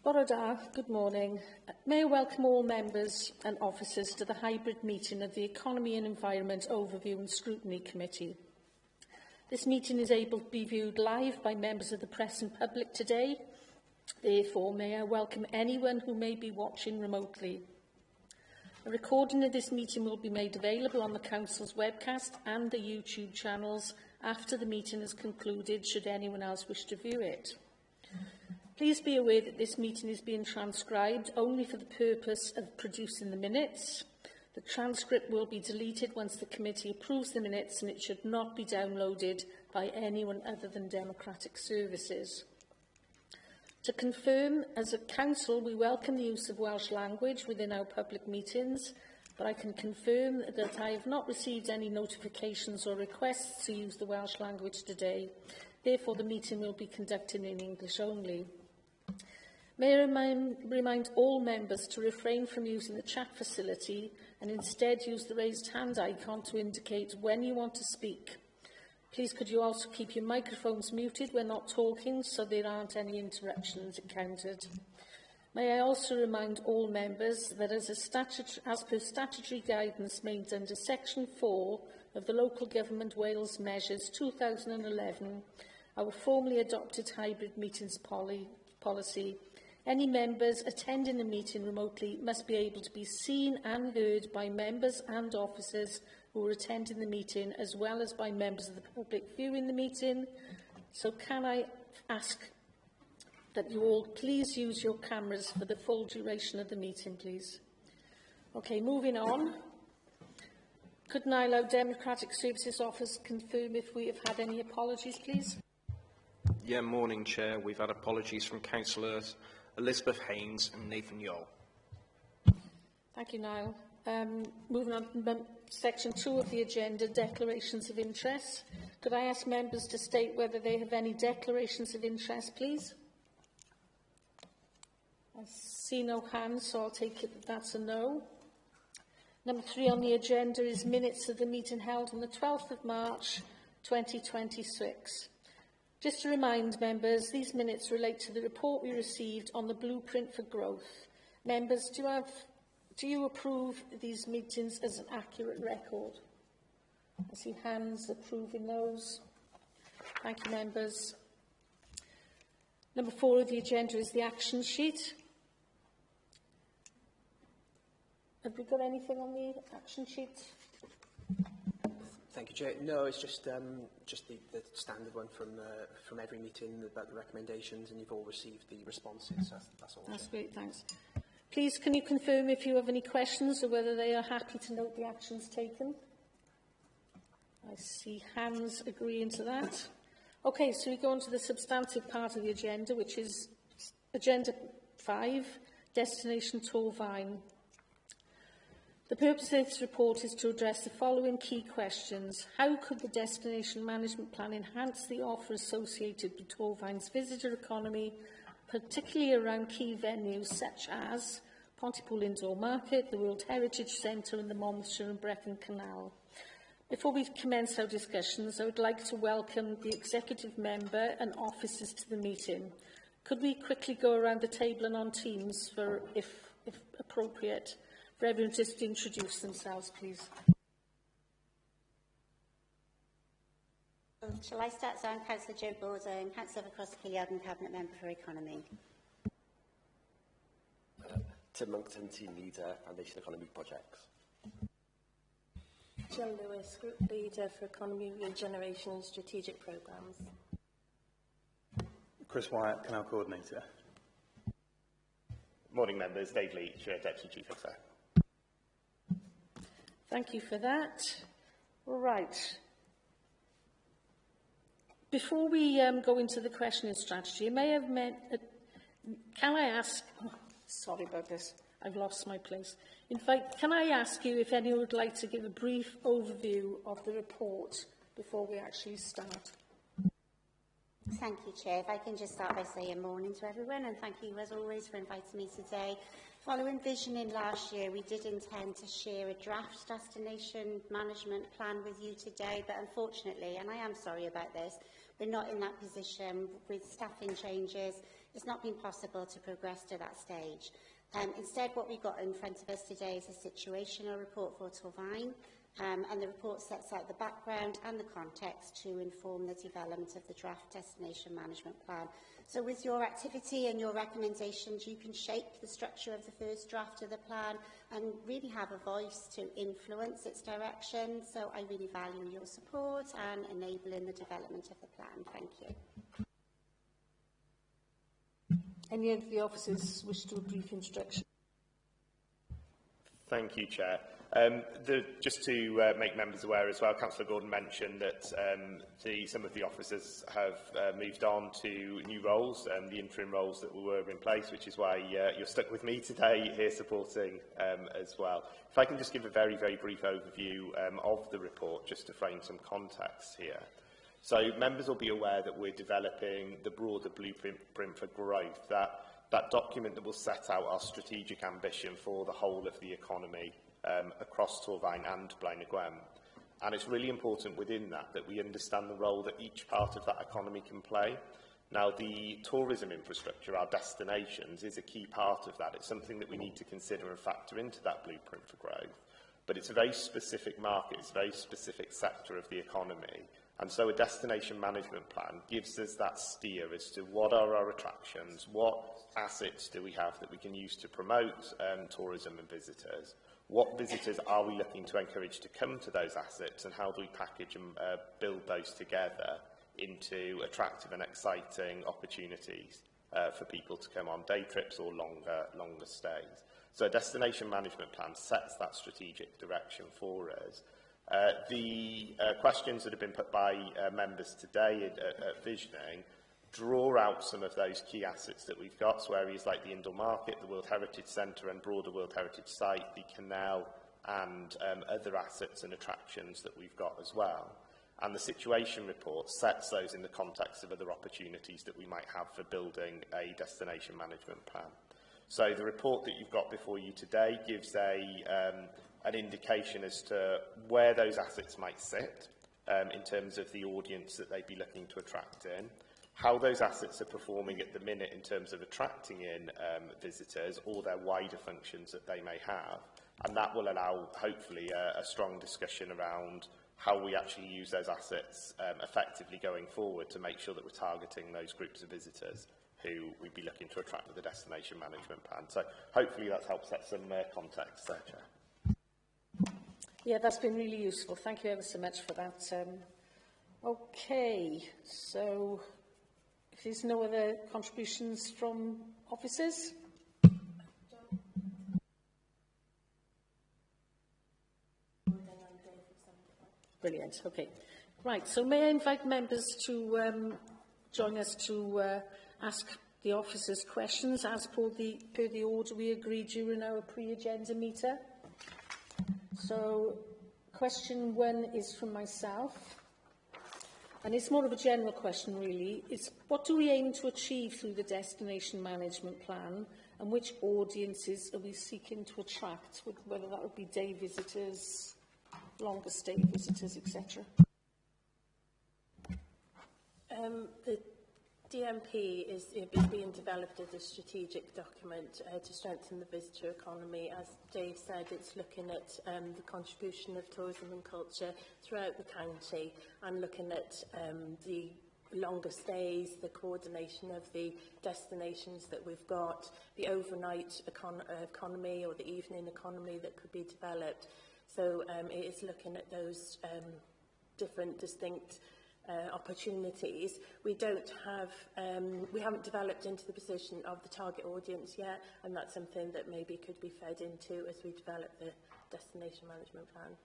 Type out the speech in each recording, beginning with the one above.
Bore da, good morning. May I welcome all members and officers to the hybrid meeting of the Economy and Environment Overview and Scrutiny Committee. This meeting is able to be viewed live by members of the press and public today. Therefore, may I welcome anyone who may be watching remotely. A recording of this meeting will be made available on the Council's webcast and the YouTube channels after the meeting is concluded, should anyone else wish to view it. Please be aware that this meeting is being transcribed only for the purpose of producing the minutes. The transcript will be deleted once the committee approves the minutes, and it should not be downloaded by anyone other than Democratic Services. To confirm, as a council, we welcome the use of Welsh language within our public meetings, but I can confirm that I have not received any notifications or requests to use the Welsh language today. Therefore, the meeting will be conducted in English only. May I remind all members to refrain from using the chat facility and instead use the raised hand icon to indicate when you want to speak. Please could you also keep your microphones muted when not talking so there aren't any interruptions encountered. May I also remind all members that as per statutory guidance made under Section 4 of the Local Government Wales Measures 2011, our formally adopted hybrid meetings policy, any members attending a meeting remotely must be able to be seen and heard by members and officers who are attending the meeting, as well as by members of the public viewing the meeting. So can I ask that you all please use your cameras for the full duration of the meeting, please? Okay, moving on. Could I allow Democratic Services Office confirm if we have had any apologies, please? Yeah, morning, Chair. We've had apologies from Councillors Elizabeth Haynes and Nathan Yole. Thank you, Niall. Moving on to Section 2 of the agenda, declarations of interest. Could I ask members to state whether they have any declarations of interest, please? I see no hands, so I'll take it that that's a no. Number 3 on the agenda is minutes of the meeting held on the 12th of March 2026. Just to remind members, these minutes relate to the report we received on the Blueprint for Growth. Members, do you approve these meetings as an accurate record? I see hands approving those. Thank you, members. Number 4 of the agenda is the action sheet. Have we got anything on the action sheet? Thank you, Chair. No, it's just the standard one from every meeting about the recommendations, and you've all received the responses. So that's all. That's great, thanks. Please, can you confirm if you have any questions or whether they are happy to note the actions taken? I see hands agreeing to that. Okay, so we go on to the substantive part of the agenda, which is Agenda 5, Destination Torfaen. The purpose of this report is to address the following key questions. How could the Destination Management Plan enhance the offer associated with Torfaen's visitor economy, particularly around key venues such as Pontypool Indoor Market, the World Heritage Centre and the Monmouthshire and Brecon Canal? Before we commence our discussions, I would like to welcome the Executive Member and officers to the meeting. Could we quickly go around the table and on Teams, if appropriate, for everyone just to introduce themselves, please? Shall I start? So I'm Councillor Jo Borden, Councillor for Cross Kiliad and Cabinet Member for Economy. Tim Monkton, Team Leader, Foundation Economy Projects. Jill Lewis, Group Leader for Economy Regeneration and Strategic Programmes. Chris Wyatt, Canal Coordinator. Morning, members. Dave Leach, Deputy Chief Executive. Thank you for that. All right. Before we go into the questioning strategy, can I ask, sorry about this, I've lost my place. In fact, can I ask you if anyone would like to give a brief overview of the report before we actually start? Thank you, Chair. If I can just start by saying morning to everyone, and thank you as always for inviting me today. Following visioning last year, we did intend to share a draft destination management plan with you today, but unfortunately, and I am sorry about this, we're not in that position with staffing changes, it's not been possible to progress to that stage. Instead, what we've got in front of us today is a situational report for Torfaen, and the report sets out the background and the context to inform the development of the draft destination management plan. So with your activity and your recommendations, you can shape the structure of the first draft of the plan and really have a voice to influence its direction. So I really value your support and enabling the development of the plan. Thank you. Any of the officers wish to do a brief introduction? Thank you, Chair. Just to make members aware as well, Councillor Gordon mentioned that some of the officers have moved on to new roles, the interim roles that were in place, which is why you're stuck with me today here supporting as well. If I can just give a very, very brief overview of the report, just to frame some context here. So members will be aware that we're developing the broader blueprint for growth, that document that will set out our strategic ambition for the whole of the economy across Torfaen and Blaen y Gwent. And it's really important within that we understand the role that each part of that economy can play. Now, the tourism infrastructure, our destinations, is a key part of that. It's something that we need to consider and factor into that blueprint for growth. But it's a very specific market, it's a very specific sector of the economy. And so a destination management plan gives us that steer as to what are our attractions, what assets do we have that we can use to promote tourism and visitors, what visitors are we looking to encourage to come to those assets, and how do we package and build those together into attractive and exciting opportunities for people to come on day trips or longer stays. So a destination management plan sets that strategic direction for us. The questions that have been put by members today at Visioning draw out some of those key assets that we've got, so areas like the Indal Market, the World Heritage Centre and broader World Heritage Site, the canal and other assets and attractions that we've got as well. And the situation report sets those in the context of other opportunities that we might have for building a destination management plan. So the report that you've got before you today gives an indication as to where those assets might sit in terms of the audience that they'd be looking to attract in, how those assets are performing at the minute in terms of attracting in visitors or their wider functions that they may have, and that will allow hopefully a strong discussion around how we actually use those assets effectively going forward to make sure that we're targeting those groups of visitors who we'd be looking to attract with the destination management plan. So hopefully that's helped set some context there, Chair. Yeah, that's been really useful. Thank you ever so much for that. Okay, so if there's no other contributions from officers? Brilliant, okay. Right, so may I invite members to join us to ask the officers questions as per the order we agreed during our pre-agenda meter. So, question one is from myself, and it's more of a general question really. It's what do we aim to achieve through the destination management plan, and which audiences are we seeking to attract, whether that would be day visitors, longer stay visitors, etc. The DMP is being developed as a strategic document to strengthen the visitor economy. As Dave said, it's looking at the contribution of tourism and culture throughout the county and looking at the longer stays, the coordination of the destinations that we've got, the overnight economy or the evening economy that could be developed. So it is looking at those different distinct opportunities. We haven't developed into the position of the target audience yet, and that's something that maybe could be fed into as we develop the destination management plan.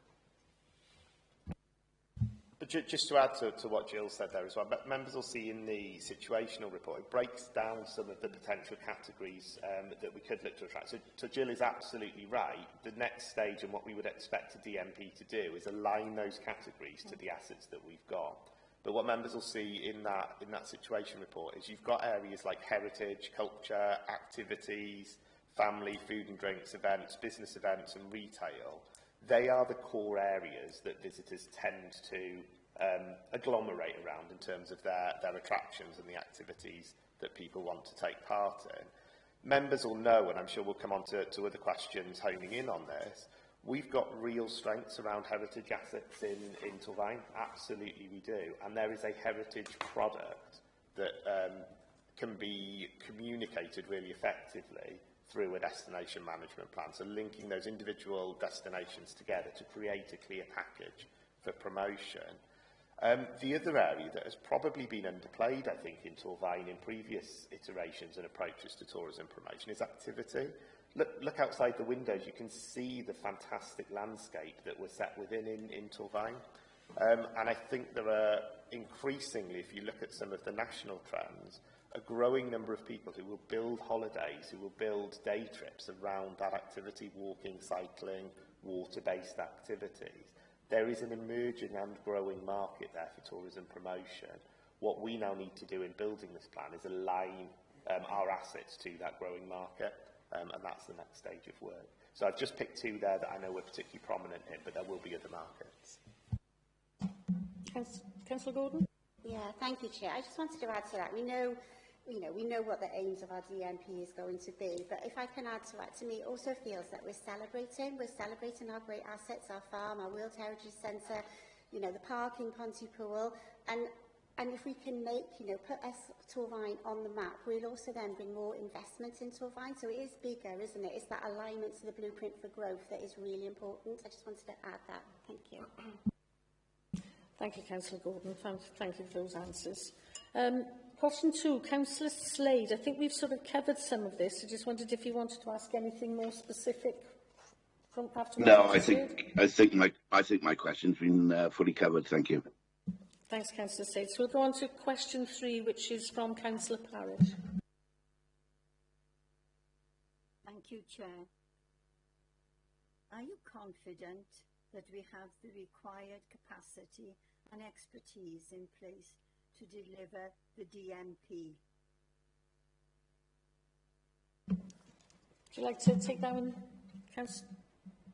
But just to add to what Jill said there as well, members will see in the situational report, it breaks down some of the potential categories that we could look to attract. So Jill is absolutely right. The next stage and what we would expect a DMP to do is align those categories to the assets that we've got. But what members will see in that situation report is you've got areas like heritage, culture, activities, family, food and drinks, events, business events and retail. They are the core areas that visitors tend to agglomerate around in terms of their attractions and the activities that people want to take part in. Members will know, and I'm sure we'll come on to other questions honing in on this, we've got real strengths around heritage assets in Torfaen. Absolutely we do. And there is a heritage product that can be communicated really effectively through a destination management plan. So linking those individual destinations together to create a clear package for promotion. The other area that has probably been underplayed, I think, in Torfaen in previous iterations and approaches to tourism promotion is activity. Look outside the windows, you can see the fantastic landscape that was set within in Torfaen. And I think there are increasingly, if you look at some of the national trends, a growing number of people who will build holidays, who will build day trips around that activity, walking, cycling, water-based activities. There is an emerging and growing market there for tourism promotion. What we now need to do in building this plan is align our assets to that growing market, and that's the next stage of work. So I've just picked two there that I know we're particularly prominent in, but there will be other markets. Councillor Gordon? Yeah, thank you, Chair. I just wanted to add to that. We know what the aims of our DMP is going to be, but if I can add to that, to me, it also feels that we're celebrating our great assets, our farm, our World Heritage Centre, the park in Pontypool, and if we can make, put Torfaen on the map, we'll also then bring more investment in Torfaen. So it is bigger, isn't it? It's that alignment to the blueprint for growth that is really important. I just wanted to add that. Thank you. Thank you, Councillor Gordon. Thank you for those answers. Question 2, Councillor Slade. I think we've sort of covered some of this. I just wondered if you wanted to ask anything more specific from after. No, I think my question's been fully covered. Thank you. Thanks, Councillor Slade. So we'll go on to question 3, which is from Councillor Parrish. Thank you, Chair. Are you confident that we have the required capacity and expertise in place to deliver the DMP? Would you like to take that one, Councillor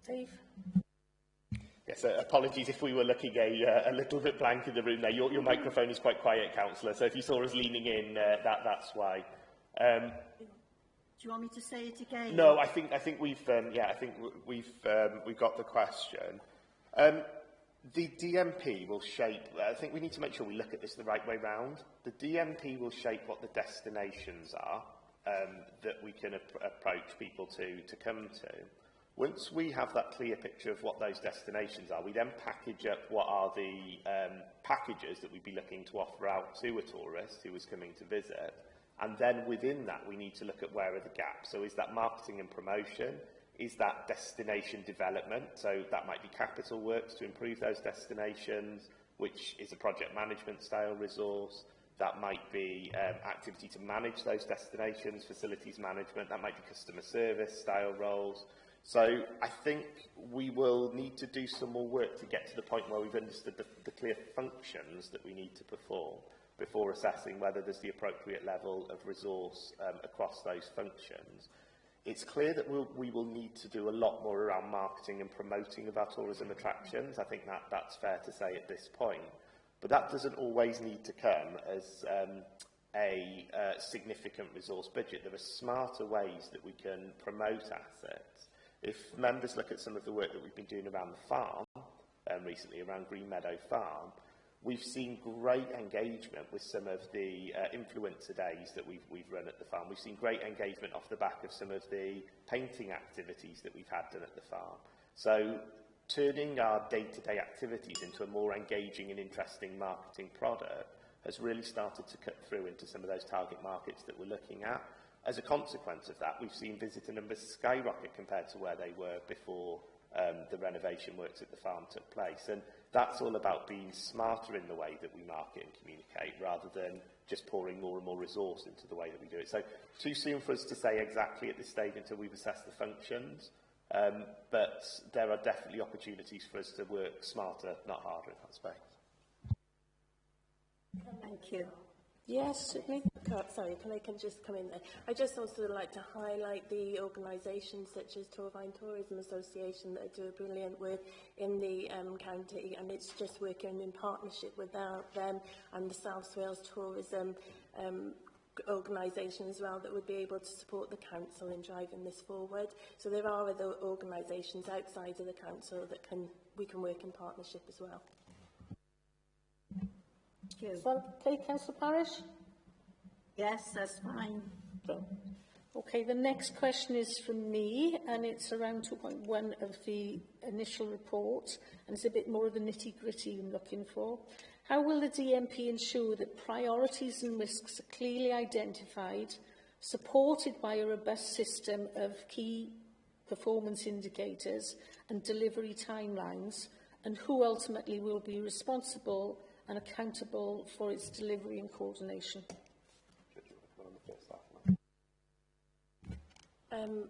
Dave? Yes, apologies if we were looking a little bit blank in the room there. Your microphone is quite quiet, Councillor, so if you saw us leaning in, that's why. Do you want me to say it again? No, I think we've we've got the question. The DMP will shape. I think we need to make sure we look at this the right way round. The DMP will shape what the destinations are that we can approach people to come to. Once we have that clear picture of what those destinations are, we then package up what are the packages that we'd be looking to offer out to a tourist who is coming to visit. And then within that, we need to look at where are the gaps. So is that marketing and promotion? Is that destination development? So that might be capital works to improve those destinations, which is a project management style resource. That might be activity to manage those destinations, facilities management. That might be customer service style roles. So I think we will need to do some more work to get to the point where we've understood the clear functions that we need to perform before assessing whether there's the appropriate level of resource across those functions. It's clear that we will need to do a lot more around marketing and promoting of our tourism attractions. I think that's fair to say at this point. But that doesn't always need to come as a significant resource budget. There are smarter ways that we can promote assets. If members look at some of the work that we've been doing around the farm recently, around Green Meadow Farm, we've seen great engagement with some of the influencer days that we've run at the farm. We've seen great engagement off the back of some of the painting activities that we've had done at the farm. So turning our day-to-day activities into a more engaging and interesting marketing product has really started to cut through into some of those target markets that we're looking at. As a consequence of that, we've seen visitor numbers skyrocket compared to where they were before the renovation works at the farm took place. And that's all about being smarter in the way that we market and communicate, rather than just pouring more and more resource into the way that we do it. So too soon for us to say exactly at this stage until we've assessed the functions, but there are definitely opportunities for us to work smarter, not harder in that space. Thank you. Yes, certainly. Sorry, can I just come in there? I just also like to highlight the organisations such as Torfaen Tourism Association that do brilliant work in the county, and it's just working in partnership with them and the South Wales Tourism organisations as well that would be able to support the council in driving this forward. So there are other organisations outside of the council that we can work in partnership as well. Thank you. Well, okay, Councillor Parish? Yes, that's fine. No. Okay, the next question is from me, and it's around 2.1 of the initial report, and it's a bit more of the nitty-gritty I'm looking for. How will the DMP ensure that priorities and risks are clearly identified, supported by a robust system of key performance indicators and delivery timelines, and who ultimately will be responsible and accountable for its delivery and coordination?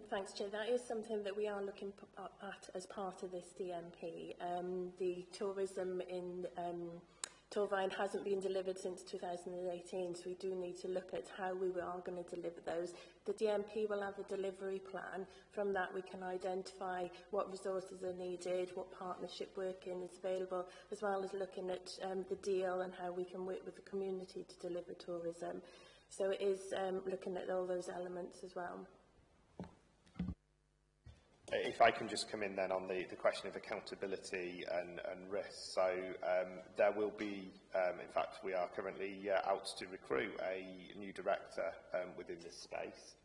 Thanks, Chair. That is something that we are looking at as part of this DMP. The tourism in Torvine hasn't been delivered since 2018, so we do need to look at how we are going to deliver those. The DMP will have a delivery plan. From that, we can identify what resources are needed, what partnership working is available, as well as looking at the deal and how we can work with the community to deliver tourism. So it is looking at all those elements as well. If I can just come in then on the question of accountability and risk. So there will be, in fact, we are currently out to recruit a new director within this space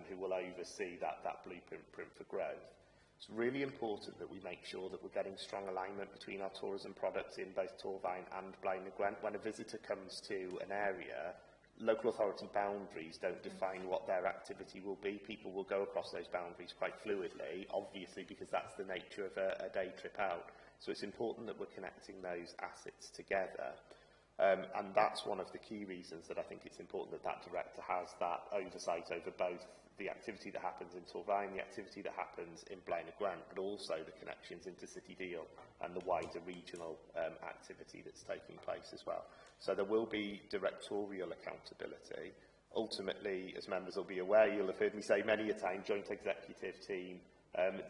who will oversee that blueprint for growth. It's really important that we make sure that we're getting strong alignment between our tourism products in both Torvine and Blaenau Gwent. When a visitor comes to an area, local authority boundaries don't define what their activity will be. People will go across those boundaries quite fluidly, obviously, because that's the nature of a day trip out. So it's important that we're connecting those assets together. And that's one of the key reasons that I think it's important that that director has that oversight over both the activity that happens in Torvine, the activity that happens in Blaenau Gwent, but also the connections into City Deal and the wider regional activity that's taking place as well. So there will be directorial accountability. Ultimately, as members will be aware, you'll have heard me say many a time, joint executive team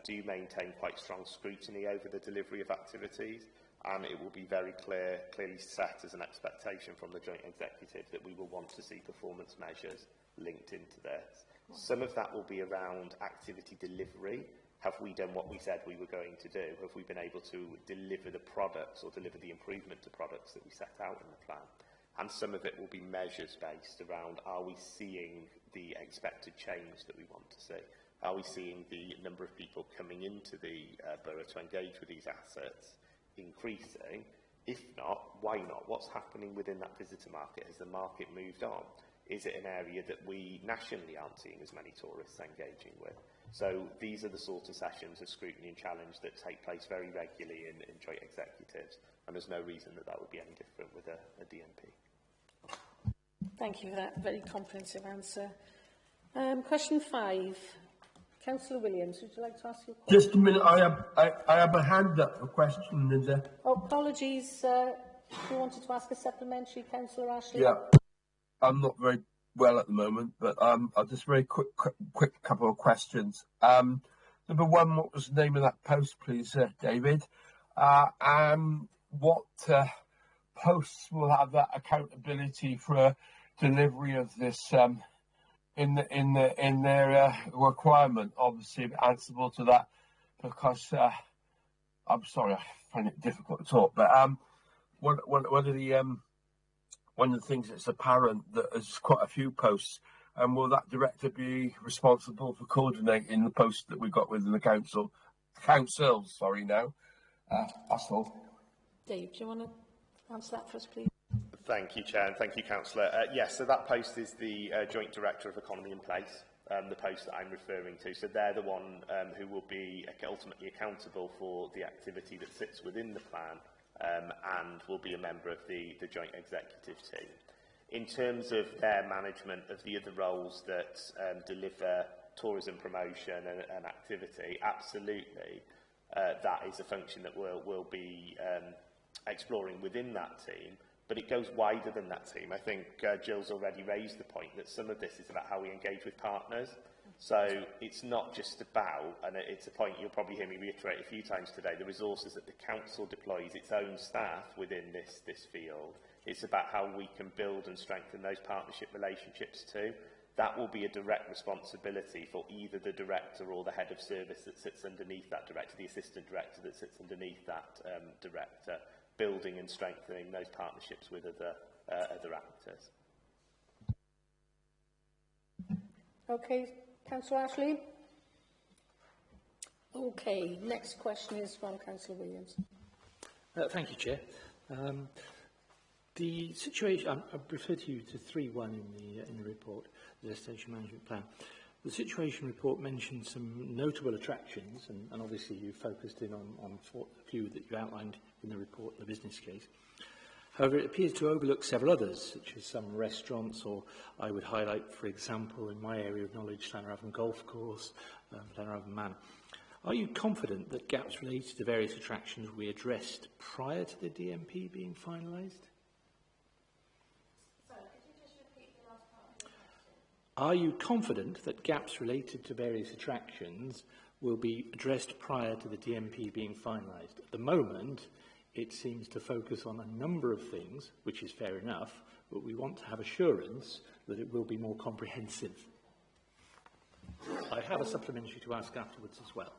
do maintain quite strong scrutiny over the delivery of activities, and it will be very clearly set as an expectation from the joint executive that we will want to see performance measures linked into this. Some of that will be around activity delivery. Have we done what we said we were going to do? Have we been able to deliver the products or deliver the improvement to products that we set out in the plan? And some of it will be measures based around, are we seeing the expected change that we want to see? Are we seeing the number of people coming into the borough to engage with these assets increasing? If not, why not? What's happening within that visitor market? Has the market moved on? Is it an area that we nationally aren't seeing as many tourists engaging with? So these are the sort of sessions of scrutiny and challenge that take place very regularly in joint executives, and there's no reason that that would be any different with a DMP. Thank you for that very comprehensive answer. Question 5. Councillor Williams, would you like to ask your question? Just a minute, I have a hand up for question, Linda. Oh, apologies. You wanted to ask a supplementary, Councillor Ashley? Yeah, I'm not very well at the moment, but I'll just very quick couple of questions. Number one, what was the name of that post, please, David? What posts will have that accountability for delivery of this in their requirement? Obviously, answerable to that, because I'm sorry, I find it difficult to talk. But one of the things that's apparent that there's quite a few posts, and will that director be responsible for coordinating the posts that we've got within the council? Sorry, now. That's all. Dave, do you want to answer that for us, please? Thank you, Chair, and thank you, Councillor. Yes, so that post is the Joint Director of Economy and Place, the post that I'm referring to. So they're the one who will be ultimately accountable for the activity that sits within the plan, and will be a member of the joint executive team. In terms of their management of the other roles that deliver tourism promotion and activity, absolutely, that is a function that we'll be exploring within that team, but it goes wider than that team. I think Jill's already raised the point that some of this is about how we engage with partners. So it's not just about, and it's a point you'll probably hear me reiterate a few times today, the resources that the council deploys its own staff within this field. It's about how we can build and strengthen those partnership relationships too. That will be a direct responsibility for either the director or the head of service that sits underneath that director, the assistant director that sits underneath that director, building and strengthening those partnerships with other actors. Okay, Councillor Ashley. Okay, next question is from Councillor Williams. Thank you, Chair. The situation, I've referred to 3.1 in the report, the Destination Management Plan. The situation report mentions some notable attractions, and obviously you focused in on a few that you outlined in the report, the business case. However, it appears to overlook several others, such as some restaurants, or I would highlight, for example, in my area of knowledge, Llanrafan Golf Course, Llanrafan Manor. Are you confident that gaps related to various attractions will be addressed prior to the DMP being finalised? Sorry, could you just repeat the last part of the question? Are you confident that gaps related to various attractions will be addressed prior to the DMP being finalised? At the moment, it seems to focus on a number of things, which is fair enough, but we want to have assurance that it will be more comprehensive. I have a supplementary to ask afterwards as well.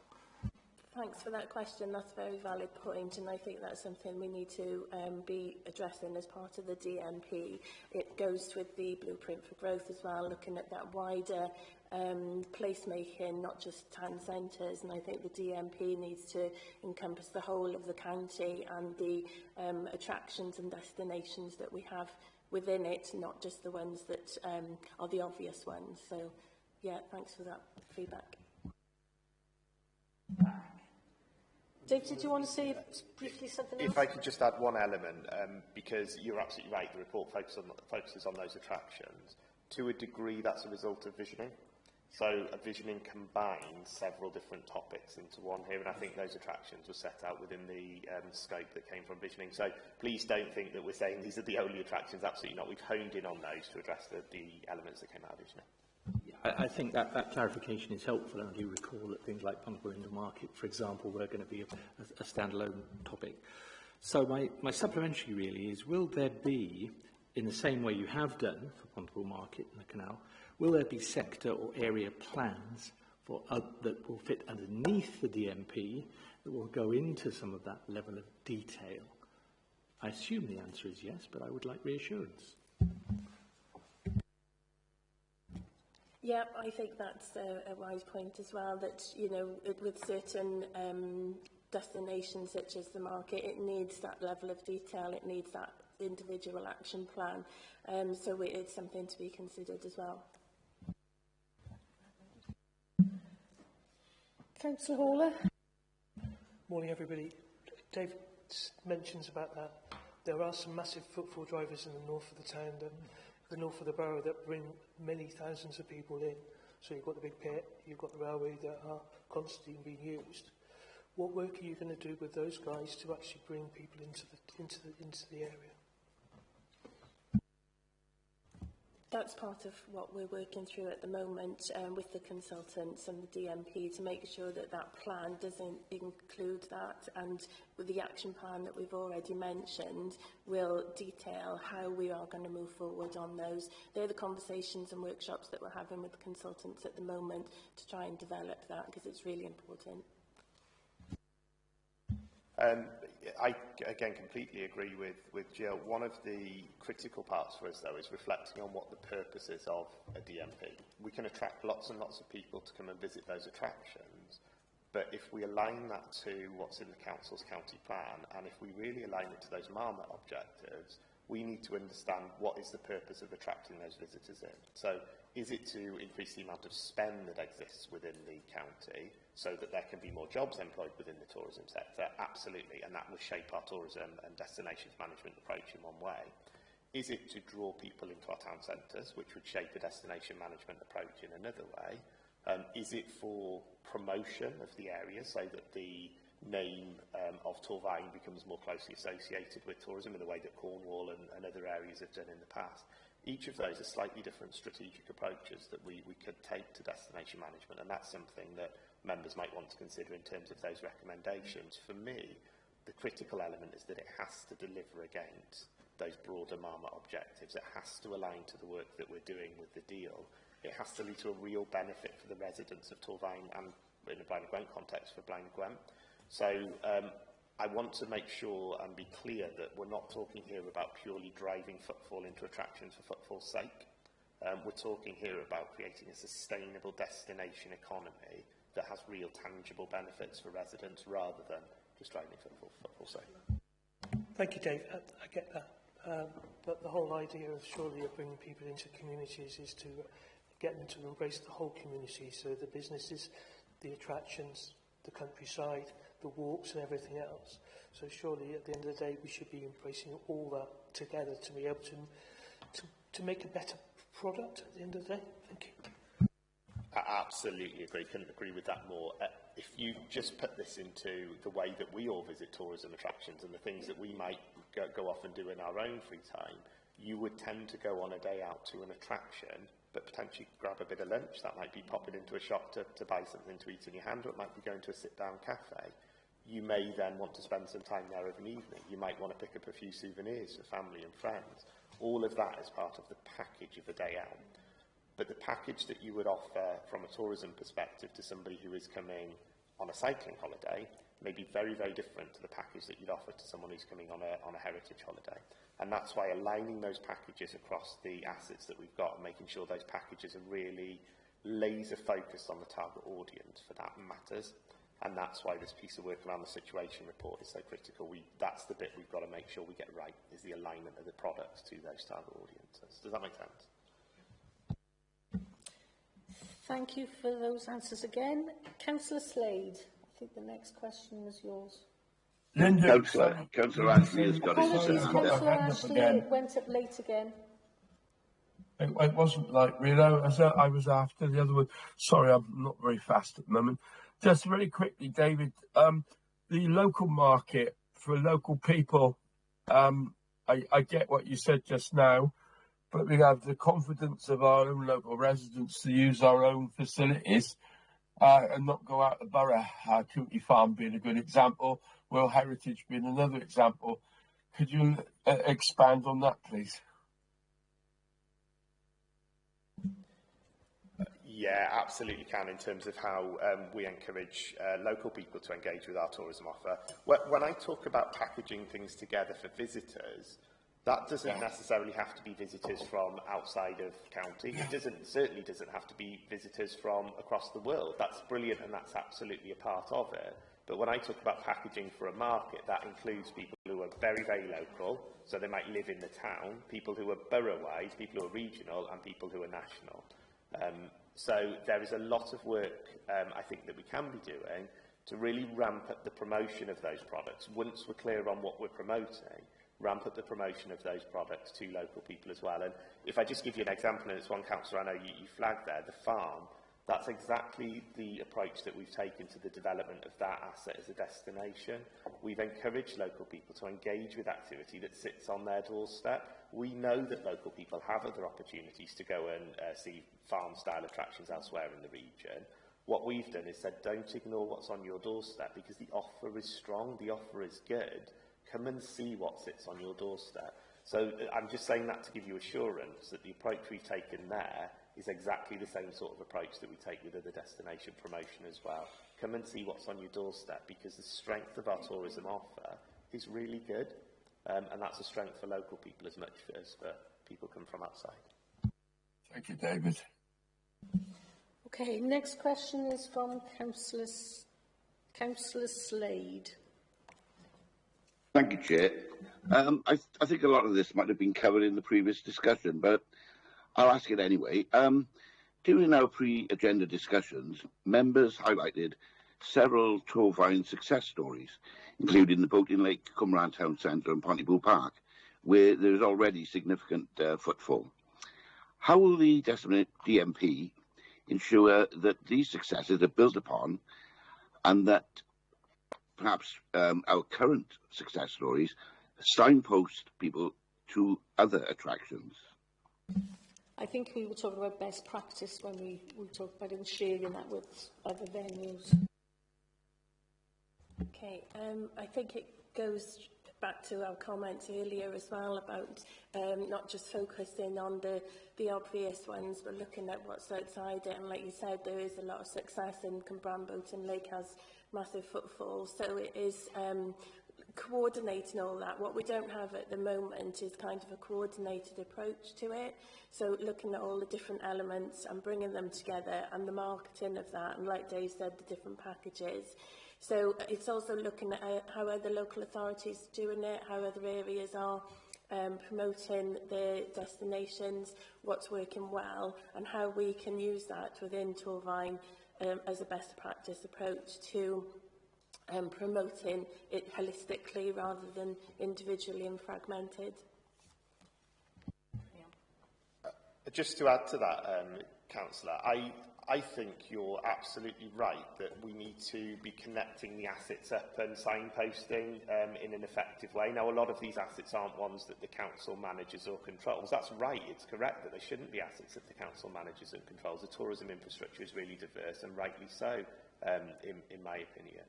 Thanks for that question. That's a very valid point, and I think that's something we need to be addressing as part of the DMP. It goes with the Blueprint for Growth as well, looking at that wider placemaking, not just town centres, and I think the DMP needs to encompass the whole of the county and the attractions and destinations that we have within it, not just the ones that are the obvious ones. So, yeah, thanks for that feedback. Dave, did you want to say briefly something else? If I could just add one element, because you're absolutely right, the report focuses on those attractions. To a degree, that's a result of visioning. So a visioning combines several different topics into one here, and I think those attractions were set out within the scope that came from visioning. So please don't think that we're saying these are the only attractions, absolutely not. We've honed in on those to address the elements that came out of visioning. I think that clarification is helpful, and I do recall that things like Pontypool Indoor Market, for example, were going to be a standalone topic. So my supplementary really is, will there be, in the same way you have done for Pontypool Market and the canal, will there be sector or area plans for that will fit underneath the DMP that will go into some of that level of detail? I assume the answer is yes, but I would like reassurance. Yeah, I think that's a wise point as well, that, you know, with certain destinations such as the market, it needs that level of detail, it needs that individual action plan. So it's something to be considered as well. Councillor Hawler. Morning, everybody. Dave mentions about that. There are some massive footfall drivers in the north of the town, the north of the borough, that bring many thousands of people in. So you've got the big pit, you've got the railway that are constantly being used. What work are you going to do with those guys to actually bring people into the area? That's part of what we're working through at the moment with the consultants and the DMP, to make sure that that plan doesn't include that, and with the action plan that we've already mentioned will detail how we are going to move forward on those. They're the conversations and workshops that we're having with the consultants at the moment to try and develop that, because it's really important. I, again, completely agree with Jill. One of the critical parts for us, though, is reflecting on what the purpose is of a DMP. We can attract lots and lots of people to come and visit those attractions, but if we align that to what's in the council's county plan, and if we really align it to those Marmot objectives, we need to understand what is the purpose of attracting those visitors in. So, is it to increase the amount of spend that exists within the county so that there can be more jobs employed within the tourism sector? Absolutely, and that will shape our tourism and destinations management approach in one way. Is it to draw people into our town centres, which would shape a destination management approach in another way? Is it for promotion of the area so that the name of Torfaen becomes more closely associated with tourism in the way that Cornwall and other areas have done in the past? Each of those are slightly different strategic approaches that we could take to destination management, and that's something that members might want to consider in terms of those recommendations. For me, the critical element is that it has to deliver against those broader Marmot objectives. It has to align to the work that we're doing with the deal. It has to lead to a real benefit for the residents of Torfaen and, in the Blaen y Gwent context, for Blaen y Gwent. So I want to make sure and be clear that we're not talking here about purely driving footfall into attractions for footfall's sake. We're talking here about creating a sustainable destination economy that has real tangible benefits for residents rather than just driving footfall for footfall's sake. Thank you, Dave. I get that. But the whole idea of surely of bringing people into communities is to get them to embrace the whole community, so the businesses, the attractions, the countryside, the walks and everything else. So surely at the end of the day we should be embracing all that together to be able to make a better product at the end of the day. Thank you. I absolutely agree. Couldn't agree with that more. If you just put this into the way that we all visit tourism attractions and the things that we might go off and do in our own free time, you would tend to go on a day out to an attraction, but potentially grab a bit of lunch. That might be popping into a shop to buy something to eat in your hand, or it might be going to a sit-down cafe. You may then want to spend some time there of an evening. You might want to pick up a few souvenirs for family and friends. All of that is part of the package of a day out. But the package that you would offer from a tourism perspective to somebody who is coming on a cycling holiday may be very, very different to the package that you'd offer to someone who's coming on a heritage holiday. And that's why aligning those packages across the assets that we've got and making sure those packages are really laser focused on the target audience for that matters. And that's why this piece of work around the situation report is so critical. That's the bit we've got to make sure we get right, is the alignment of the products to those target audiences. Does that make sense? Thank you for those answers again. Councillor Slade, I think the next question was yours. Linda, Councillor Ashley has got Apologies, his hand Councillor up. Ashley went up late again. It wasn't like me, though. I was after the other one. Sorry, I'm not very fast at the moment. Just very quickly, David, the local market for local people, I get what you said just now, but we have the confidence of our own local residents to use our own facilities and not go out the borough. Cootie Farm being a good example, World Heritage being another example. Could you expand on that, please? Yeah, absolutely can, in terms of how we encourage local people to engage with our tourism offer. When I talk about packaging things together for visitors, that doesn't necessarily have to be visitors from outside of county. It certainly doesn't have to be visitors from across the world. That's brilliant and that's absolutely a part of it. But when I talk about packaging for a market, that includes people who are very, very local, so they might live in the town, people who are borough-wide, people who are regional, and people who are national. So there is a lot of work, I think, that we can be doing to really ramp up the promotion of those products. Once we're clear on what we're promoting, ramp up the promotion of those products to local people as well. And if I just give you an example, and it's one councillor I know you flagged there, the farm, that's exactly the approach that we've taken to the development of that asset as a destination. We've encouraged local people to engage with activity that sits on their doorstep. We know that local people have other opportunities to go and see farm-style attractions elsewhere in the region. What we've done is said, don't ignore what's on your doorstep, because the offer is strong, the offer is good. Come and see what sits on your doorstep. So I'm just saying that to give you assurance that the approach we've taken there is exactly the same sort of approach that we take with other destination promotion as well. Come and see what's on your doorstep, because the strength of our tourism offer is really good, and that's a strength for local people as much as for people come from outside. Thank you, David. Okay, next question is from Councillor Slade. Thank you, Chair. I think a lot of this might have been covered in the previous discussion, but I'll ask it anyway. During our pre-agenda discussions, members highlighted several Torfaen success stories, including the Boating Lake, Cwmran Town Centre and Pontypool Park, where there is already significant footfall. How will the DMP ensure that these successes are built upon, and that perhaps our current success stories signpost people to other attractions? I think we were talking about best practice when we talked about it and sharing that with other venues. Okay, I think it goes back to our comments earlier as well about not just focusing on the obvious ones, but looking at what's outside it. And like you said, there is a lot of success in Cwmbran Lake has massive footfall. So it is coordinating all that. What we don't have at the moment is kind of a coordinated approach to it. So looking at all the different elements and bringing them together and the marketing of that, and like Dave said, the different packages. So it's also looking at how other local authorities are doing it, how other areas are promoting their destinations, what's working well, and how we can use that within Torfaen as a best practice approach to promoting it holistically rather than individually and fragmented. Just to add to that, Councillor, I think you're absolutely right that we need to be connecting the assets up and signposting in an effective way. Now, a lot of these assets aren't ones that the council manages or controls. That's right, it's correct that they shouldn't be assets that the council manages and controls. The tourism infrastructure is really diverse, and rightly so, in my opinion.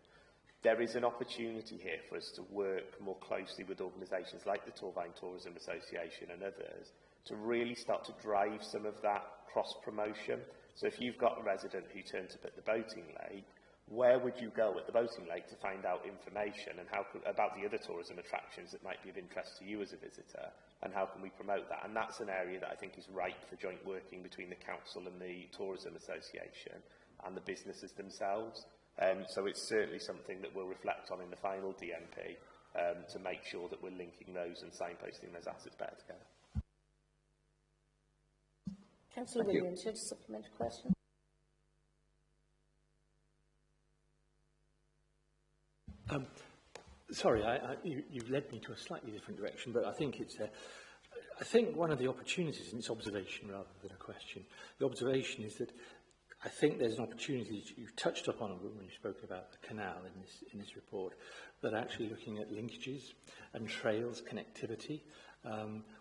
There is an opportunity here for us to work more closely with organisations like the Torfaen Tourism Association and others to really start to drive some of that cross-promotion. So if you've got a resident who turns up at the boating lake, where would you go at the boating lake to find out information and about the other tourism attractions that might be of interest to you as a visitor, and how can we promote that? And that's an area that I think is ripe for joint working between the council and the Tourism Association and the businesses themselves. So it's certainly something that we'll reflect on in the final DMP to make sure that we're linking those and signposting those assets better together. Councillor Williams, you have a supplementary question. Sorry, you've led me to a slightly different direction, but I think it's I think one of the opportunities, and it's observation rather than a question, the observation is that I think there's an opportunity that you've touched upon when you spoke about the canal in this report, that actually looking at linkages and trails, connectivity.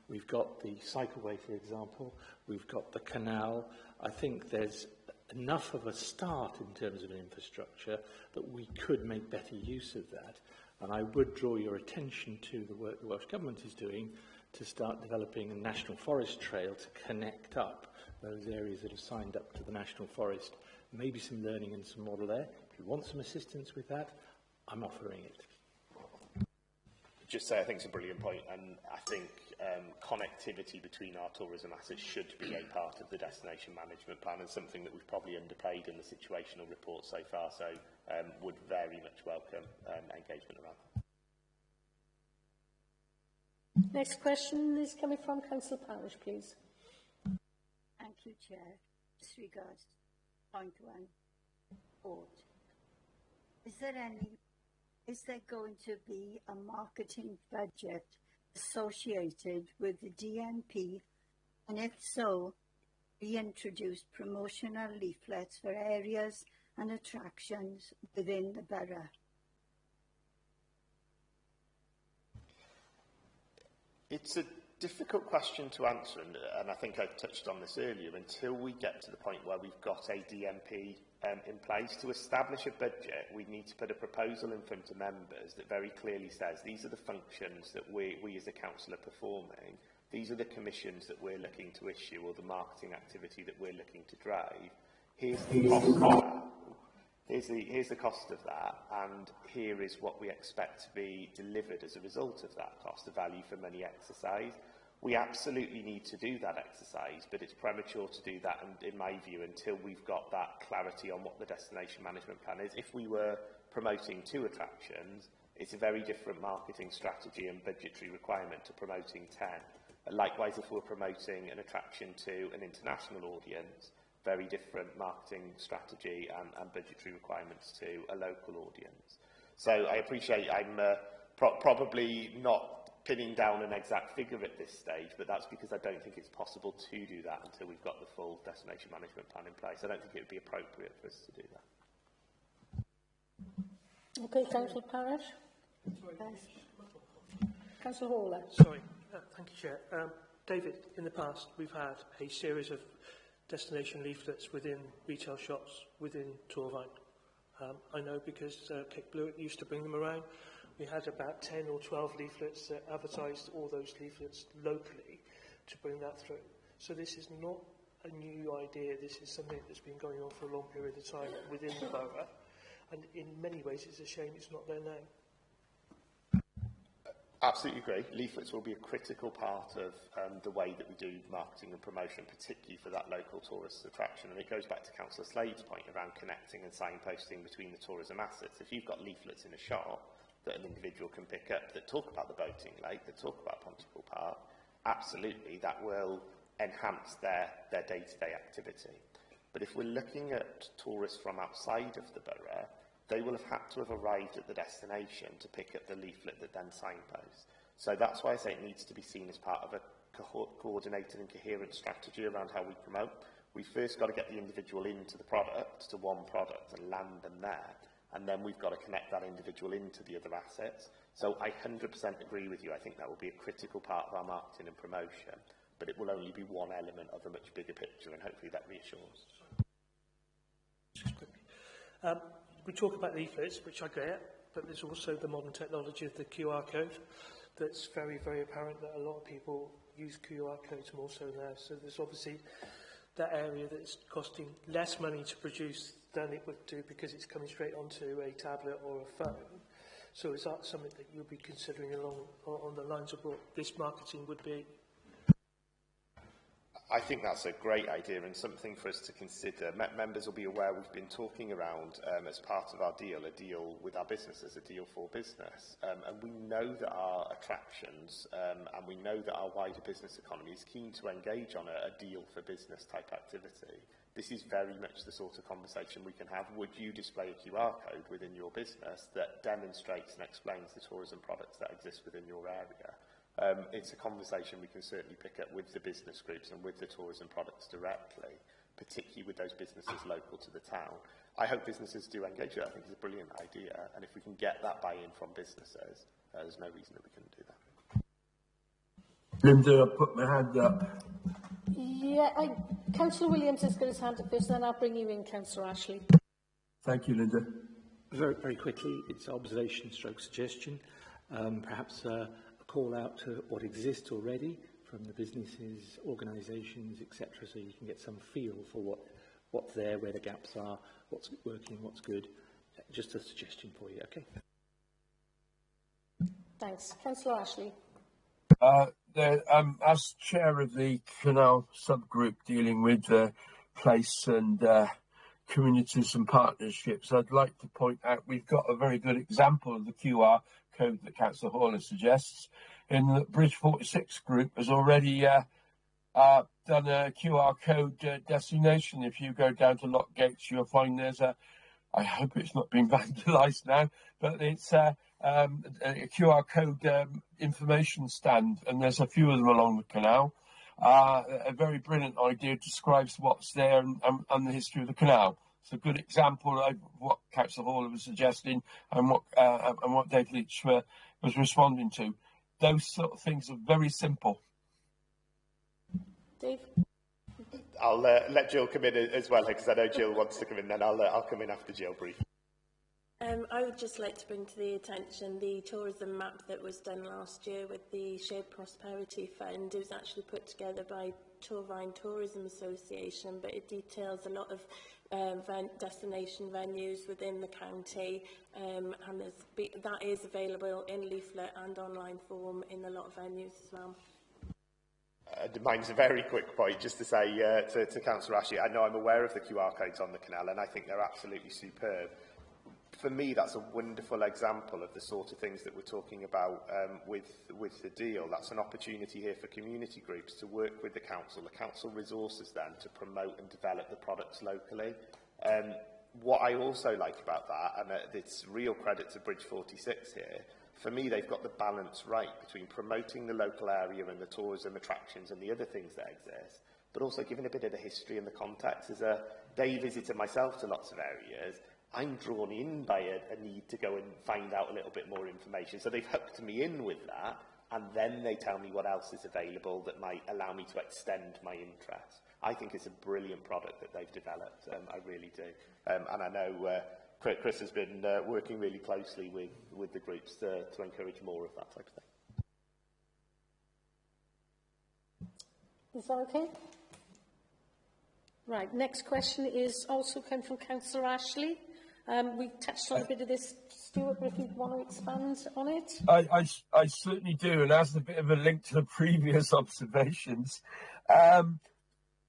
We've got the cycleway, for example. We've got the canal. I think there's enough of a start in terms of an infrastructure that we could make better use of that. And I would draw your attention to the work the Welsh Government is doing to start developing a National Forest Trail to connect up those areas that have signed up to the National Forest. Maybe some learning and some model there. If you want some assistance with that, I'm offering it. Just say I think it's a brilliant point, and I think connectivity between our tourism assets should be a part of the destination management plan, and something that we've probably underplayed in the situational report so far, so would very much welcome engagement around that. Next question is coming from Councillor Parish, please. Thank you, Chair. As regards point 1, port. Is there going to be a marketing budget associated with the DMP? And if so, reintroduce promotional leaflets for areas and attractions within the borough? It's a difficult question to answer, and I think I touched on this earlier, until we get to the point where we've got a DMP in place. To establish a budget, we need to put a proposal in front of members that very clearly says these are the functions that we as a council are performing, these are the commissions that we're looking to issue or the marketing activity that we're looking to drive. Here's the cost of that. Here's the cost of that, and here is what we expect to be delivered as a result of that cost, the value for money exercise. We absolutely need to do that exercise, but it's premature to do that, and in my view, until we've got that clarity on what the destination management plan is. If we were promoting 2 attractions, it's a very different marketing strategy and budgetary requirement to promoting 10. Likewise, if we're promoting an attraction to an international audience, very different marketing strategy and budgetary requirements to a local audience. So I appreciate I'm probably not pinning down an exact figure at this stage, but that's because I don't think it's possible to do that until we've got the full destination management plan in place. I don't think it would be appropriate for us to do that. Okay, Councillor Parish. Councillor Hawler. Sorry, thank you, Chair. David, in the past, we've had a series of destination leaflets within retail shops within Torfaen. I know because Kate Blewett used to bring them around. we had about 10 or 12 leaflets that advertised all those leaflets locally to bring that through. So this is not a new idea. This is something that's been going on for a long period of time within the borough. And in many ways, it's a shame it's not there now. Absolutely agree. Leaflets will be a critical part of the way that we do marketing and promotion, particularly for that local tourist attraction. And it goes back to Councillor Slade's point around connecting and signposting between the tourism assets. If you've got leaflets in a shop that an individual can pick up that talk about the boating lake, that talk about Pontypool Park, absolutely that will enhance their day-to-day activity. But if we're looking at tourists from outside of the borough, they will have had to have arrived at the destination to pick up the leaflet that then signposts. So that's why I say it needs to be seen as part of a coordinated and coherent strategy around how we promote. We've first got to get the individual into the product, to one product, and land them there. And then we've got to connect that individual into the other assets. So I 100% agree with you. I think that will be a critical part of our marketing and promotion, but it will only be one element of a much bigger picture, and hopefully that reassures. We talk about leaflets, which I get, but there's also the modern technology of the QR code that's very, very apparent that a lot of people use QR codes more so now. So there's obviously that area that's costing less money to produce than it would do because it's coming straight onto a tablet or a phone. So is that something that you'll be considering along on the lines of what this marketing would be? I think that's a great idea and something for us to consider. Members will be aware we've been talking around, as part of our deal, a deal with our businesses, a deal for business. And we know that our attractions and we know that our wider business economy is keen to engage on a deal for business type activity. This is very much the sort of conversation we can have. Would you display a QR code within your business that demonstrates and explains the tourism products that exist within your area? It's a conversation we can certainly pick up with the business groups and with the tourism products directly, particularly with those businesses local to the town. I hope businesses do engage with it. I think it's a brilliant idea, and if we can get that buy-in from businesses, there's no reason that we couldn't do that. Linda, I put my hand up. Yeah, Councillor Williams has got his hand up first, then I'll bring you in, Councillor Ashley. Thank you, Linda. Very, very quickly, it's observation stroke suggestion. Perhaps a call out to what exists already from the businesses, organisations, etc., so you can get some feel for what's there, where the gaps are, what's working, what's good. Just a suggestion for you, okay? Thanks. Councillor Ashley. As chair of the Canal subgroup dealing with place and communities and partnerships, I'd like to point out we've got a very good example of the QR code that Councillor Horner suggests. In the Bridge 46 group has already done a QR code destination. If you go down to Lock Gates, you'll find there's I hope it's not been vandalised now, but it's a QR code information stand, and there's a few of them along the canal. A very brilliant idea, describes what's there and the history of the canal. It's a good example of what Councillor Hall was suggesting and what Dave Leach was responding to. Those sort of things are very simple. Dave? I'll let Jill come in as well, because I know Jill wants to come in, then I'll come in after Jill briefly. I would just like to bring to the attention the tourism map that was done last year with the Shared Prosperity Fund. It was actually put together by Torvine Tourism Association, but it details a lot of destination venues within the county, and that is available in leaflet and online form in a lot of venues as well. Mine's a very quick point, just to say to Councillor Ashley, I know I'm aware of the QR codes on the canal, and I think they're absolutely superb. For me, that's a wonderful example of the sort of things that we're talking about with the deal. That's an opportunity here for community groups to work with the council resources then to promote and develop the products locally. What I also like about that, and it's real credit to Bridge 46 here, for me they've got the balance right between promoting the local area and the tourism attractions and the other things that exist, but also giving a bit of the history and the context. As a day visitor myself to lots of areas, I'm drawn in by a need to go and find out a little bit more information. So they've hooked me in with that, and then they tell me what else is available that might allow me to extend my interest. I think it's a brilliant product that they've developed. I really do. And I know Chris has been working really closely with the groups to encourage more of that type of thing. Is that okay? Right, next question is also come from Councillor Ashley. We touched on a bit of this, Stuart, but if you want to expand on it. I certainly do, and as a bit of a link to the previous observations,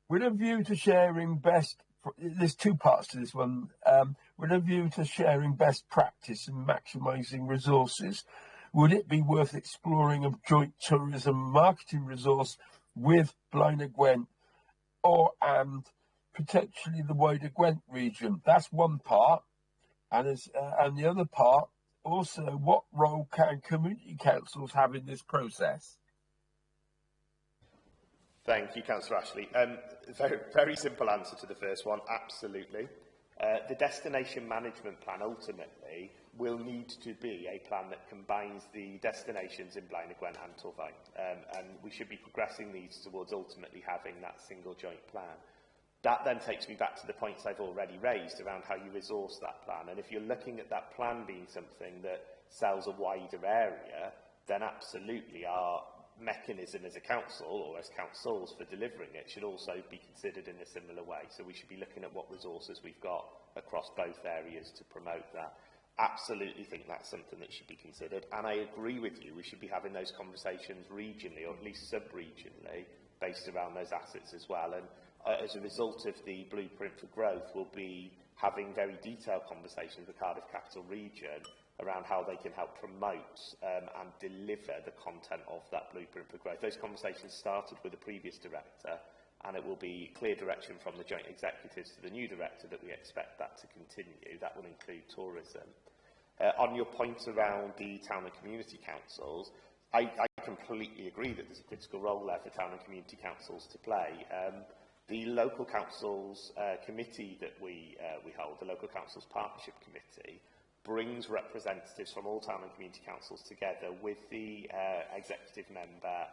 with a view to sharing best, there's two parts to this one, with a view to sharing best practice and maximising resources, would it be worth exploring a joint tourism marketing resource with Blaenau Gwent and potentially the wider Gwent region? That's one part. And the other part, also, what role can community councils have in this process? Thank you, Councillor Ashley. Very simple answer to the first one, absolutely. The destination management plan ultimately will need to be a plan that combines the destinations in Blaenau Gwent and Torfaen, and we should be progressing these towards ultimately having that single joint plan. That then takes me back to the points I've already raised around how you resource that plan, and if you're looking at that plan being something that sells a wider area, then absolutely our mechanism as a council or as councils for delivering it should also be considered in a similar way. So we should be looking at what resources we've got across both areas to promote that. Absolutely think that's something that should be considered, and I agree with you, we should be having those conversations regionally or at least sub-regionally based around those assets as well. And as a result of the Blueprint for Growth, we'll be having very detailed conversations with Cardiff Capital Region around how they can help promote and deliver the content of that Blueprint for Growth. Those conversations started with the previous director, and it will be clear direction from the joint executives to the new director that we expect that to continue. That will include tourism. On your point around the town and community councils, I completely agree that there's a critical role there for town and community councils to play. The local councils committee that we hold, the local councils partnership committee, brings representatives from all town and community councils together with the executive member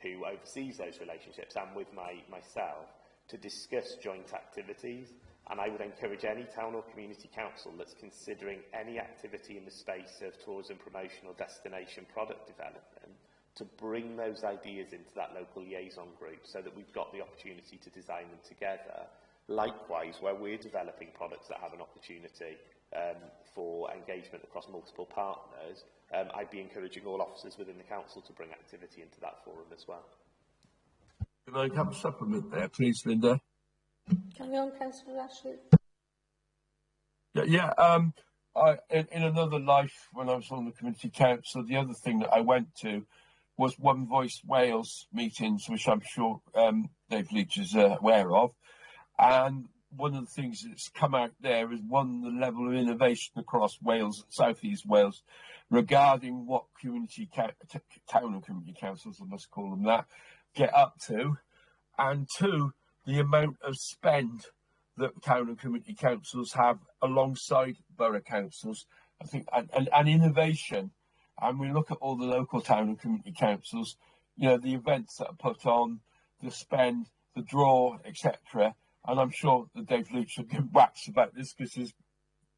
who oversees those relationships and with myself to discuss joint activities. And I would encourage any town or community council that's considering any activity in the space of tourism promotion or destination product development to bring those ideas into that local liaison group so that we've got the opportunity to design them together. Likewise, where we're developing products that have an opportunity for engagement across multiple partners, I'd be encouraging all officers within the council to bring activity into that forum as well. Can I have a supplement there, please, Linda? Carry on, Councillor Ashley. In another life, when I was on the community council, the other thing that I went to was One Voice Wales meetings, which I'm sure Dave Leach is aware of. And one of the things that's come out there is, one, the level of innovation across Wales and South East Wales regarding what town and community councils, I must call them that, get up to. And two, the amount of spend that town and community councils have alongside borough councils, I think, and innovation. And we look at all the local town and community councils, you know, the events that are put on, the spend, the draw, etc. And I'm sure that Dave Leach will give wax about this because he's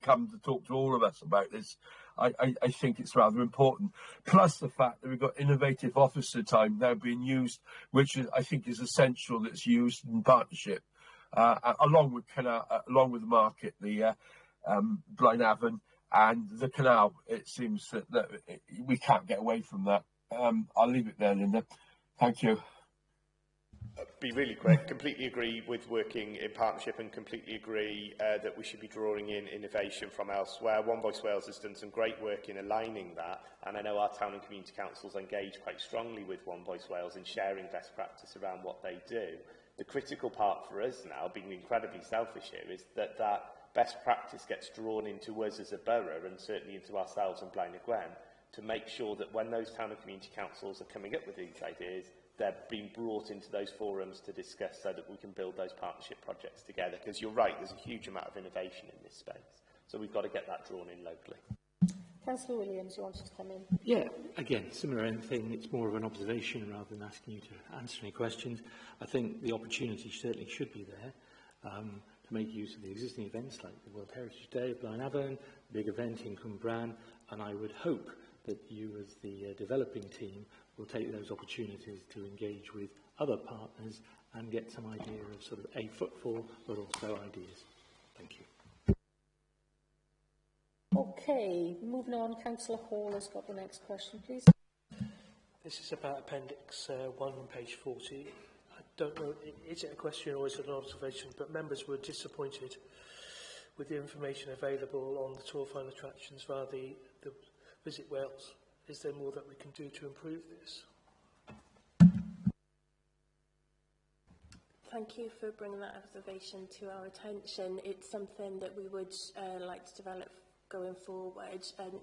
come to talk to all of us about this. I think it's rather important. Plus the fact that we've got innovative officer time now being used, which is, I think is essential, that's used in partnership, along with the market, the Blaenavon and the canal. It seems that we can't get away from that. I'll leave it there, Linda. Thank you. Be really quick. Completely agree with working in partnership and completely agree that we should be drawing in innovation from elsewhere. One Voice Wales has done some great work in aligning that, and I know our town and community councils engage quite strongly with One Voice Wales in sharing best practice around what they do. The critical part for us now, being incredibly selfish here, is that that best practice gets drawn into us as a borough and certainly into ourselves and Blaenau Gwent to make sure that when those town and community councils are coming up with these ideas, they're being brought into those forums to discuss so that we can build those partnership projects together. Because you're right, there's a huge amount of innovation in this space. So we've got to get that drawn in locally. Councillor Williams, you wanted to come in? Yeah, again, similar thing. It's more of an observation rather than asking you to answer any questions. I think the opportunity certainly should be there. to make use of the existing events like the World Heritage Day of Blaenavon, the big event in Cwmbran, and I would hope that you as the developing team will take those opportunities to engage with other partners and get some idea of sort of a footfall, but also ideas. Thank you. Okay, moving on, Councillor Hall has got the next question, please. This is about Appendix 1 on page 40. I don't know, is it a question or is it an observation, but members were disappointed with the information available on the tour fine attractions via the Visit Wales. Is there more that we can do to improve this? Thank you for bringing that observation to our attention. It's something that we would like to develop going forward. And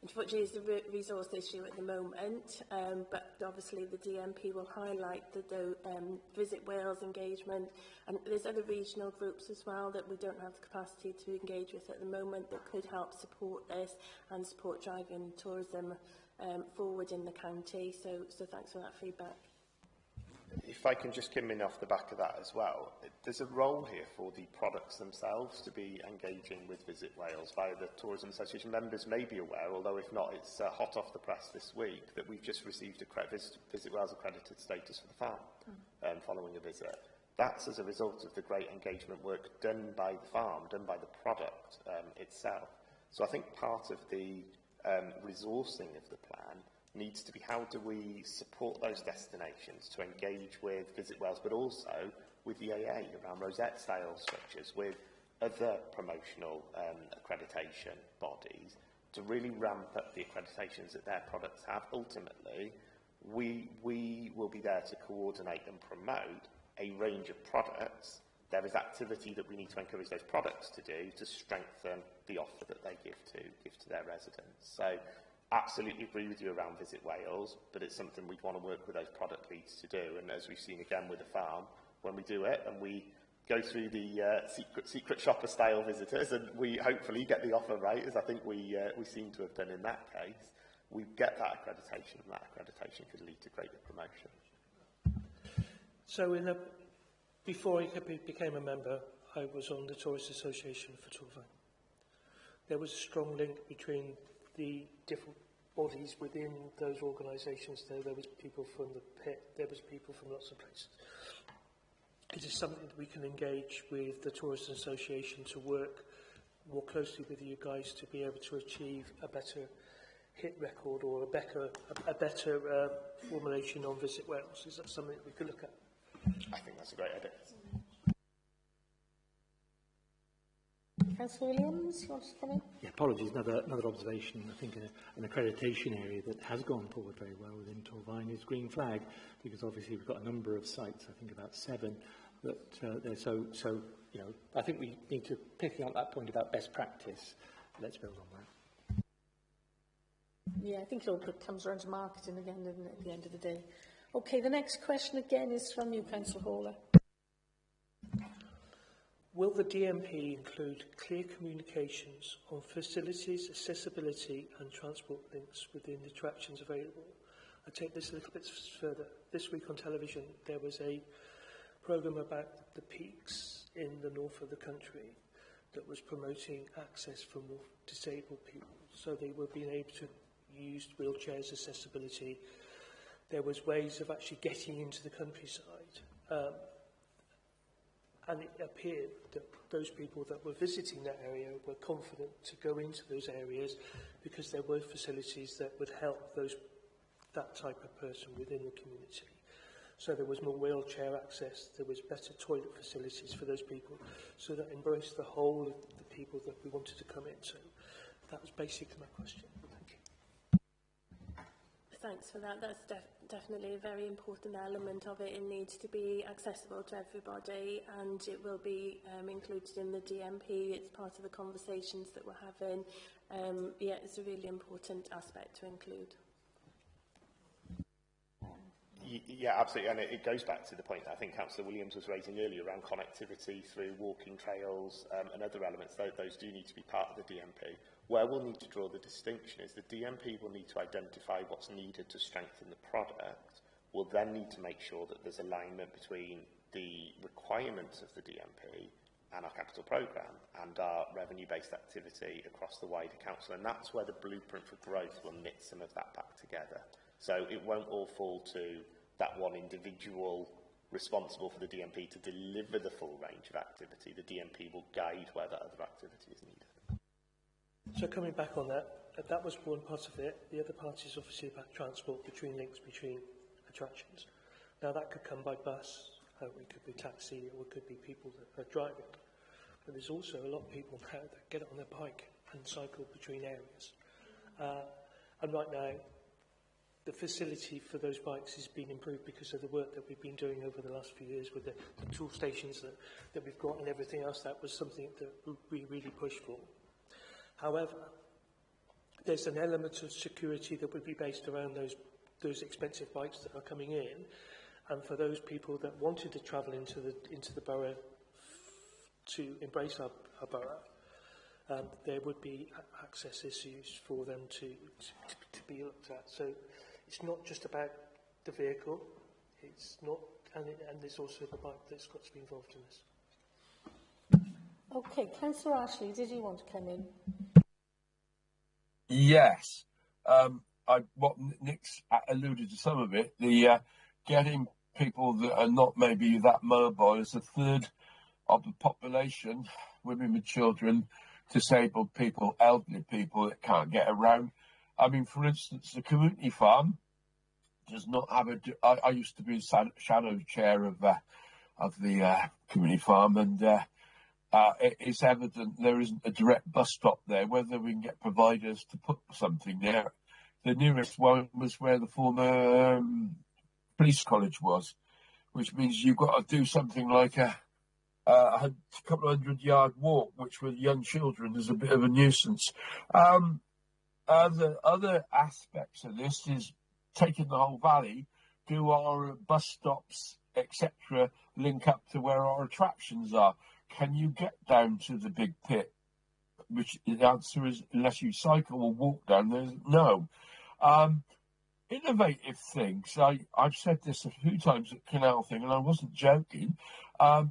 unfortunately, it's a resource issue at the moment, but obviously the DMP will highlight the Visit Wales engagement, and there's other regional groups as well that we don't have the capacity to engage with at the moment that could help support this and support driving tourism forward in the county. So thanks for that feedback. If I can just come in off the back of that as well, there's a role here for the products themselves to be engaging with Visit Wales via the Tourism Association. Members may be aware, although if not, it's hot off the press this week, that we've just received a Visit Wales accredited status for the farm following a visit. That's as a result of the great engagement work done by the farm, done by the product itself. So I think part of the resourcing of the plan needs to be how do we support those destinations to engage with Visit Wales, but also with the AA around rosette style structures, with other promotional accreditation bodies to really ramp up the accreditations that their products have. Ultimately, we will be there to coordinate and promote a range of products. There is activity that we need to encourage those products to do to strengthen the offer that they give to their residents. So absolutely agree with you around Visit Wales, but it's something we'd want to work with those product leads to do. And as we've seen again with the farm, when we do it and we go through the secret shopper style visitors and we hopefully get the offer right, as I think we seem to have done in that case, we get that accreditation, and that accreditation could lead to greater promotion. So before I became a member, I was on the Tourist Association for Tourvine. There was a strong link between the different bodies within those organisations. There was people from the pit, there was people from lots of places. It is something that we can engage with the Tourist Association to work more closely with you guys to be able to achieve a better hit record or a better formulation on Visit Wales. Is that something that we could look at? I think that's a great idea. Councillor Williams, you want to come in? Yeah, apologies. Another observation. I think an accreditation area that has gone forward very well within Torvine is Green Flag, because obviously we've got a number of sites, I think about 7, that they're so you know, I think we need to, picking up that point about best practice, let's build on that. Yeah, I think it all comes around to marketing again, doesn't it, at the end of the day. Okay, the next question again is from you, Councillor Hawler. Will the DMP include clear communications on facilities, accessibility and transport links within the attractions available? I take this a little bit further. This week on television there was a programme about the peaks in the north of the country that was promoting access for more disabled people. So they were being able to use wheelchairs, accessibility. There was ways of actually getting into the countryside. And it appeared that those people that were visiting that area were confident to go into those areas because there were facilities that would help that type of person within the community. So there was more wheelchair access, there was better toilet facilities for those people, so that embraced the whole of the people that we wanted to come into. That was basically my question. Thank you. Thanks for that. That's definitely a very important element of it. It needs to be accessible to everybody, and it will be included in the DMP. It's part of the conversations that we're having. Yeah, it's a really important aspect to include. Yeah, absolutely, and it goes back to the point that I think Councillor Williams was raising earlier around connectivity through walking trails and other elements. Those do need to be part of the DMP. Where we'll need to draw the distinction is the DMP will need to identify what's needed to strengthen the product. We'll then need to make sure that there's alignment between the requirements of the DMP and our capital programme and our revenue-based activity across the wider council. And that's where the blueprint for growth will knit some of that back together. So it won't all fall to that one individual responsible for the DMP to deliver the full range of activity. The DMP will guide where that other activity is needed. So coming back on that, that was one part of it. The other part is obviously about transport between links between attractions. Now that could come by bus, it could be taxi, or it could be people that are driving. But there's also a lot of people now that get on their bike and cycle between areas. And right now, the facility for those bikes has been improved because of the work that we've been doing over the last few years with the tool stations that we've got and everything else. That was something that we really pushed for. However, there's an element of security that would be based around those expensive bikes that are coming in, and for those people that wanted to travel into the borough to embrace our borough, there would be access issues for them to be looked at. So it's not just about the vehicle, it's not, and there's also the bike that's got to be involved in this. Okay, Councillor Ashley, did you want to come in? Yes. What Nick's alluded to some of it, the getting people that are not maybe that mobile is a third of the population, women with children, disabled people, elderly people that can't get around. I mean, for instance, the community farm does not have I used to be shadow chair of the community farm, and it's evident there isn't a direct bus stop there. Whether we can get providers to put something there. The nearest one was where the former police college was, which means you've got to do something like a couple of 100-yard walk, which with young children is a bit of a nuisance. Other aspects of this is taking the whole valley, do our bus stops, etc., link up to where our attractions are. Can you get down to the big pit? Which the answer is, unless you cycle or walk down there, no. Innovative things. I've said this a few times at Canal thing, and I wasn't joking.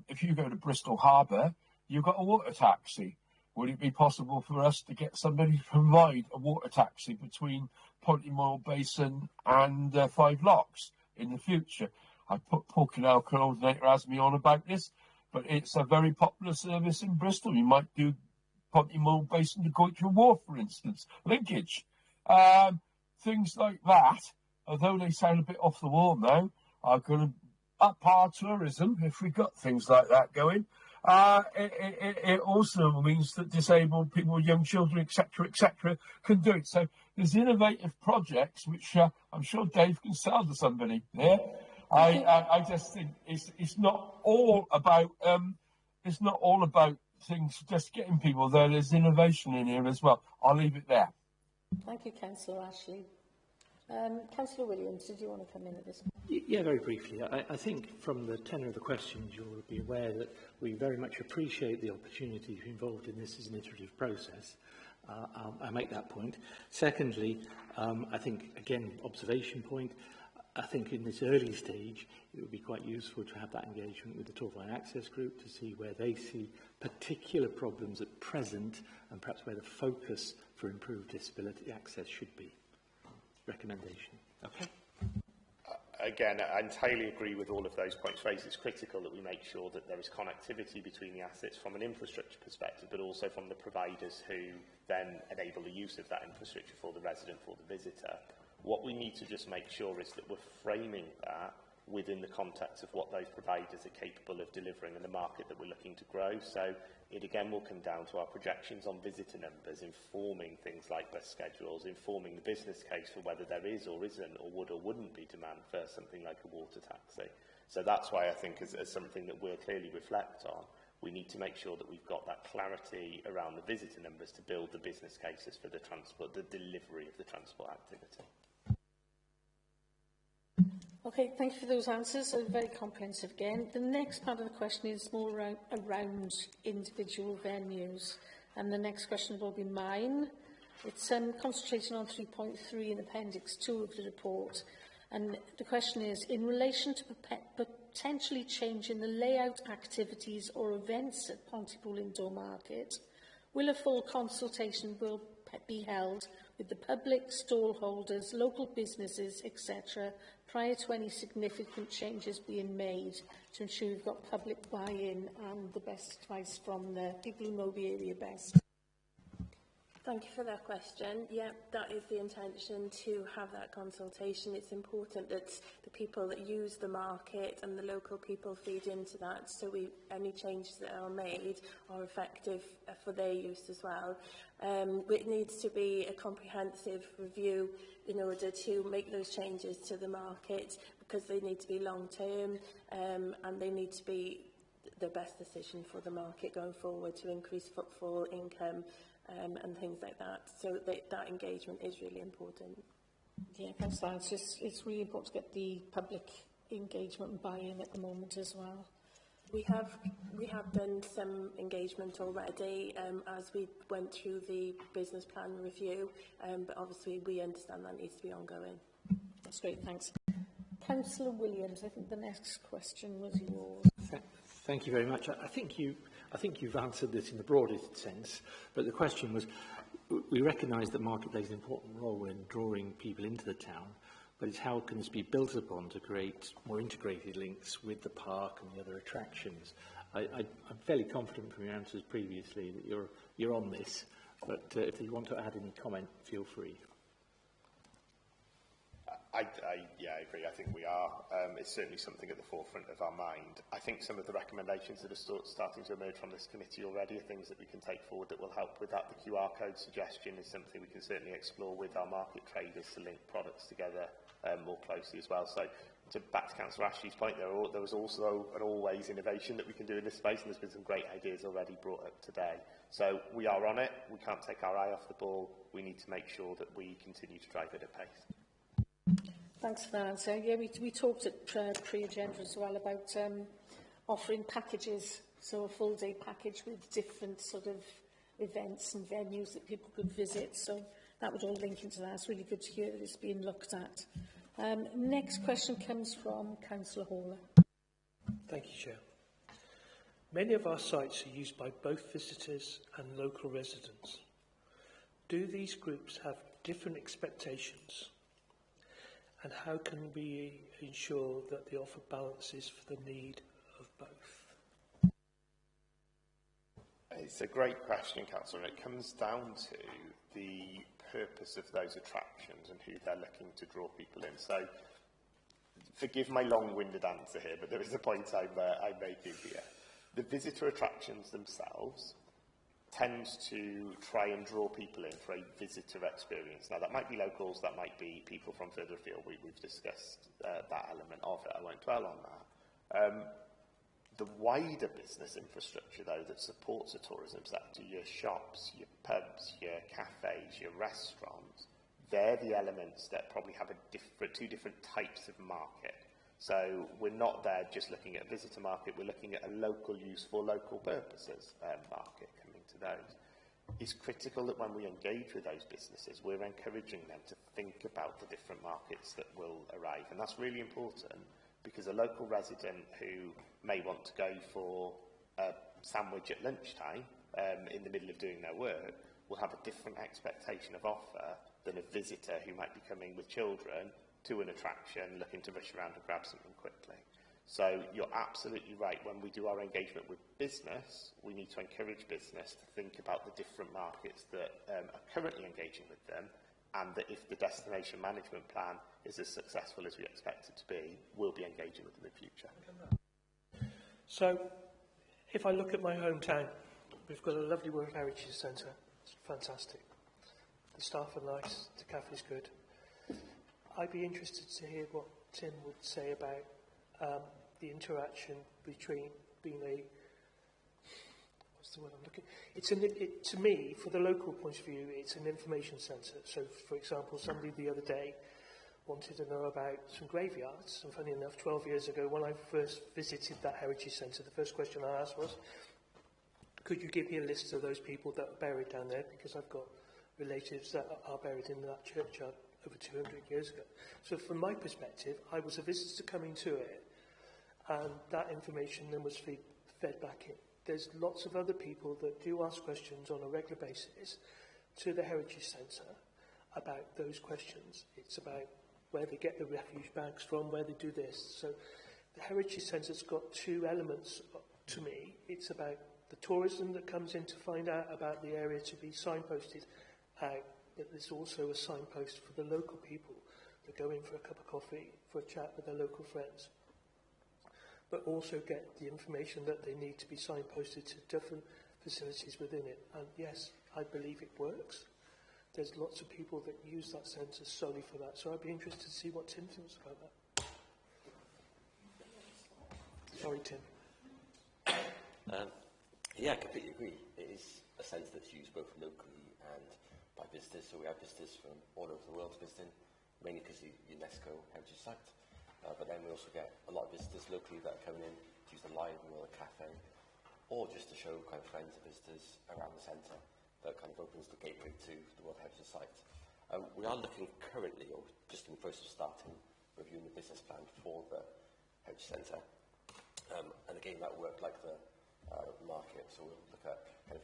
If you go to Bristol Harbour, you've got a water taxi. Would it be possible for us to get somebody to provide a water taxi between Pontymoor Basin and Five Locks in the future? I put Paul Canal coordinator as me on about this, but it's a very popular service in Bristol. You might do Pontymoor Basin to Goitre Wharf, for instance, linkage. Things like that, although they sound a bit off the wall now, are going to up our tourism if we got things like that going. It also means that disabled people, young children, etc., can do it. So there's innovative projects which I'm sure Dave can sell to somebody. Yeah, I just think it's not all about things just getting people there. There's innovation in here as well. I'll leave it there. Thank you, Councillor Ashley. Councillor Williams, did you want to come in at this point? Yeah, very briefly. I think from the tenor of the questions, you'll be aware that we very much appreciate the opportunity to be involved in this as an iterative process. I make that point. Secondly, I think, again, observation point, I think in this early stage, it would be quite useful to have that engagement with the Torfaen Access Group to see where they see particular problems at present and perhaps where the focus for improved disability access should be. Recommendation. Okay. Again, I entirely agree with all of those points raised. It's critical that we make sure that there is connectivity between the assets from an infrastructure perspective, but also from the providers who then enable the use of that infrastructure for the resident, for the visitor. What we need to just make sure is that we're framing that within the context of what those providers are capable of delivering and the market that we're looking to grow. So it again will come down to our projections on visitor numbers, informing things like bus schedules, informing the business case for whether there is or isn't or would or wouldn't be demand for something like a water taxi. So that's why I think as something that we'll clearly reflect on, we need to make sure that we've got that clarity around the visitor numbers to build the business cases for the transport, the delivery of the transport activity. Okay, thank you for those answers. So very comprehensive again. The next part of the question is more around individual venues. And the next question will be mine. It's concentrating on 3.3 in Appendix 2 of the report. And the question is, in relation to potentially changing the layout, activities or events at Pontypool Indoor Market, will a full consultation be held with the public, stall holders, local businesses, etc., prior to any significant changes being made to ensure you've got public buy-in and the best advice from the people who know the area best? Thank you for that question. Yeah, that is the intention, to have that consultation. It's important that the people that use the market and the local people feed into that, so any changes that are made are effective for their use as well. It needs to be a comprehensive review in order to make those changes to the market, because they need to be long-term and they need to be the best decision for the market going forward to increase footfall, income, and things like that. So that engagement is really important. Yeah, thanks, Dan. It's really important to get the public engagement and buy-in at the moment as well. We have done some engagement already as we went through the business plan review, but obviously we understand that needs to be ongoing. That's great, thanks. Councillor Williams, I think the next question was yours. Thank you very much. I think you've answered this in the broadest sense, but the question was, we recognise that market plays an important role in drawing people into the town, but it's how can this be built upon to create more integrated links with the park and the other attractions. I'm fairly confident from your answers previously that you're on this, but if you want to add any comment, feel free. Yeah, I agree. I think we are. It's certainly something at the forefront of our mind. I think some of the recommendations that are starting to emerge from this committee already are things that we can take forward that will help with that. The QR code suggestion is something we can certainly explore with our market traders to link products together more closely as well. So back to Councillor Ashley's point, there was also an always innovation that we can do in this space, and there's been some great ideas already brought up today. So we are on it. We can't take our eye off the ball. We need to make sure that we continue to drive it at pace. Thanks for that answer. Yeah, we talked at pre-agenda as well about offering packages, so a full-day package with different sort of events and venues that people could visit. So that would all link into that. It's really good to hear that it's being looked at. Next question comes from Councillor Horler. Thank you, Chair. Many of our sites are used by both visitors and local residents. Do these groups have different expectations? And how can we ensure that the offer balances for the need of both? It's a great question, Councillor, and it comes down to the purpose of those attractions and who they're looking to draw people in. So, forgive my long-winded answer here, but there is a point I'm making here. The visitor attractions themselves tend to try and draw people in for a visitor experience. Now, that might be locals, that might be people from further afield. We've discussed that element of it. I won't dwell on that. The wider business infrastructure, though, that supports the tourism sector, your shops, your pubs, your cafes, your restaurants, they're the elements that probably have two different types of market. So we're not there just looking at a visitor market, we're looking at a local use for local purposes market coming to those. It's critical that when we engage with those businesses, we're encouraging them to think about the different markets that will arrive. And that's really important, because a local resident who may want to go for a sandwich at lunchtime in the middle of doing their work will have a different expectation of offer than a visitor who might be coming with children to an attraction looking to rush around and grab something quickly. So you're absolutely right. When we do our engagement with business, we need to encourage business to think about the different markets that are currently engaging with them, and that if the destination management plan is as successful as we expect it to be, we'll be engaging with them in future. So, if I look at my hometown, we've got a lovely World Heritage Centre. It's fantastic. The staff are nice, the cafe's good. I'd be interested to hear what Tim would say about the interaction between being a... What's the word I'm looking... to me, for the local point of view, it's an information centre. So, for example, somebody the other day wanted to know about some graveyards. And funny enough, 12 years ago, when I first visited that Heritage Centre, the first question I asked was, could you give me a list of those people that are buried down there? Because I've got relatives that are buried in that churchyard. over 200 years ago. So from my perspective, I was a visitor coming to it, and that information then was fed back in. There's lots of other people that do ask questions on a regular basis to the Heritage Centre about those questions. It's about where they get the refuge bags from, where they do this. So the Heritage Centre's got two elements to me. It's about the tourism that comes in to find out about the area to be signposted out, but there's also a signpost for the local people that go in for a cup of coffee, for a chat with their local friends, but also get the information that they need to be signposted to different facilities within it. And yes, I believe it works. There's lots of people that use that centre solely for that. So I'd be interested to see what Tim thinks about that. Sorry, Tim. Yeah, I completely agree. It is a centre that's used both locally and by visitors. So we have visitors from all over the world visiting, mainly because of the UNESCO heritage site. But then we also get a lot of visitors locally that are coming in to use the library or the cafe, or just to show kind of friends and visitors around the centre. That kind of opens the gateway to the World Heritage Site. We are looking currently, or just in the process of starting, reviewing the business plan for the Heritage Centre. And again, that will work like the market, so we'll look at kind of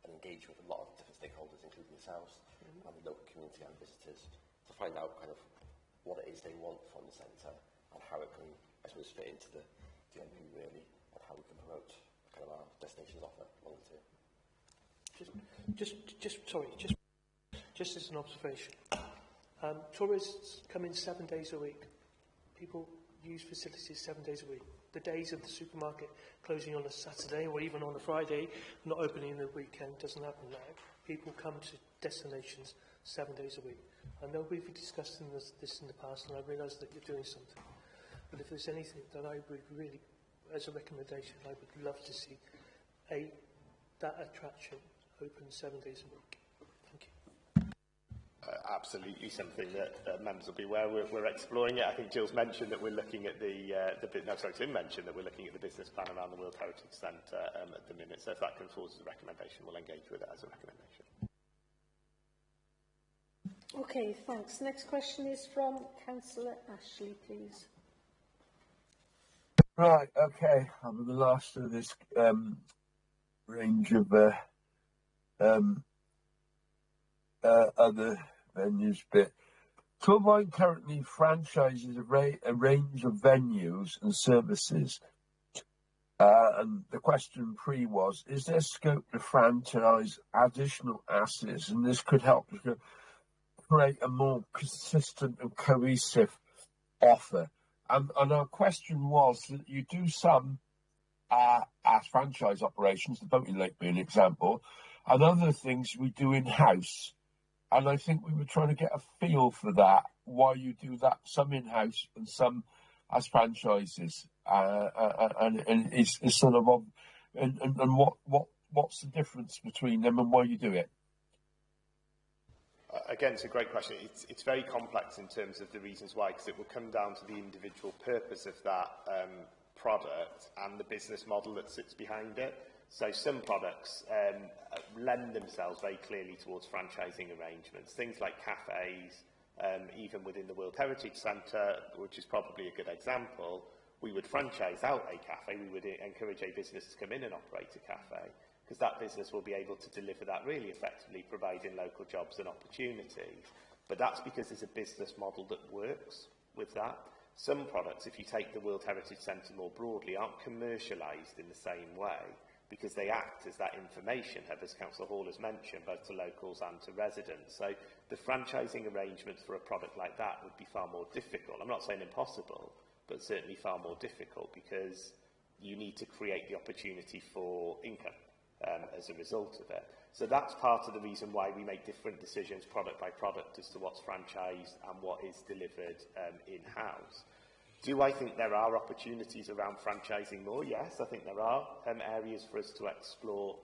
and engage with a lot of different stakeholders, including yourselves, and the local community and visitors, to find out kind of what it is they want from the centre and how it can, I suppose, fit into the DMP really, and how we can promote kind of our destinations offer longer term. Just as an observation, tourists come in 7 days a week. People use facilities 7 days a week. The days of the supermarket closing on a Saturday or even on a Friday, not opening the weekend, doesn't happen now. People come to destinations 7 days a week. I know we've discussed this in the past, and I realise that you're doing something. But if there's anything that I would really, as a recommendation, I would love to see that attraction open 7 days a week. Thank you. Absolutely something that members will be aware. We're exploring it. I think Jill's mentioned that we're looking at Tim mentioned that we're looking at the business plan around the World Heritage Centre at the minute. So if that comes forward as a recommendation, we'll engage with it as a recommendation. Okay, thanks. Next question is from Councillor Ashley, please. Right, okay. I'm the last of this range of other venues bit. Turbine currently franchises a range of venues and services. And the question was, is there scope to franchise additional assets? And this could help to create a more consistent and cohesive offer. And our question was that you do some as franchise operations, the Boating Lake being an example, and other things we do in-house. And I think we were trying to get a feel for that, why you do that, some in-house and some as franchises. And it's sort of, what's the difference between them and why you do it? Again, it's a great question. It's very complex in terms of the reasons why, because it will come down to the individual purpose of that product and the business model that sits behind it. So some products lend themselves very clearly towards franchising arrangements. Things like cafes, even within the World Heritage Centre, which is probably a good example, we would franchise out a cafe. We would encourage a business to come in and operate a cafe, because that business will be able to deliver that really effectively, providing local jobs and opportunities. But that's because there's a business model that works with that. Some products, if you take the World Heritage Centre more broadly, aren't commercialised in the same way, because they act as that information hub, as Councillor Hall has mentioned, both to locals and to residents. So the franchising arrangements for a product like that would be far more difficult. I'm not saying impossible, but certainly far more difficult, because you need to create the opportunity for income as a result of it. So that's part of the reason why we make different decisions product by product as to what's franchised and what is delivered in-house. Do I think there are opportunities around franchising more? Yes, I think there are areas for us to explore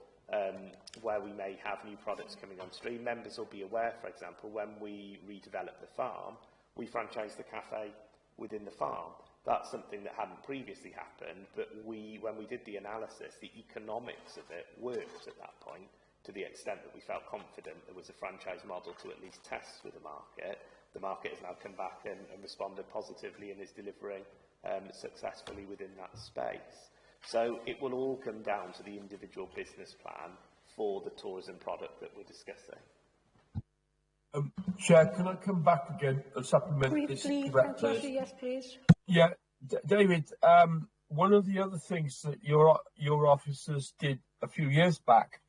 where we may have new products coming on stream. Members will be aware, for example, when we redevelop the farm, we franchise the cafe within the farm. That's something that hadn't previously happened, but when we did the analysis, the economics of it worked at that point, to the extent that we felt confident there was a franchise model to at least test with the market the market has now come back and responded positively and is delivering successfully within that space. So it will all come down to the individual business plan for the tourism product that we're discussing. Chair, can I come back again and supplement this? Briefly, yes, please. Yeah, David, one of the other things that your officers did a few years back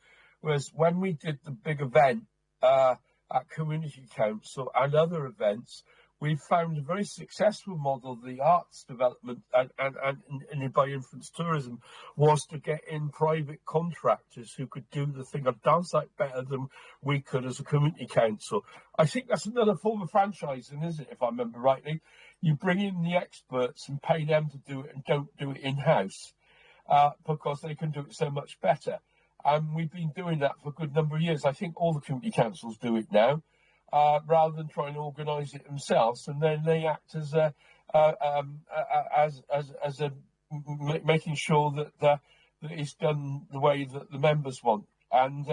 was when we did the big event at Community Council and other events, we found a very successful model, the arts development and by influence tourism, was to get in private contractors who could do the thing of dance like better than we could as a community council. I think that's another form of franchising, isn't it, if I remember rightly? You bring in the experts and pay them to do it and don't do it in-house because they can do it so much better. And we've been doing that for a good number of years. I think all the community councils do it now. Rather than trying to organise it themselves, and then they act as making sure that it's done the way that the members want. And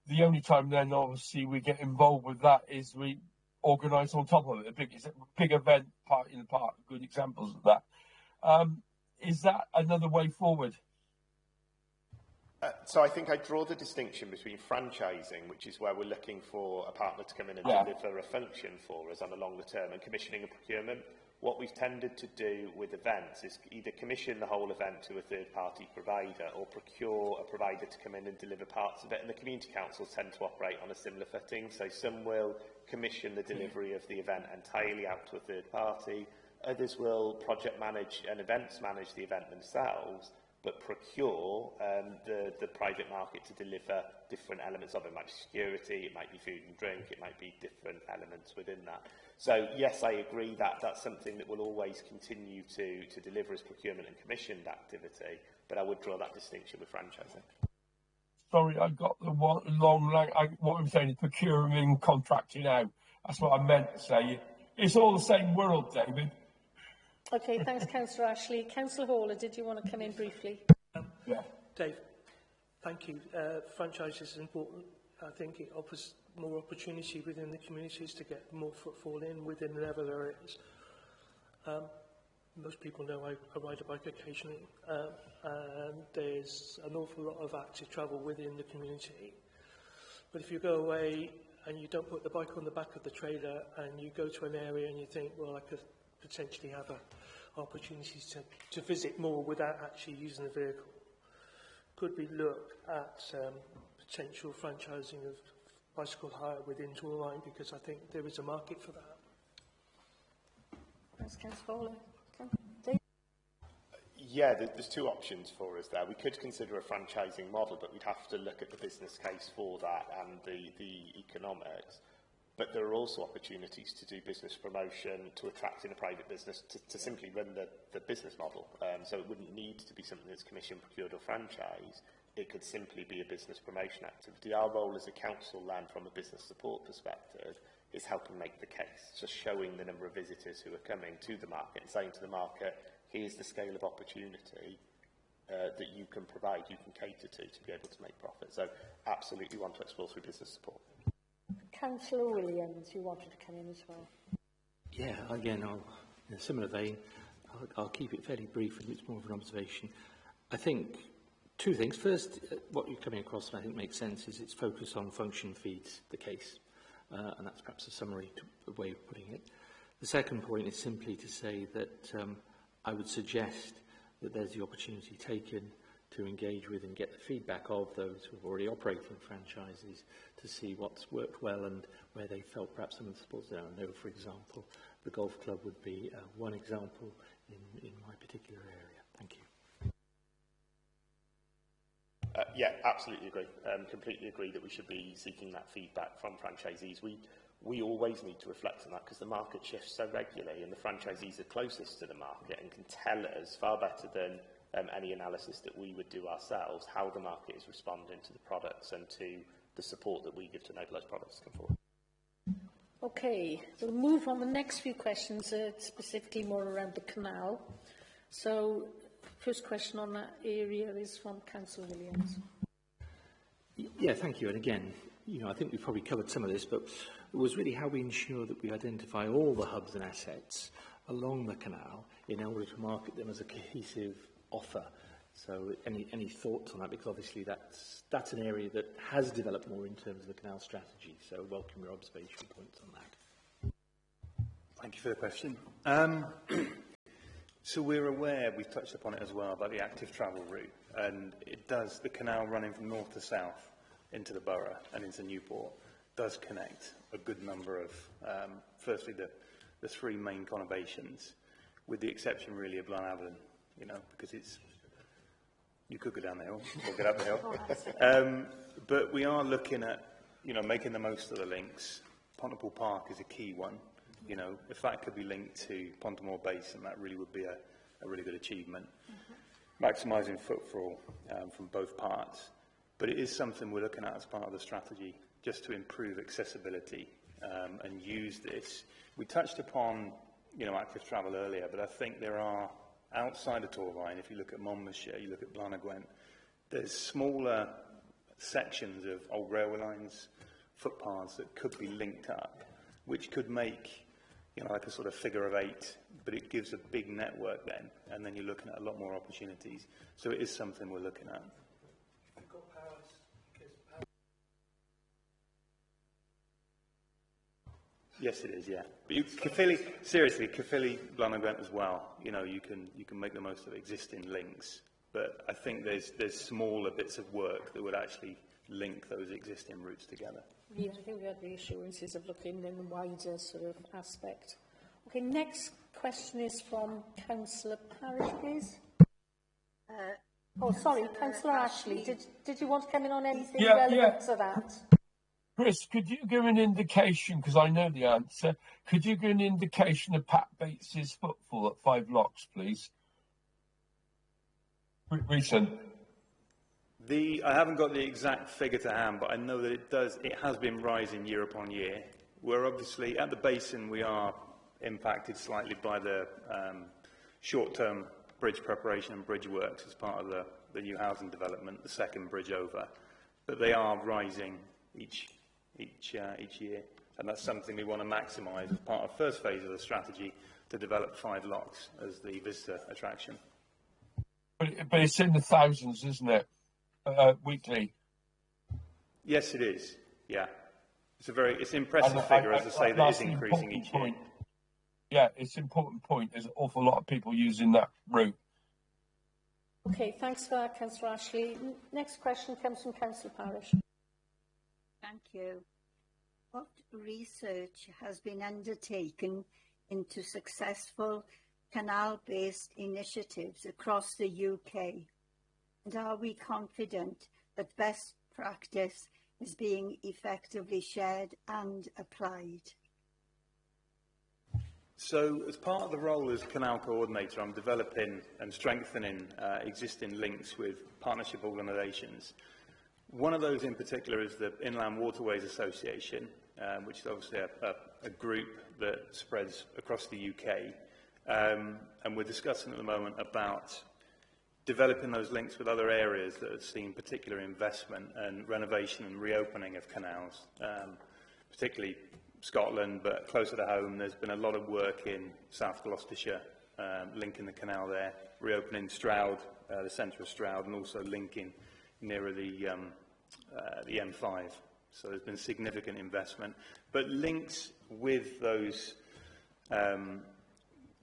the only time then, obviously, we get involved with that is we organise on top of it a big event, party in the park. Good examples of that. Is that another way forward? So I think I draw the distinction between franchising, which is where we're looking for a partner to come in and deliver a function for us on a longer term, and commissioning and procurement. What we've tended to do with events is either commission the whole event to a third-party provider or procure a provider to come in and deliver parts of it. And the community councils tend to operate on a similar footing. So some will commission the delivery of the event entirely out to a third party. Others will project manage and events manage the event themselves, but procure the private market to deliver different elements of it. It might be security, it might be food and drink, it might be different elements within that. So yes, I agree that that's something that will always continue to deliver as procurement and commissioned activity, but I would draw that distinction with franchising. Sorry, I got the what I'm saying is procurement, contracting out. That's what I meant to say. It's all the same world, David. Okay, thanks, Councillor Ashley. Councillor Hawler, did you want to come in briefly? Yeah. Dave, thank you. Franchise is important. I think it offers more opportunity within the communities to get more footfall in within the level areas. Most people know I ride a bike occasionally, and there's an awful lot of active travel within the community. But if you go away and you don't put the bike on the back of the trailer and you go to an area and you think, well, I could potentially have opportunities to visit more without actually using the vehicle, could we look at potential franchising of bicycle hire within Tourline, because I think there is a market for that. Thanks, Councillor Hawler. Yeah, there's two options for us there. We could consider a franchising model, but we'd have to look at the business case for that and the economics. But there are also opportunities to do business promotion, to attract in a private business, to simply run the business model. So it wouldn't need to be something that's commission, procured or franchise. It could simply be a business promotion activity. Our role as a council then, from a business support perspective, is helping make the case, just showing the number of visitors who are coming to the market and saying to the market, here's the scale of opportunity that you can provide, you can cater to be able to make profit. So absolutely want to explore through business support. Councillor Williams, you wanted to come in as well. Yeah, again, in a similar vein, I'll keep it fairly brief and it's more of an observation. I think two things. First, what you're coming across, and I think makes sense, is its focus on function feeds the case. And that's perhaps a summary way of putting it. The second point is simply to say that I would suggest that there's the opportunity taken to engage with and get the feedback of those who have already operated franchises to see what's worked well and where they felt perhaps some of the supports there. I know, for example, the golf club would be one example in my particular area. Thank you. Yeah, absolutely agree. Completely agree that we should be seeking that feedback from franchisees. We always need to reflect on that because the market shifts so regularly and the franchisees are closest to the market and can tell us far better than any analysis that we would do ourselves how the market is responding to the products and to the support that we give to enable those products to come forward. Okay, we'll move on. The next few questions are specifically more around the canal. So, first question on that area is from Councillor Williams. Yeah, thank you. And again, I think we've probably covered some of this, but was really how we ensure that we identify all the hubs and assets along the canal in order to market them as a cohesive offer. So any thoughts on that? Because obviously that's an area that has developed more in terms of the canal strategy. So welcome your observation points on that. Thank you for the question. So we're aware, we've touched upon it as well, about the active travel route. And it does, the canal running from north to south into the borough and into Newport does connect a good number of, firstly, the three main conurbations, with the exception really of Blynavan, you know, because it's, you could go down the hill or get up the hill. But we are looking at, you know, making the most of the links. Pontypool Park is a key one. You know, if that could be linked to Pontymoor Basin, that really would be a really good achievement. Maximising footfall from both parts. But it is something we're looking at as part of the strategy, just to improve accessibility and use this. We touched upon, you know, active travel earlier, but I think there are, outside of Torvine, if you look at Monmouthshire, you look at Blanagwent, there's smaller sections of old railway lines, footpaths that could be linked up, which could make, you know, like a sort of figure of 8, but it gives a big network then, and then you're looking at a lot more opportunities. So it is something we're looking at. Yes, it is, yeah. But Caerphilly, seriously, Caerphilly, Blanagwent as well. You know, you can make the most of existing links, but I think there's smaller bits of work that would actually link those existing routes together. Yeah, I think we had reassurances of looking in a wider sort of aspect. Okay, next question is from Councillor Parish, please. Sorry, Councillor Ashley. Did you want to come in on anything relevant to that? Chris, could you give an indication, because I know the answer, could you give an indication of Pat Bates's footfall at 5 Locks, please? Recent. I haven't got the exact figure to hand, but I know that it has been rising year upon year. We're obviously, at the basin, we are impacted slightly by the short-term bridge preparation and bridge works as part of the new housing development, the second bridge over. But they are rising each year, and that's something we want to maximise as part of the first phase of the strategy to develop 5 Locks as the visitor attraction. But it's in the thousands, isn't it? Weekly. Yes, it is. Yeah, it's an impressive figure, as I say, that is increasing each year. Yeah, it's an important point. There's an awful lot of people using that route. Okay, thanks for that, Councillor Ashley. Next question comes from Councillor Parish. Thank you. What research has been undertaken into successful canal-based initiatives across the UK? And are we confident that best practice is being effectively shared and applied? So, as part of the role as Canal Coordinator, I'm developing and strengthening existing links with partnership organisations. One of those in particular is the Inland Waterways Association, which is obviously a group that spreads across the UK. And we're discussing at the moment about developing those links with other areas that have seen particular investment and renovation and reopening of canals, particularly Scotland, but closer to home, there's been a lot of work in South Gloucestershire, linking the canal there, reopening Stroud, the centre of Stroud, and also linking nearer the M5. So there's been significant investment. But links with those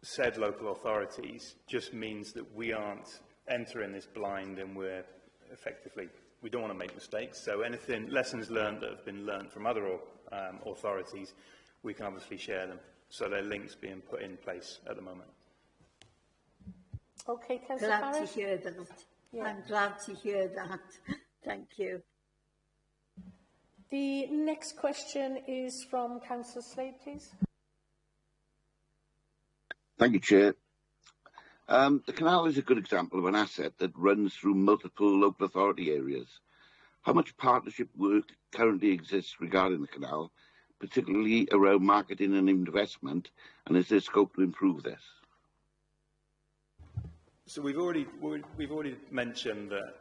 said local authorities just means that we aren't entering this blind, and we're effectively, we don't want to make mistakes. So anything, lessons learned that have been learned from other authorities, we can obviously share them. So there are links being put in place at the moment. Okay, Councillor Glad Parish. to hear that. Yeah. I'm glad to hear that. Thank you. The next question is from Councillor Slade, please. Thank you, Chair. The canal is a good example of an asset that runs through multiple local authority areas. How much partnership work currently exists regarding the canal, particularly around marketing and investment, and is there scope to improve this? So we've already mentioned that,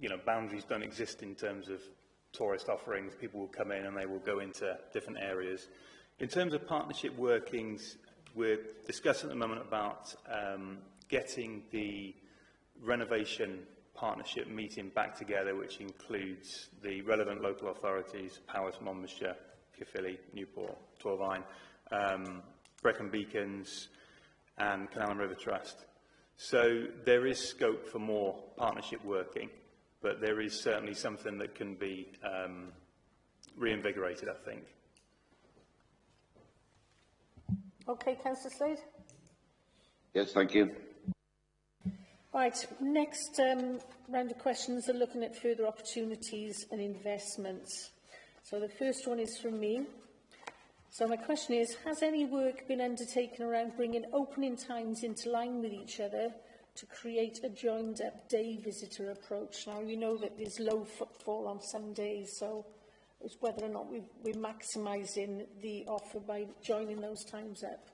you know, boundaries don't exist in terms of tourist offerings. People will come in and they will go into different areas. In terms of partnership workings, we're discussing at the moment about getting the renovation partnership meeting back together, which includes the relevant local authorities, Powys, Monmouthshire, Caerphilly, Newport, Torvine, Brecon Beacons and Canal and River Trust. So there is scope for more partnership working, but there is certainly something that can be reinvigorated, I think. Okay, Councillor Slade. Yes, thank you. Right, next round of questions are looking at further opportunities and investments. So the first one is from me. So my question is, has any work been undertaken around bringing opening times into line with each other to create a joined-up day visitor approach? Now, you know that there's low footfall on some days, so it's whether or not we're maximising the offer by joining those times up.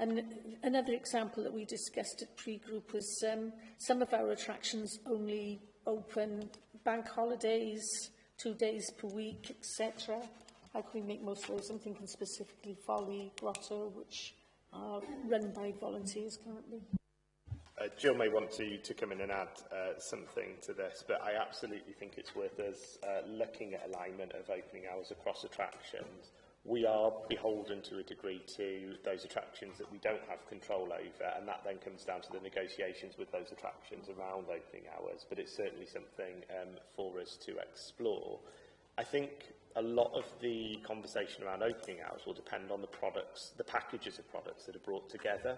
And another example that we discussed at pre-group was some of our attractions only open bank holidays, 2 days per week, etc. How can we make most of those? I'm thinking specifically Folly, Grotto, which are run by volunteers currently. Jill may want to come in and add something to this, but I absolutely think it's worth us looking at alignment of opening hours across attractions. We are beholden to a degree to those attractions that we don't have control over, and that then comes down to the negotiations with those attractions around opening hours, but it's certainly something for us to explore. I think a lot of the conversation around opening hours will depend on the products, the packages of products that are brought together.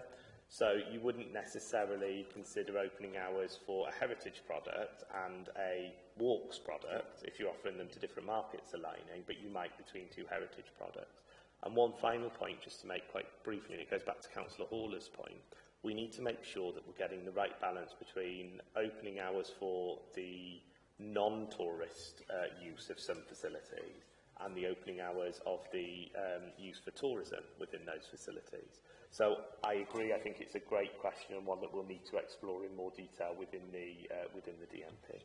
So you wouldn't necessarily consider opening hours for a heritage product and a walks product if you're offering them to different markets aligning, but you might between two heritage products. And one final point, just to make quite briefly, and it goes back to Councillor Horler's point, we need to make sure that we're getting the right balance between opening hours for the non-tourist use of some facilities and the opening hours of the use for tourism within those facilities. So I agree, I think it's a great question and one that we'll need to explore in more detail within the DMP.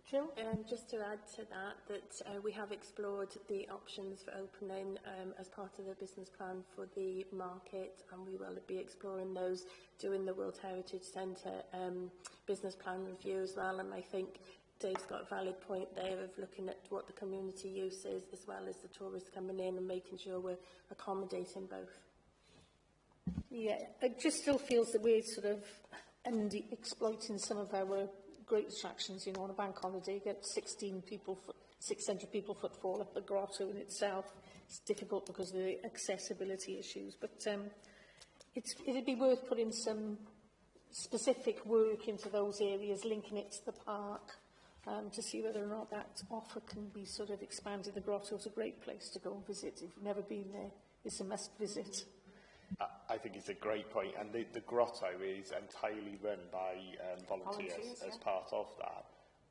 Jill? Just to add to that we have explored the options for opening as part of the business plan for the market, and we will be exploring those during the World Heritage Centre business plan review as well. And I think Dave's got a valid point there of looking at what the community use is as well as the tourists coming in and making sure we're accommodating both. Yeah, it just still feels that we're sort of exploiting some of our great attractions. You know, on a bank holiday, you get 600 people footfall at the Grotto in itself. It's difficult because of the accessibility issues, but it'd be worth putting some specific work into those areas, linking it to the park, to see whether or not that offer can be sort of expanded. The Grotto is a great place to go and visit. If you've never been there, it's a must visit. I think it's a great point, and the Grotto is entirely run by volunteers as part of that.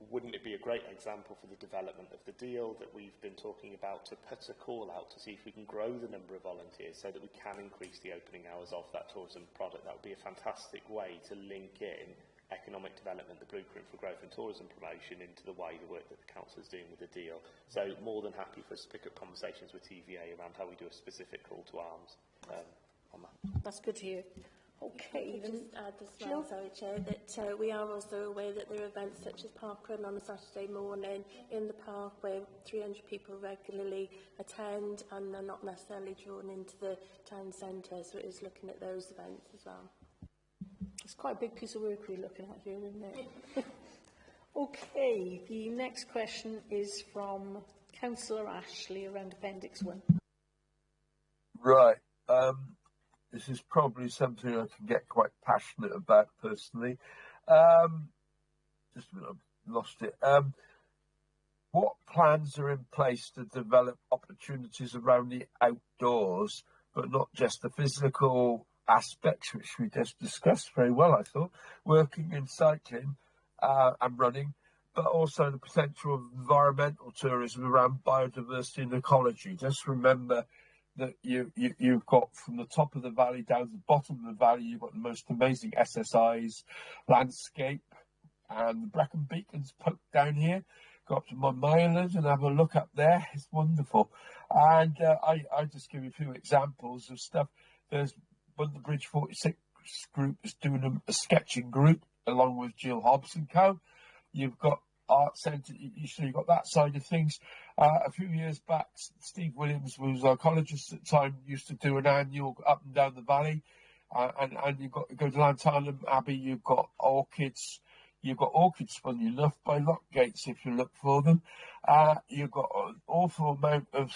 Wouldn't it be a great example for the development of the deal that we've been talking about to put a call out to see if we can grow the number of volunteers so that we can increase the opening hours of that tourism product? That would be a fantastic way to link in economic development, the blueprint for growth and tourism promotion into the wider work that the council is doing with the deal. So more than happy for us to pick up conversations with TVA around how we do a specific call to arms on that. That's good to hear. Okay, just add as well, sorry, Chair, that we are also aware that there are events such as Park Run on a Saturday morning in the park where 300 people regularly attend and they're not necessarily drawn into the town centre, so it is looking at those events as well. It's quite a big piece of work we're looking at here, isn't it? Okay, the next question is from Councillor Ashley around Appendix 1. Right. This is probably something I can get quite passionate about personally. Just a minute, I've lost it. What plans are in place to develop opportunities around the outdoors, but not just the physical aspects, which we just discussed very well, I thought, working in cycling and running, but also the potential of environmental tourism around biodiversity and ecology. Just remember that you've got from the top of the valley down to the bottom of the valley, you've got the most amazing SSIs, landscape, and the Brecon Beacons poked down here. Go up to Mum Island and have a look up there. It's wonderful. And I just give you a few examples of stuff. There's the Bridge 46 group is doing a sketching group along with Jill Hobbs and Co. You've got Art Centre, you've got that side of things. A few years back, Steve Williams, who was our ecologist at the time, used to do an annual up and down the valley. And you've got to go to Lantana Abbey, you've got orchids. You've got orchids, funny enough, by Lockgates if you look for them. You've got an awful amount of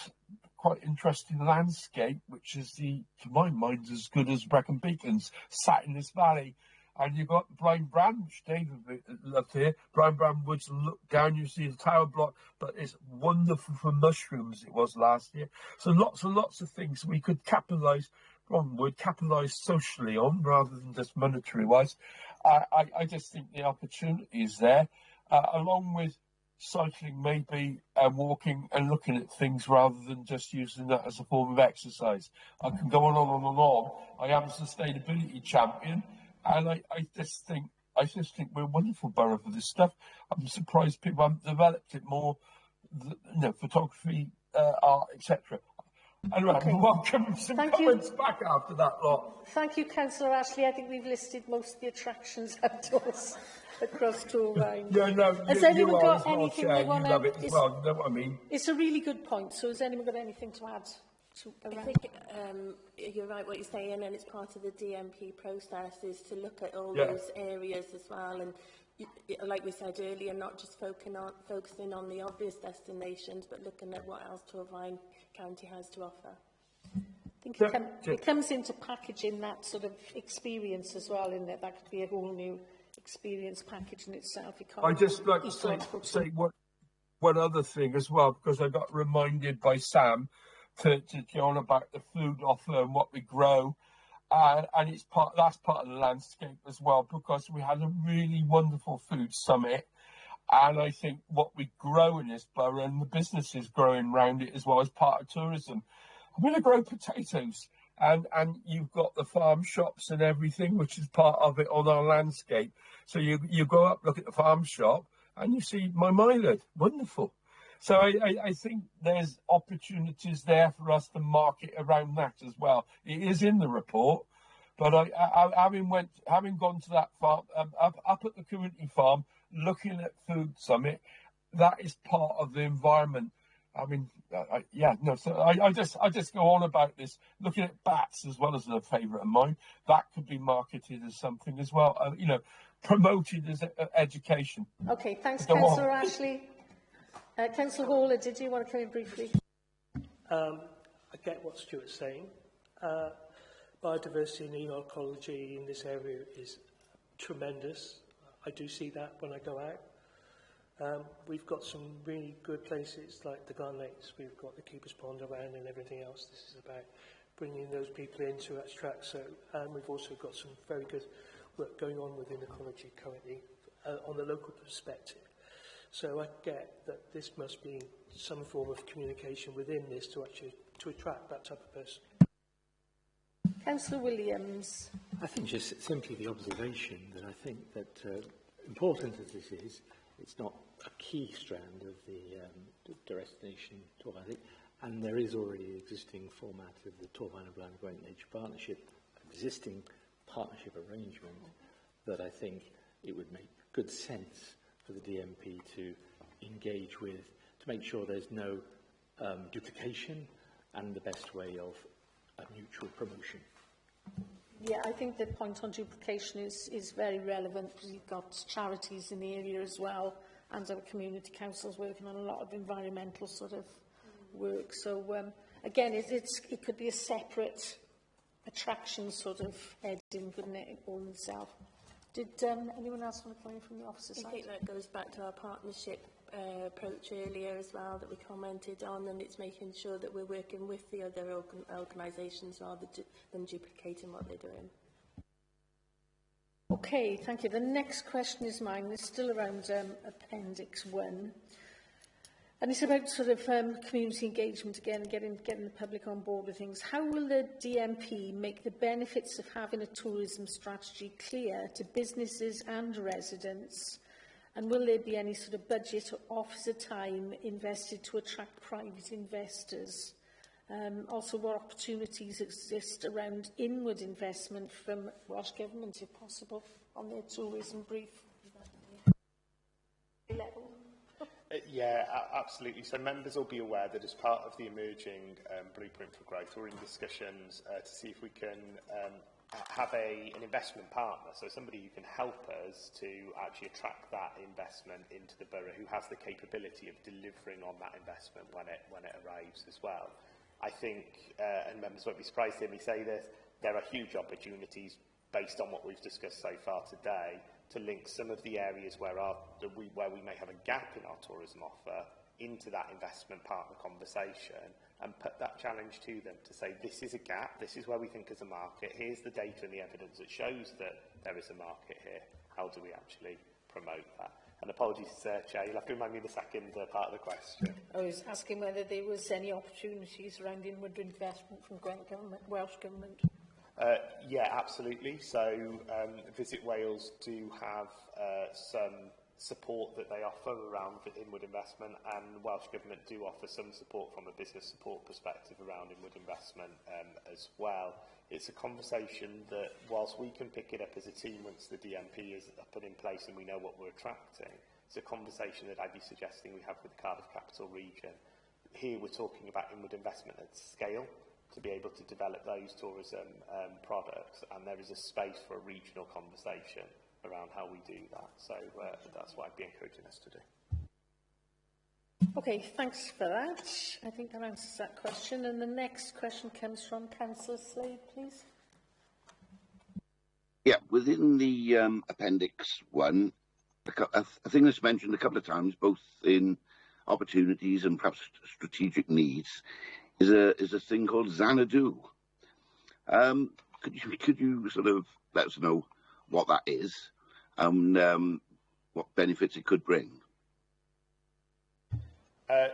quite interesting landscape, which is, to my mind, as good as Brecon Beacons, sat in this valley. And you've got Brian Brand, which David loved here. Brian Brand Woods, and look down, you see the tower block, but it's wonderful for mushrooms, it was last year. So lots and lots of things we could capitalise, capitalise socially on, rather than just monetary-wise. I just think the opportunity is there, along with cycling maybe, and walking and looking at things rather than just using that as a form of exercise. I can go on and on. I am a sustainability champion, and I just think we're a wonderful borough for this stuff. I'm surprised people haven't developed it more, photography, art, etc. Anyway, Okay. welcome some comments back after that lot. Thank you, Councillor Ashley. I think we've listed most of the attractions outdoors across Torrine. Yeah, no, Has you anyone are got as well, anything Chair. they You want love to... it as well, you know what I mean? It's a really good point. So has anyone got anything to add? I think you're right what you're saying, and it's part of the DMP process is to look at all those areas as well. And like we said earlier, not just focusing on the obvious destinations, but looking at what else Torrine County has to offer. I think it comes into packaging that sort of experience as well, in that could be a whole new experience package in itself. I just like to say one other thing as well, because I got reminded by Sam to go on about the food offer and what we grow, and that's part of the landscape as well, because we had a really wonderful food summit, and I think what we grow in this borough and the businesses growing around it as well as part of tourism. I'm going to grow potatoes, and you've got the farm shops and everything, which is part of it on our landscape. So you go up, look at the farm shop, and you see my Mylord. Wonderful. So I think there's opportunities there for us to market around that as well. It is in the report, but having gone to that farm, up at the community farm, looking at Food Summit, that is part of the environment. I mean, So I just go on about this, looking at bats as well as a favourite of mine. That could be marketed as something as well, promoted as education. Okay, thanks, Councillor Ashley. Councillor Hawler, did you want to come in briefly? I get what Stuart's saying. Biodiversity and ecology in this area is tremendous. I do see that when I go out. We've got some really good places like the Garn Lakes. We've got the Keeper's Pond around and everything else. This is about bringing those people in to attract. So, and we've also got some very good work going on within ecology currently on the local perspective. So I get that this must be some form of communication within this to attract that type of person. Councillor Williams. I think just simply the observation that I think that important as this is, it's not a key strand of the destination tour, I think, and there is already an existing format of the Torrine and Bland Great Nature Partnership, existing partnership arrangement that I think it would make good sense for the DMP to engage with, to make sure there's no duplication and the best way of a mutual promotion. Yeah, I think the point on duplication is very relevant, because you've got charities in the area as well, and our community councils working on a lot of environmental sort of work. So again, it could be a separate attraction sort of heading, couldn't it, all in itself? Did anyone else want to come in from the officer side? I think that goes back to our partnership approach earlier as well that we commented on, and it's making sure that we're working with the other organisations rather than duplicating what they're doing. Okay, thank you. The next question is mine. It's still around Appendix 1. And it's about sort of community engagement again, and getting the public on board with things. How will the DMP make the benefits of having a tourism strategy clear to businesses and residents, And will there be any sort of budget or officer time invested to attract private investors? Also, what opportunities exist around inward investment from Welsh Government, if possible, on their tourism brief? Yeah, absolutely. So members will be aware that as part of the emerging Blueprint for Growth, we're in discussions to see if we can have an investment partner, so somebody who can help us to actually attract that investment into the borough, who has the capability of delivering on that investment when it arrives as well. I think, and members won't be surprised to hear me say this, there are huge opportunities based on what we've discussed so far today to link some of the areas where we may have a gap in our tourism offer into that investment partner conversation and put that challenge to them to say, this is a gap, this is where we think as a market, here's the data and the evidence that shows that there is a market here, how do we actually promote that? And apologies, Chair, you'll have to remind me the second part of the question. I was asking whether there was any opportunities around inward investment from Welsh Government. Yeah, absolutely. So Visit Wales do have some support that they offer around inward investment, and Welsh Government do offer some support from a business support perspective around inward investment as well. It's a conversation that, whilst we can pick it up as a team once the DMP is put in place and we know what we're attracting, it's a conversation that I'd be suggesting we have with the Cardiff Capital Region. Here we're talking about inward investment at scale to be able to develop those tourism products, and there is a space for a regional conversation around how we do that. So that's what I'd be encouraging us to do. Okay, thanks for that. I think that answers that question. And the next question comes from Councillor Slade, please. Yeah, within the Appendix 1, a thing that's mentioned a couple of times, both in opportunities and perhaps strategic needs, is a thing called Xanadu. Could you sort of let us know what that is and what benefits it could bring?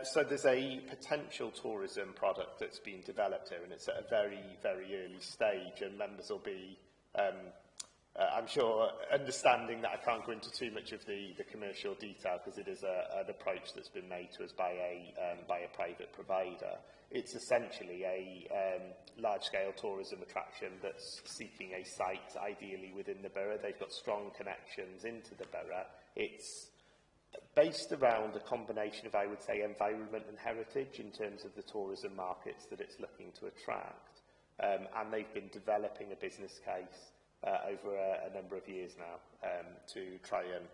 So there's a potential tourism product that's being developed here, and it's at a very, very early stage, and members will be, I'm sure, understanding that I can't go into too much of the commercial detail because it is an approach that's been made to us by a private provider. It's essentially a large-scale tourism attraction that's seeking a site, ideally within the borough. They've got strong connections into the borough. It's based around a combination of, I would say, environment and heritage in terms of the tourism markets that it's looking to attract. And they've been developing a business case over a number of years now to try and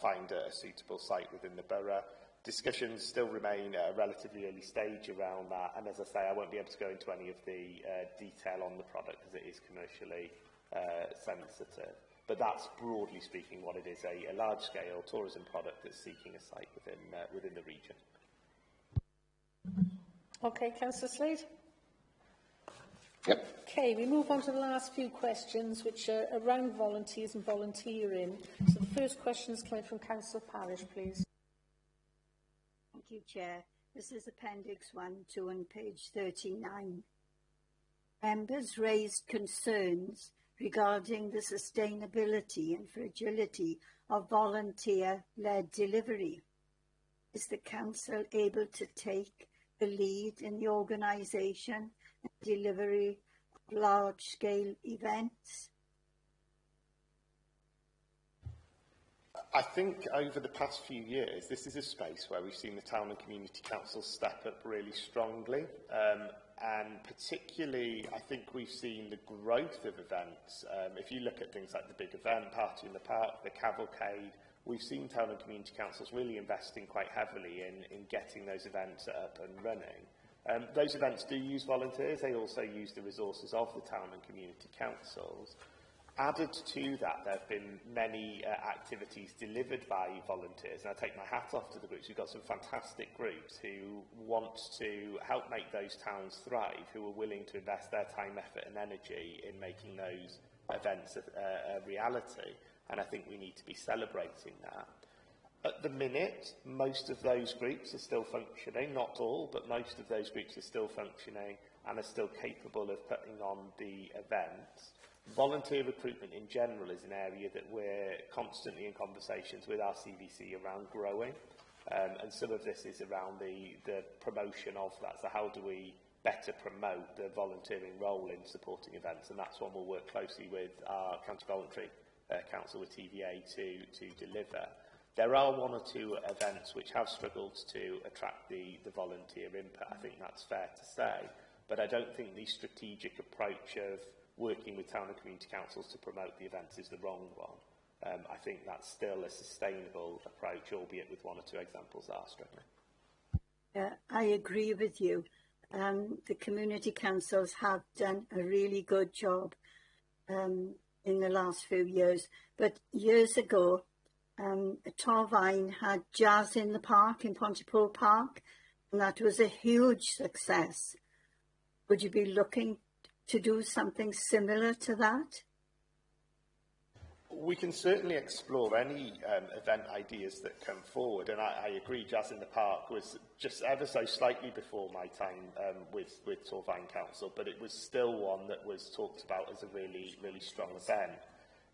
find a suitable site within the borough. Discussions still remain at a relatively early stage around that, and as I say, I won't be able to go into any of the detail on the product because it is commercially sensitive. But that's, broadly speaking, what it is, a large-scale tourism product that's seeking a site within the region. Okay, Councillor Slade. Yep. Okay, we move on to the last few questions, which are around volunteers and volunteering. So the first question is coming from Councillor Parish, please. Thank you, Chair. This is Appendix 1, 2 on page 39. Members raised concerns regarding the sustainability and fragility of volunteer-led delivery. Is the Council able to take the lead in the organisation and delivery of large-scale events? I think over the past few years, this is a space where we've seen the town and community councils step up really strongly. And particularly, I think we've seen the growth of events. If you look at things like the big event, Party in the Park, the Cavalcade, we've seen town and community councils really investing quite heavily in getting those events up and running. Those events do use volunteers. They also use the resources of the town and community councils. Added to that, there have been many activities delivered by volunteers, and I take my hat off to the groups. We've got some fantastic groups who want to help make those towns thrive, who are willing to invest their time, effort and energy in making those events a reality, and I think we need to be celebrating that. At the minute, most of those groups are still functioning, not all, but most of those groups are still functioning and are still capable of putting on the events. Volunteer recruitment in general is an area that we're constantly in conversations with our CVC around growing. And some of this is around the promotion of that. So how do we better promote the volunteering role in supporting events? And that's one we'll work closely with our counter-voluntary council with TVA to deliver. There are one or two events which have struggled to attract the volunteer input. I think that's fair to say. But I don't think the strategic approach of working with town and community councils to promote the events is the wrong one. I think that's still a sustainable approach, albeit with one or two examples that are struggling. I agree with you. The community councils have done a really good job in the last few years. But years ago, Torfaen had Jazz in the Park, in Pontypool Park, and that was a huge success. Would you be looking to do something similar to that? We can certainly explore any event ideas that come forward, and I agree Jazz in the Park was just ever so slightly before my time with Torfaen Council, but it was still one that was talked about as a really, really strong event.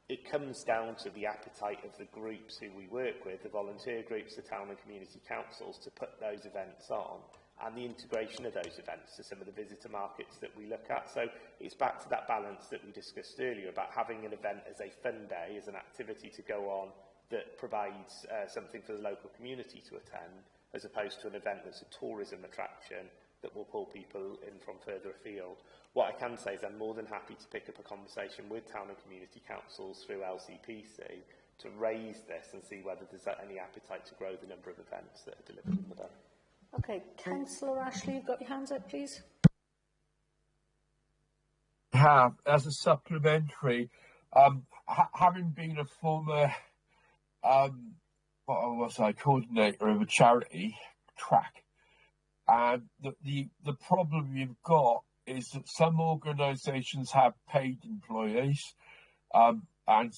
It comes down to the appetite of the groups who we work with, the volunteer groups, the town and community councils, to put those events on, and the integration of those events to some of the visitor markets that we look at. So it's back to that balance that we discussed earlier about having an event as a fun day, as an activity to go on that provides something for the local community to attend, as opposed to an event that's a tourism attraction that will pull people in from further afield. What I can say is I'm more than happy to pick up a conversation with town and community councils through LCPC to raise this and see whether there's any appetite to grow the number of events that are delivered in the day. Okay, Councillor Ashley, you've got your hands up, please. Have, as a supplementary, having been a former, coordinator of a charity track, and the problem you've got is that some organisations have paid employees, and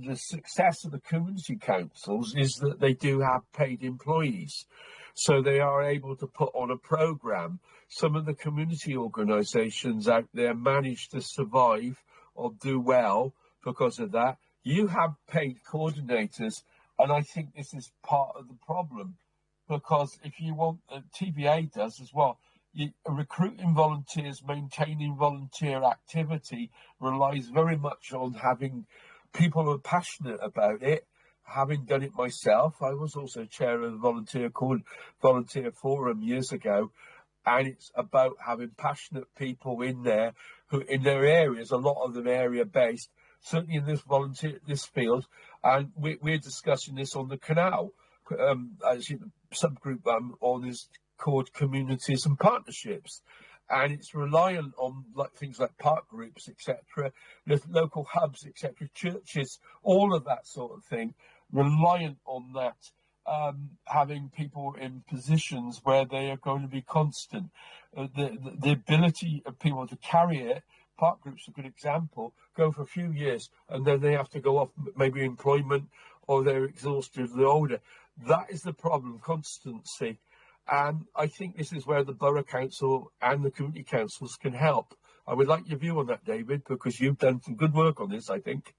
the success of the community councils is that they do have paid employees. So they are able to put on a programme. Some of the community organisations out there manage to survive or do well because of that. You have paid coordinators, and I think this is part of the problem, because if you want, TVA does as well, recruiting volunteers, maintaining volunteer activity relies very much on having people who are passionate about it. Having done it myself, I was also chair of the volunteer forum years ago, and it's about having passionate people in there who, in their areas, a lot of them area based, certainly in this field, and we're discussing this on the canal. Actually, the subgroup on is called Communities and Partnerships, and it's reliant on things like park groups, etc., local hubs, etc., churches, all of that sort of thing, reliant on that, having people in positions where they are going to be constant. The ability of people to carry it, park groups are a good example, go for a few years and then they have to go off, maybe employment, or they're exhausted, they're older. That is the problem, constancy. And I think this is where the Borough Council and the community councils can help. I would like your view on that, David, because you've done some good work on this, I think.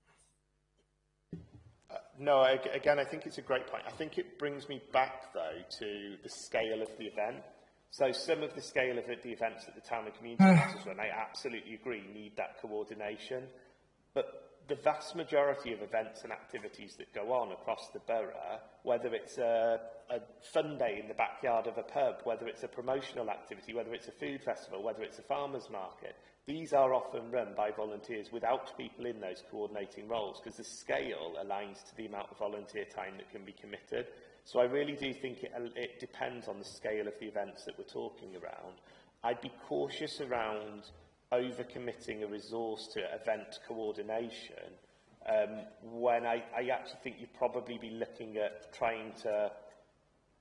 No, again, I think it's a great point. I think it brings me back, though, to the scale of the event. So some of the scale of the events that the town and community councils run, I absolutely agree, need that coordination. But the vast majority of events and activities that go on across the borough, whether it's a fun day in the backyard of a pub, whether it's a promotional activity, whether it's a food festival, whether it's a farmer's market, these are often run by volunteers without people in those coordinating roles, because the scale aligns to the amount of volunteer time that can be committed. So I really do think it depends on the scale of the events that we're talking around. I'd be cautious around over-committing a resource to event coordination when I actually think you'd probably be looking at trying to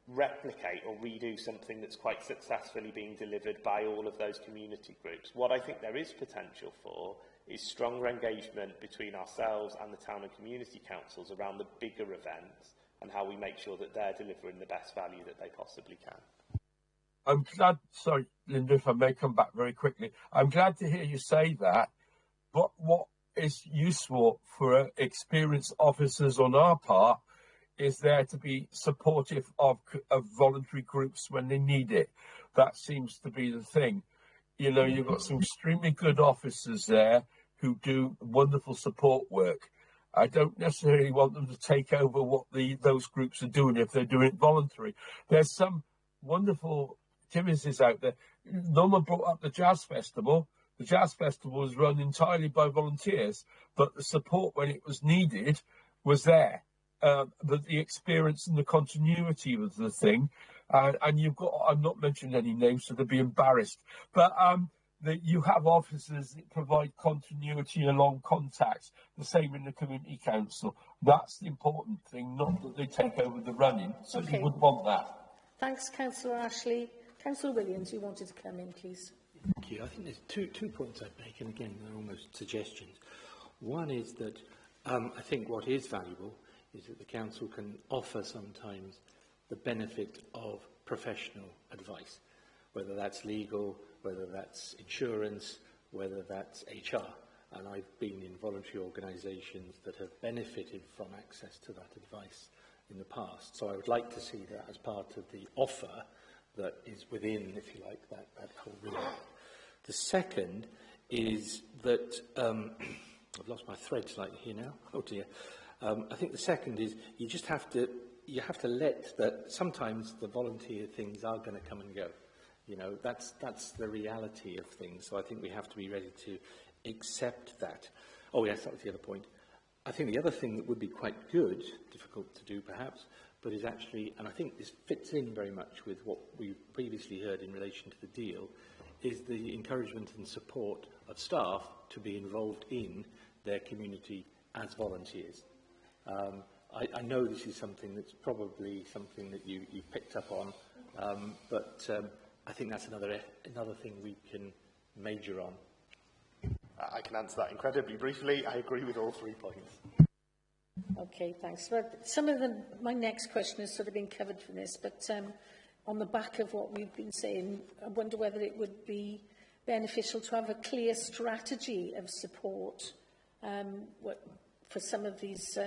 replicate or redo something that's quite successfully being delivered by all of those community groups. What I think there is potential for is stronger engagement between ourselves and the town and community councils around the bigger events and how we make sure that they're delivering the best value that they possibly can. I'm glad, sorry, Linda, if I may come back very quickly. I'm glad to hear you say that, but what is useful for experienced officers on our part is there to be supportive of voluntary groups when they need it. That seems to be the thing. You know, you've got some extremely good officers there who do wonderful support work. I don't necessarily want them to take over what those groups are doing if they're doing it voluntary. There's some wonderful activities out there. Norma brought up the Jazz Festival. The Jazz Festival was run entirely by volunteers, but the support when it was needed was there. But the experience and the continuity was the thing. And you've got, I'm not mentioning any names, so they'll be embarrassed. But that you have officers that provide continuity along contacts, the same in the community council. That's the important thing, not that they take over the running. So you wouldn't want that. Thanks, Councillor Ashley. Councillor Williams, you wanted to come in, please. Thank you. I think there's two points I'd make, and again, they're almost suggestions. One is that I think what is valuable is that the council can offer sometimes the benefit of professional advice, whether that's legal, whether that's insurance, whether that's HR. And I've been in voluntary organisations that have benefited from access to that advice in the past. So I would like to see that as part of the offer that is within, if you like, that whole remit. The second is that, I've lost my thread slightly here now, oh dear. I think the second is you have to let that sometimes the volunteer things are going to come and go. You know, that's the reality of things. So I think we have to be ready to accept that. Oh yes, that was the other point. I think the other thing that would be quite good, difficult to do perhaps, but is actually, and I think this fits in very much with what we previously heard in relation to the deal, is the encouragement and support of staff to be involved in their community as volunteers. I know this is something that's probably something that you picked up on, but I think that's another thing we can major on. I can answer that incredibly briefly. I agree with all 3 points. Okay, thanks. Well, my next question has sort of been covered for this, but on the back of what we've been saying, I wonder whether it would be beneficial to have a clear strategy of support for some of these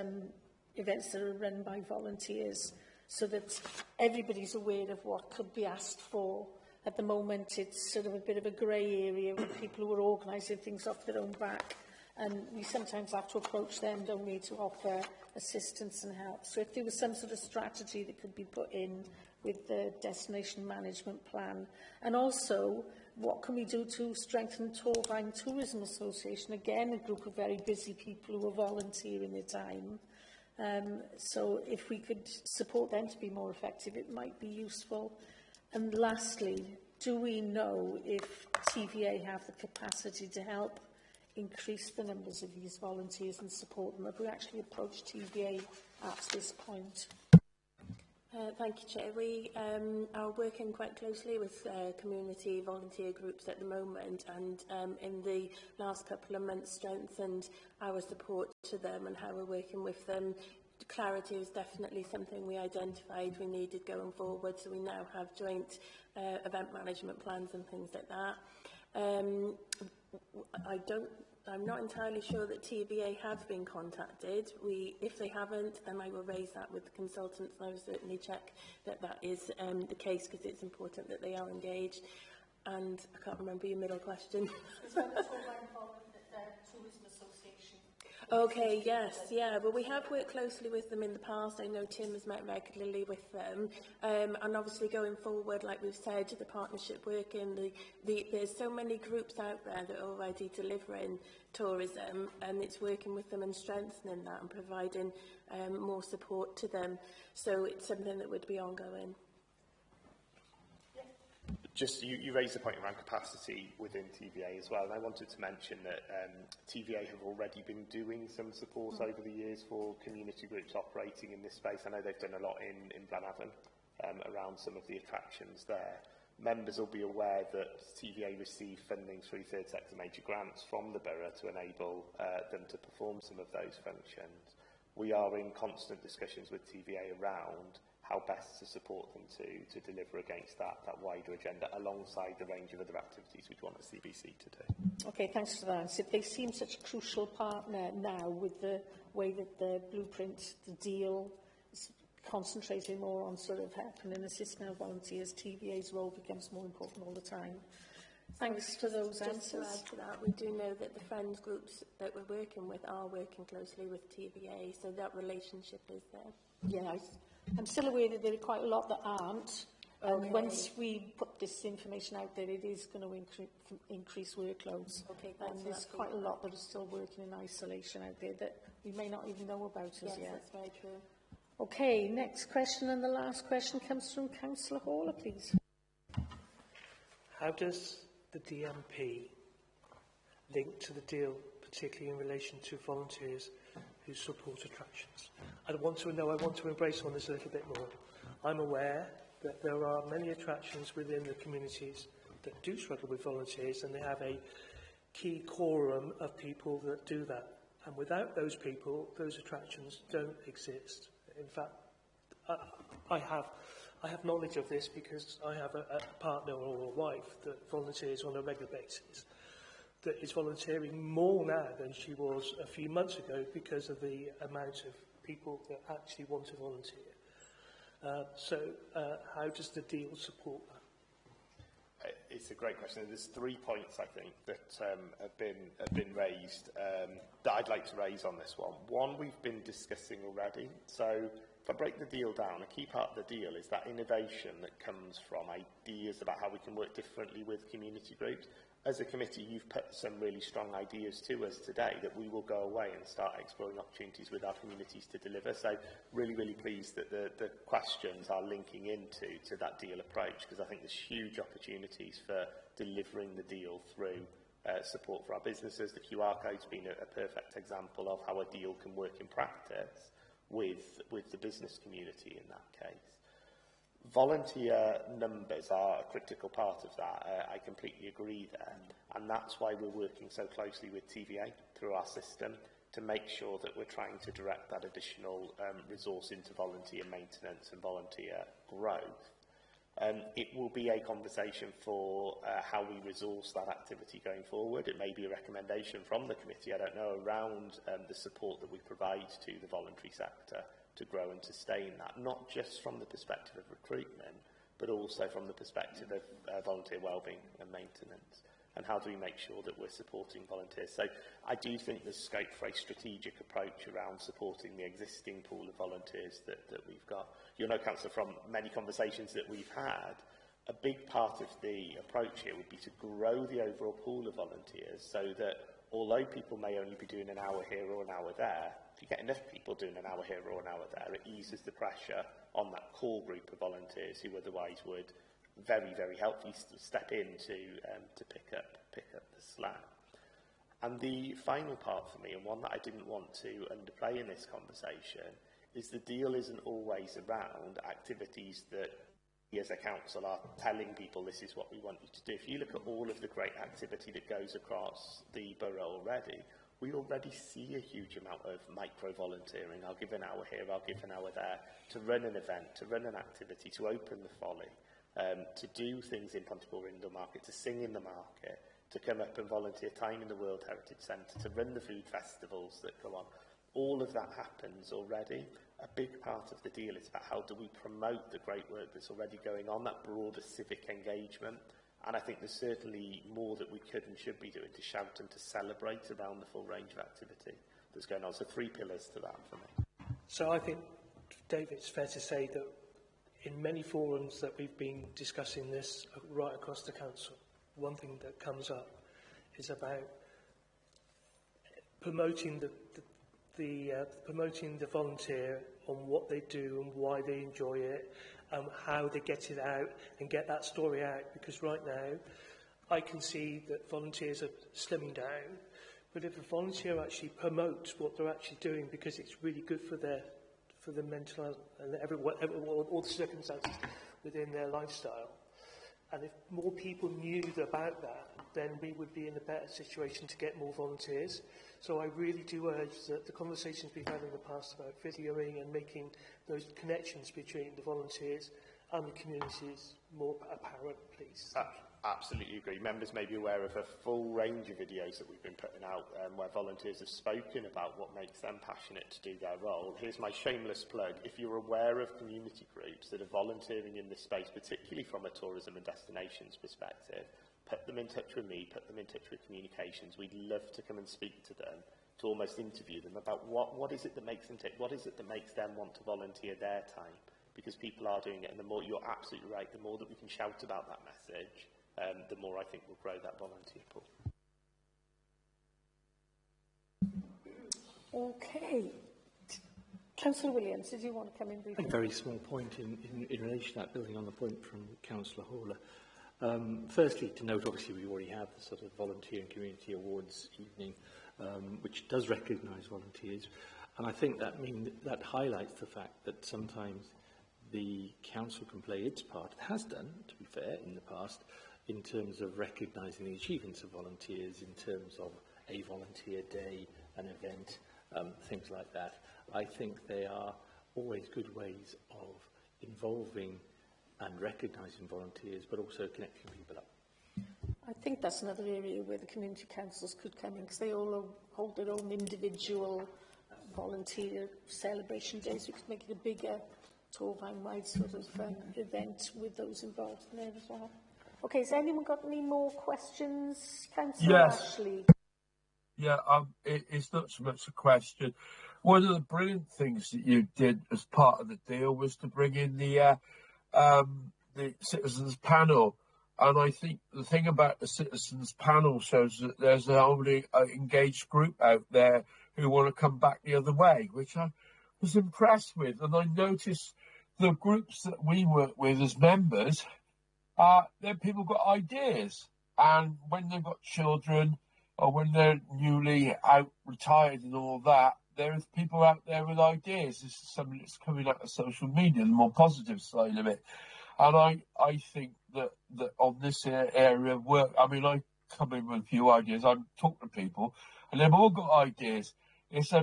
events that are run by volunteers, so that everybody's aware of what could be asked for. At the moment, it's sort of a bit of a grey area with people who are organising things off their own back, and we sometimes have to approach them, don't we, to offer assistance and help. So if there was some sort of strategy that could be put in with the destination management plan, and also what can we do to strengthen Torfaen Tourism Association, again a group of very busy people who are volunteering their time. So if we could support them to be more effective, it might be useful. And lastly, do we know if TVA have the capacity to help increase the numbers of these volunteers and support them? Have we actually approached TVA at this point? Thank you, Chair. We are working quite closely with community volunteer groups at the moment, and in the last couple of months strengthened our support to them and how we're working with them. Clarity was definitely something we identified we needed going forward, so we now have joint event management plans and things like that. I'm not entirely sure that TVA have been contacted. If they haven't, then I will raise that with the consultants, and I will certainly check that that is the case, because it's important that they are engaged. And I can't remember your middle question. Okay, yes, yeah. Well, we have worked closely with them in the past. I know Tim has met regularly with them. And obviously going forward, like we've said, the partnership working, there's so many groups out there that are already delivering tourism, and it's working with them and strengthening that and providing more support to them. So it's something that would be ongoing. Just, you raised the point around capacity within TVA as well, and I wanted to mention that TVA have already been doing some support over the years for community groups operating in this space. I know they've done a lot in Blanavon around some of the attractions there. Members will be aware that TVA receive funding through third sector major grants from the borough to enable them to perform some of those functions. We are in constant discussions with TVA around how best to support them to deliver against that wider agenda alongside the range of other activities we want the CBC to do. Okay, thanks for that. So they seem such a crucial partner now with the way that the blueprint, the deal, is concentrating more on sort of helping and assisting our volunteers. TVA's role becomes more important all the time. Thanks for those answers. Just to add to that, we do know that the friends groups that we're working with are working closely with TVA, so that relationship is there. Yeah, I'm still aware that there are quite a lot that aren't. And once we put this information out there, it is going to increase workloads. Okay, and there's quite a lot that are still working in isolation out there that we may not even know about as yet. Yes, that's very true. Okay, next question, and the last question comes from Councillor Hawler, please. How does the DMP link to the deal, particularly in relation to volunteers who support attractions? I want to embrace on this a little bit more. I'm aware that there are many attractions within the communities that do struggle with volunteers, and they have a key quorum of people that do that. And without those people, those attractions don't exist. In fact, I have knowledge of this because I have a partner or a wife that volunteers on a regular basis, that is volunteering more now than she was a few months ago because of the amount of people that actually want to volunteer. So how does the deal support that? It's a great question. There's 3 points, I think, that have been raised that I'd like to raise on this one. One, we've been discussing already. So if I break the deal down, a key part of the deal is that innovation that comes from ideas about how we can work differently with community groups. As a committee, you've put some really strong ideas to us today that we will go away and start exploring opportunities with our communities to deliver. So really, really pleased that the questions are linking into that deal approach, because I think there's huge opportunities for delivering the deal through support for our businesses. The QR code's been a perfect example of how a deal can work in practice with the business community in that case. Volunteer numbers are a critical part of that. I completely agree there. And that's why we're working so closely with TVA through our system to make sure that we're trying to direct that additional resource into volunteer maintenance and volunteer growth. It will be a conversation for how we resource that activity going forward. It may be a recommendation from the committee, I don't know, around the support that we provide to the voluntary sector to grow and sustain that, not just from the perspective of recruitment, but also from the perspective of volunteer wellbeing and maintenance. And how do we make sure that we're supporting volunteers? So I do think there's scope for a strategic approach around supporting the existing pool of volunteers that we've got. You'll know, Councillor, from many conversations that we've had, a big part of the approach here would be to grow the overall pool of volunteers so that although people may only be doing an hour here or an hour there, if you get enough people doing an hour here or an hour there, it eases the pressure on that core group of volunteers who otherwise would very, very helpfully step in to pick up the slack. And the final part for me, and one that I didn't want to underplay in this conversation, is the deal isn't always around activities that we as a council are telling people this is what we want you to do. If you look at all of the great activity that goes across the borough already, we already see a huge amount of micro-volunteering. I'll give an hour here, I'll give an hour there, to run an event, to run an activity, to open the folly, to do things in Pontypool Indoor Market, to sing in the market, to come up and volunteer time in the World Heritage Centre, to run the food festivals that go on. All of that happens already. A big part of the deal is about how do we promote the great work that's already going on, that broader civic engagement. And I think there's certainly more that we could and should be doing to shout and to celebrate around the full range of activity that's going on. So 3 pillars to that for me. So I think, David, it's fair to say that in many forums that we've been discussing this right across the council, one thing that comes up is about promoting the volunteer on what they do and why they enjoy it, and how they get it out and get that story out. Because right now, I can see that volunteers are slimming down, but if a volunteer actually promotes what they're actually doing because it's really good for their mental health and all the circumstances within their lifestyle, And if more people knew about that, then we would be in a better situation to get more volunteers. So I really do urge that the conversations we've had in the past about videoing and making those connections between the volunteers and the communities more apparent, please. Absolutely agree. Members may be aware of a full range of videos that we've been putting out where volunteers have spoken about what makes them passionate to do their role. Here's my shameless plug. If you're aware of community groups that are volunteering in this space, particularly from a tourism and destinations perspective, put them in touch with me, put them in touch with communications. We'd love to come and speak to them, to almost interview them about what is it that makes them tick, what is it that makes them want to volunteer their time, because people are doing it, and the more, you're absolutely right, the more that we can shout about that message, the more I think we'll grow that volunteer pool. Okay. Councillor Williams, did you want to come in briefly? A very small point in relation to that, building on the point from Councillor Horler. Firstly, to note, obviously, we already have the sort of Volunteer and Community Awards evening, which does recognise volunteers. And I think that highlights the fact that sometimes the council can play its part. It has done, to be fair, in the past, in terms of recognising the achievements of volunteers, in terms of a volunteer day, an event, things like that. I think they are always good ways of involving and recognising volunteers, but also connecting people up. I think that's another area where the community councils could come in, because they all hold their own individual volunteer celebration days. We could make it a bigger Torfaen-wide sort of event with those involved in there as well. Okay, has anyone got any more questions? Councillor Ashley. Yeah, it's not so much a question. One of the brilliant things that you did as part of the deal was to bring in the citizens panel, and I think the thing about the citizens panel shows that there's a only engaged group out there who want to come back the other way, which I was impressed with. And I noticed the groups that we work with as members, then people got ideas, and when they've got children or when they're newly out retired and all that, there is people out there with ideas. This is something that's coming out of social media, the more positive side of it. And I think that on this area of work, I mean, I come in with a few ideas. I talk to people, and they've all got ideas. It's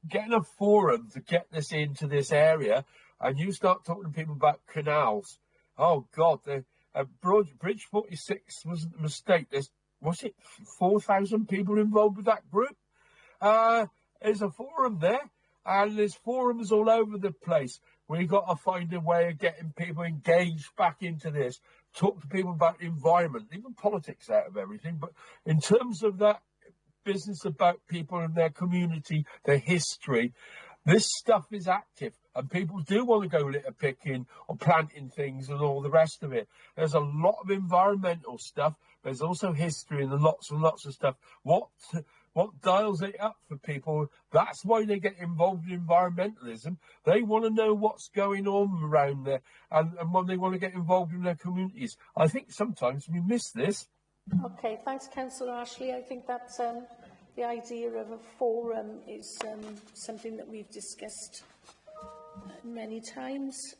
getting a forum to get this into this area, and you start talking to people about canals. Oh, God, Bridge 46 wasn't a mistake. Was it 4,000 people involved with that group? There's a forum there, and there's forums all over the place. We've got to find a way of getting people engaged back into this. Talk to people about the environment, even politics out of everything. But in terms of that business about people and their community, their history, this stuff is active. And people do want to go litter picking or planting things and all the rest of it. There's a lot of environmental stuff. There's also history and lots of stuff. What dials it up for people, that's why they get involved in environmentalism. They want to know what's going on around there, and when they want to get involved in their communities. I think sometimes we miss this. Okay, thanks, Councillor Ashley. I think that's the idea of a forum is something that we've discussed many times.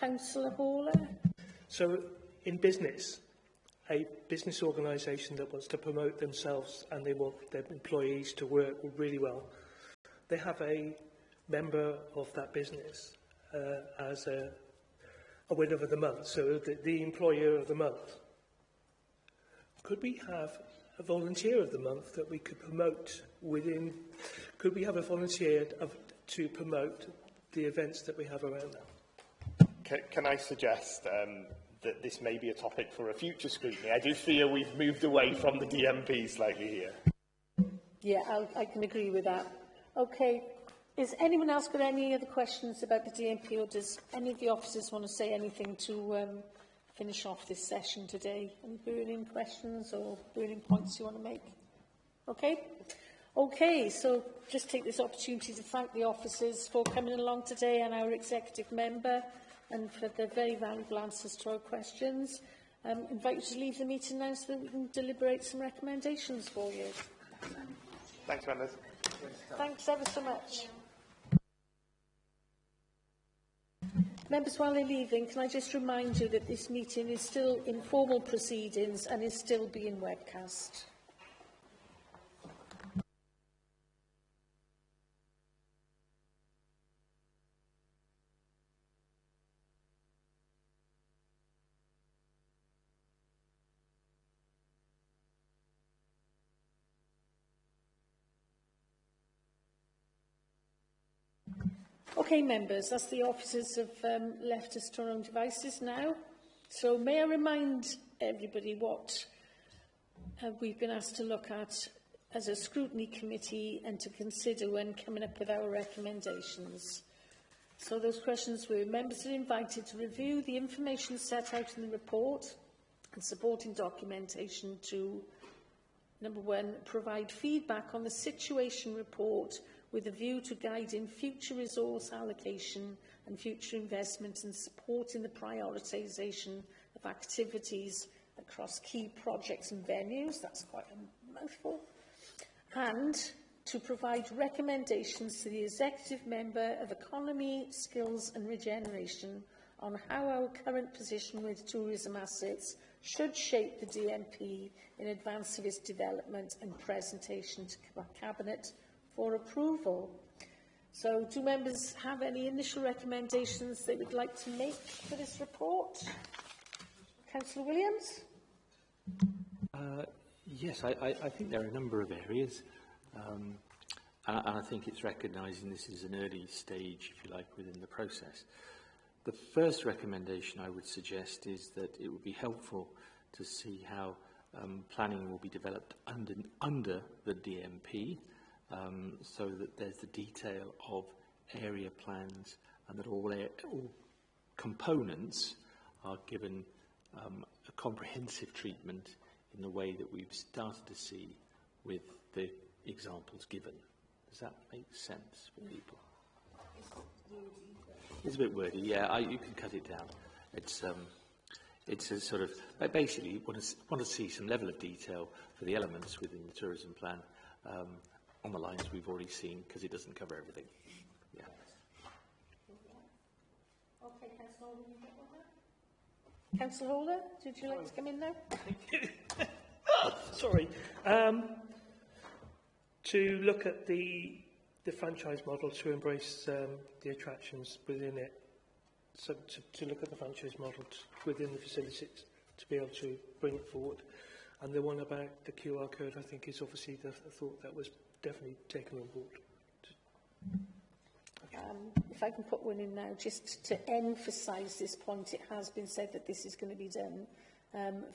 Councillor Horler. So, in business, a business organisation that wants to promote themselves and they want their employees to work really well, they have a member of that business as a winner of the month, so the employer of the month. Could we have a volunteer of the month that we could promote within? Could we have a volunteer to promote the events that we have around that? Can I suggest that this may be a topic for a future scrutiny? I do feel we've moved away from the DMP slightly here. Yeah, I can agree with that. Okay, is anyone else got any other questions about the DMP, or does any of the officers want to say anything to finish off this session today? Any burning questions or burning points you want to make? Okay? Okay, so just take this opportunity to thank the officers for coming along today and our executive member, and for the very valuable answers to our questions. Invite you to leave the meeting now so that we can deliberate some recommendations for you. Thanks, members. Thanks ever so much. Members, while they're leaving, can I just remind you that this meeting is still in formal proceedings and is still being webcast. Okay, members, as the officers have left us to our own devices now, so may I remind everybody what we've been asked to look at as a scrutiny committee and to consider when coming up with our recommendations. So those questions were: members are invited to review the information set out in the report and supporting documentation to, number one, provide feedback on the situation report with a view to guiding future resource allocation and future investment and supporting the prioritisation of activities across key projects and venues. That's quite a mouthful. And to provide recommendations to the Executive Member of Economy, Skills and Regeneration on how our current position with tourism assets should shape the DMP in advance of its development and presentation to Cabinet for approval. So, do members have any initial recommendations they would like to make for this report? Councillor Williams? Yes, I think there are a number of areas, and I think it's recognising this is an early stage, if you like, within the process. The first recommendation I would suggest is that it would be helpful to see how planning will be developed under the DMP, so that there's the detail of area plans and that all components are given a comprehensive treatment in the way that we've started to see with the examples given. Does that make sense for people? It's a bit wordy, yeah. You can cut it down. It's a sort of, I basically want to see some level of detail for the elements within the tourism plan on the lines we've already seen, because it doesn't cover everything. Yeah. Okay, Councillor Holder, you get one now? Councillor Holder, did you like to come in now? Sorry. To look at the franchise model, to embrace the attractions within it, so to look at the franchise model within the facilities, to be able to bring it forward. And the one about the QR code, I think, is obviously the thought that was definitely taken on board. If I can put one in now, just to emphasise this point, it has been said that this is going to be done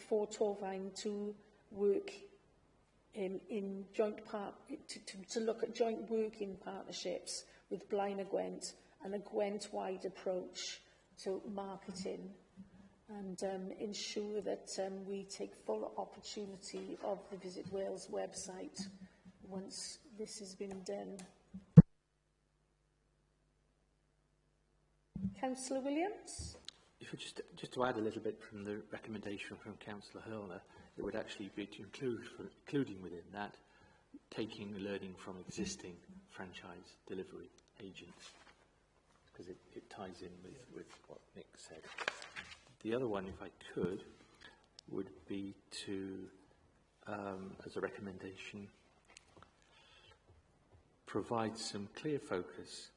for Torfaen to work in joint to look at joint working partnerships with Blaenau Gwent and a Gwent-wide approach to marketing, and ensure that we take full opportunity of the Visit Wales website once this has been done. Councillor Williams? If I just to add a little bit from the recommendation from Councillor Hurlner, it would actually be to including within that taking the learning from existing franchise delivery agents, because it ties in with what Nick said. The other one, if I could, would be to, as a recommendation, provide some clear focus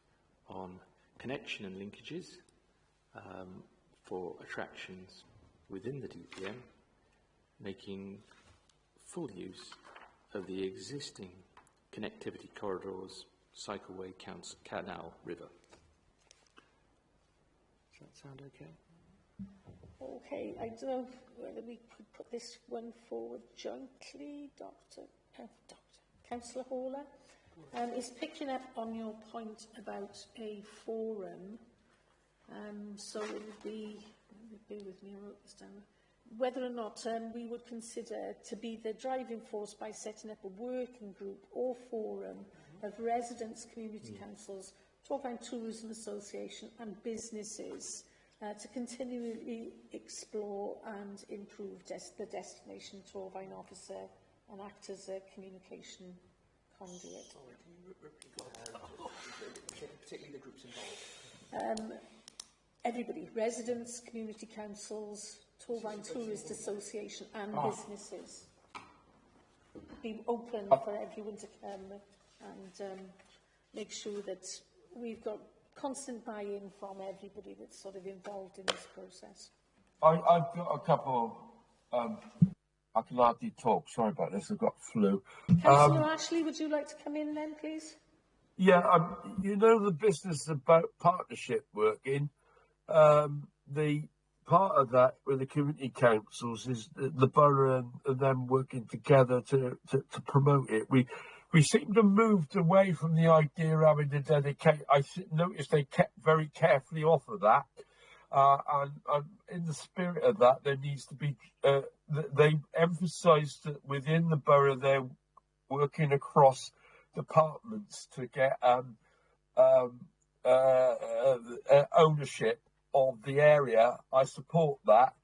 on connection and linkages for attractions within the DPM, making full use of the existing connectivity corridors, cycleway, canal, river. Does that sound okay? Okay, I don't know whether we could put this one forward jointly, Councillor Hawler. Is picking up on your point about a forum, so it would be, bear with me, I wrote this down, whether or not we would consider to be the driving force by setting up a working group or forum of residents, community councils, Torfaen Tourism Association and businesses to continually explore and improve the destination Torfaen officer and act as a communication conduit. Particularly the groups involved. everybody, residents, community councils, Torfaen Tourist Association and businesses. Be open for everyone to come and make sure that we've got constant buy-in from everybody that's sort of involved in this process. I've got a couple I can hardly talk, sorry about this, I've got flu. Councillor Ashley, would you like to come in then, please? Yeah, you know the business about partnership working, the part of that with the community councils is the borough and them working together to promote it. We seem to have moved away from the idea of having to dedicate. I noticed they kept very carefully off of that. And in the spirit of that, there needs to be, they emphasised that within the borough they're working across departments to get ownership of the area. I support that.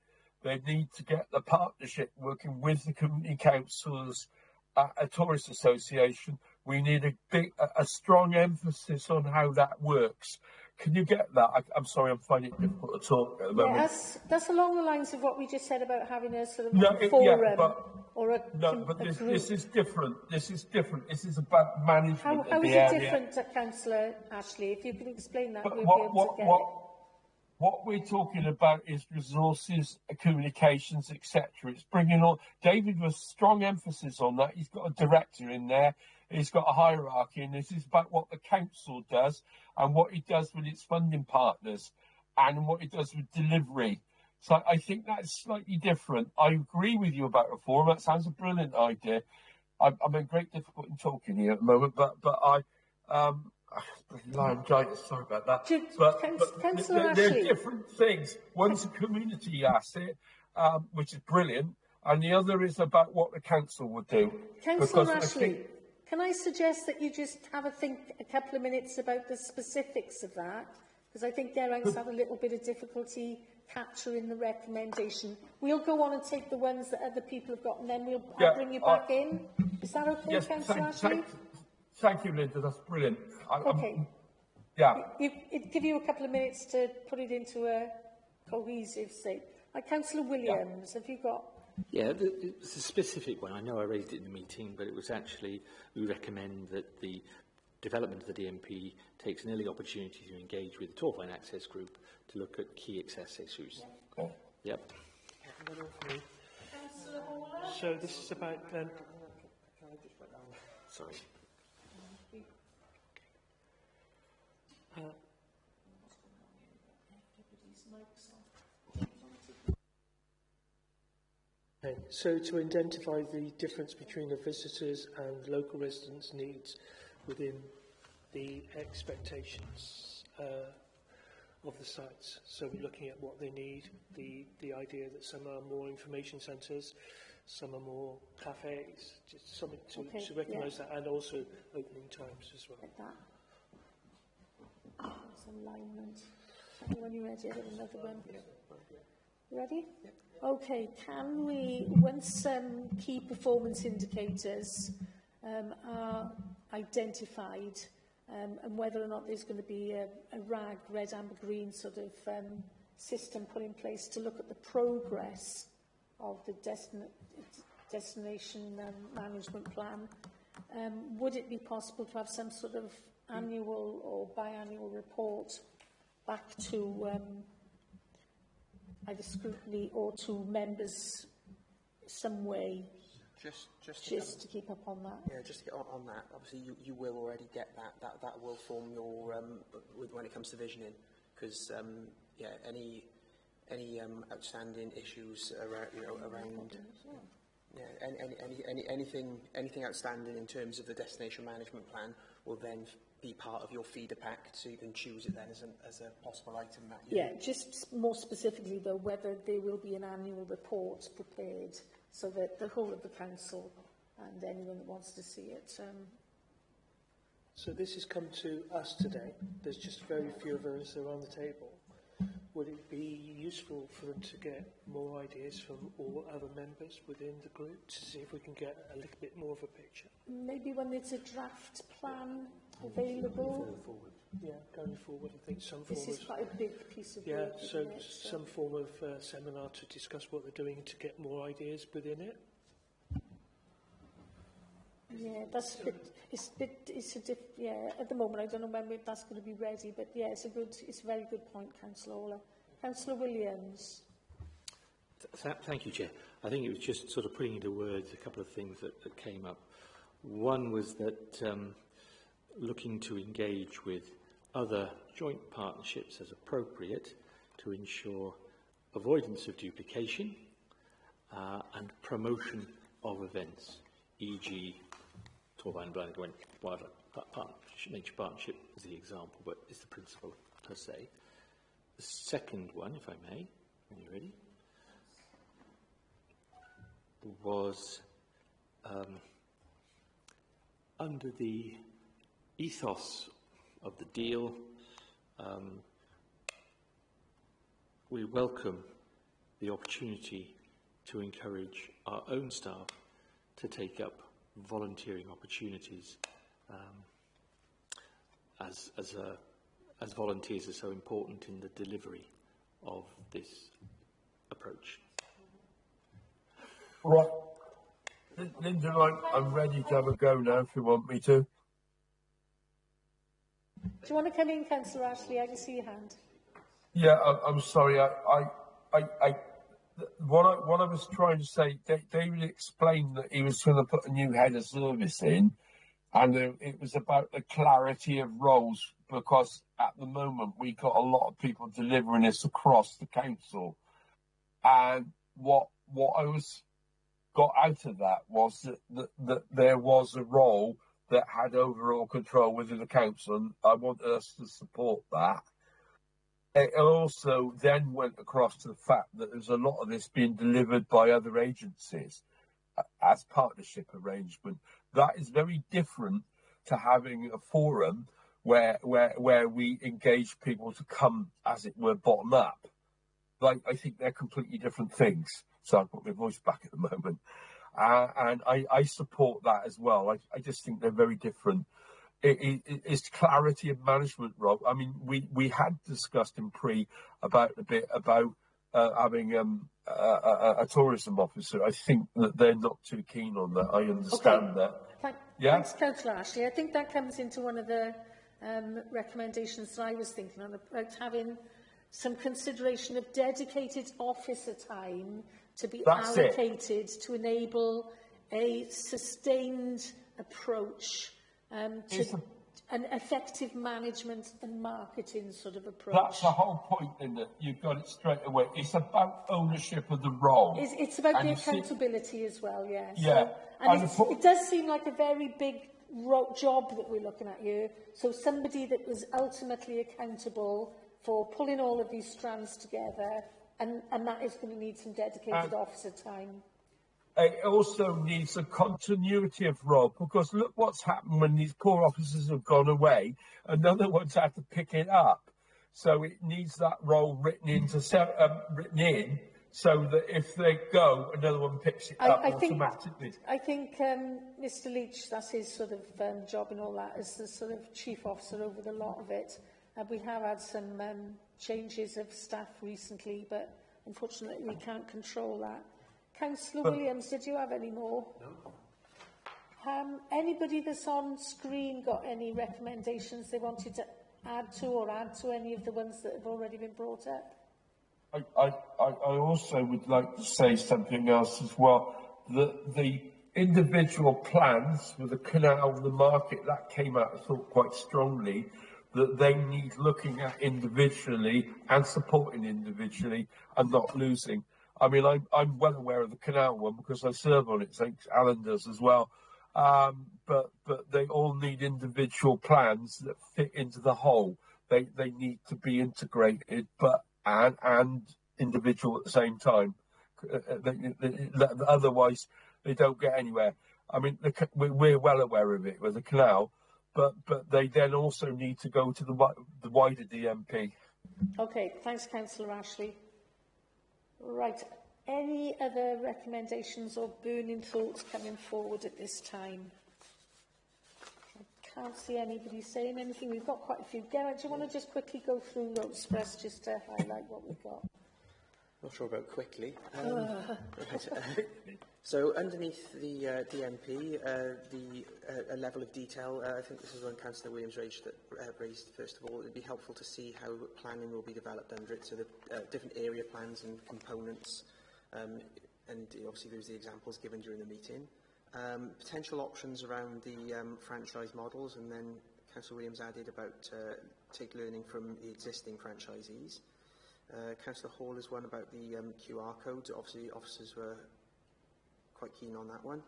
They need to get the partnership working with the community councils, a tourist association. We need a strong emphasis on how that works. Can you get that? I'm sorry, I'm finding it difficult to talk at the moment. Yeah, that's along the lines of what we just said about having a sort of forum or a group. This is different. This is different. This is about management How of the is area. it different, Councillor Ashley? If you could explain that, we'll be able to get it. What we're talking about is resources, communications, etc. It's bringing on. David was strong emphasis on that. He's got a director in there. He's got a hierarchy, and this is about what the council does and what he does with its funding partners and what he does with delivery. So I think that's slightly different. I agree with you about reform. That sounds a brilliant idea. I'm in great difficulty in talking here at the moment, but laryngitis, sorry about that. They're different things. One's a community asset, which is brilliant, and the other is about what the council would do. Councillor Ashley, can I suggest that you just have a couple of minutes about the specifics of that? Because I think Geraint's had a little bit of difficulty capturing the recommendation. We'll go on and take the ones that other people have got, and then I'll bring you back in. Is that okay, yes, Councillor Ashley? Thank you, Linda. That's brilliant. Okay. It'd give you a couple of minutes to put it into a cohesive state. Councillor Williams, have you got? Yeah, it's a specific one. I know I raised it in the meeting, but it was actually, we recommend that the development of the DMP takes an early opportunity to engage with the Torfaen Access Group to look at key access issues. Okay. Yep. So this is about... Sorry. Okay, so to identify the difference between the visitors and local residents' needs within the expectations of the sites. So we're looking at what they need, the idea that some are more information centres, some are more cafes, just something to recognise that, and also opening times as well. Like that. Alignment. When you're ready, I have another one. You ready? Yep. Okay, can we, once key performance indicators are identified, and whether or not there's going to be a RAG, red, amber, green sort of system put in place to look at the progress of the destination management plan, would it be possible to have some sort of annual or biannual report back to either scrutiny or to members some way, just to keep up on that? Yeah, just to get on that. Obviously, you will already get that. That will form your when it comes to visioning, because any outstanding issues around anything outstanding in terms of the destination management plan will then be part of your feeder pack, so you can choose it then as a possible item that you... Yeah, just more specifically though, whether there will be an annual report prepared so that the whole of the council and anyone that wants to see it... So this has come to us today. There's just very few of us around the table. Would it be useful for them to get more ideas from all other members within the group to see if we can get a little bit more of a picture? Maybe when it's a draft plan available? Yeah, going forward, I think some form This is quite a big piece of work, so isn't it? some form of seminar to discuss what they're doing to get more ideas within it. Yeah, that's a bit, yeah, at the moment I don't know when that's going to be ready, but yeah, it's a very good point, Councillor Ola. Councillor Williams. Thank you, Chair. I think it was just sort of putting into words a couple of things that came up. One was that looking to engage with other joint partnerships as appropriate to ensure avoidance of duplication and promotion of events, e.g. Torvine Blind Wildlife Nature Partnership is the example, but it's the principle per se. The second one, if I may, are you ready? Was under the ethos of the deal, we welcome the opportunity to encourage our own staff to take up volunteering opportunities as volunteers are so important in the delivery of this approach. Right. Linda, I'm ready to have a go now if you want me to. Do you want to come in, Councillor Ashley? I can see your hand. Yeah, I'm sorry. What I was trying to say, David explained that he was going to put a new head of service in, and it was about the clarity of roles, because at the moment we got a lot of people delivering this across the council, and what I got out of that was that there was a role that had overall control within the council, and I wanted us to support that. It also then went across to the fact that there's a lot of this being delivered by other agencies as partnership arrangement. That is very different to having a forum where we engage people to come, as it were, bottom up. Like, I think they're completely different things. So I've got my voice back at the moment. And I support that as well. I just think they're very different. It's clarity of management, Rob. I mean, we had discussed in about having a tourism officer. I think that they're not too keen on that. I understand that. Thanks, Councillor Ashley. I think that comes into one of the recommendations that I was thinking on, about having some consideration of dedicated officer time to be allocated to enable a sustained approach to an effective management and marketing sort of approach. That's the whole point, isn't it? You've got it straight away. It's about ownership of the role. It's about the accountability as well, yes. Yeah. So, it does seem like a very big job that we're looking at here. So somebody that was ultimately accountable for pulling all of these strands together, and that is going to need some dedicated officer time. It also needs a continuity of role, because look what's happened when these poor officers have gone away. Another one's had to pick it up. So it needs that role written in so that if they go, another one picks it up automatically. I think Mr. Leach, that's his sort of job and all that, is the sort of chief officer over the lot of it. We have had some changes of staff recently, but unfortunately we can't control that. Councillor Williams, did you have any more? No. Anybody that's on screen got any recommendations they wanted to add to any of the ones that have already been brought up? I also would like to say something else as well. The individual plans for the canal and the market, that came out, I thought, quite strongly, that they need looking at individually and supporting individually and not losing. I mean, I'm well aware of the canal one because I serve on it, thanks Alan does as well. But they all need individual plans that fit into the whole. They need to be integrated, and individual at the same time. Otherwise, they don't get anywhere. I mean, we're well aware of it with the canal, but they then also need to go to the wider DMP. Okay, thanks, Councillor Ashley. Right, any other recommendations or burning thoughts coming forward at this time? can't see anybody saying anything. We've got quite a few. Geraint, do you want to just quickly go through those for us, just to highlight what we've got? Not sure about quickly. So underneath the DMP, a level of detail, I think this is one Councillor Williams raised first of all. It would be helpful to see how planning will be developed under it, so the different area plans and components, and obviously there's the examples given during the meeting. Potential options around the franchise models, and then Councillor Williams added about take learning from the existing franchisees. Councillor Hall is one about the QR codes. Obviously, officers were quite keen on that one.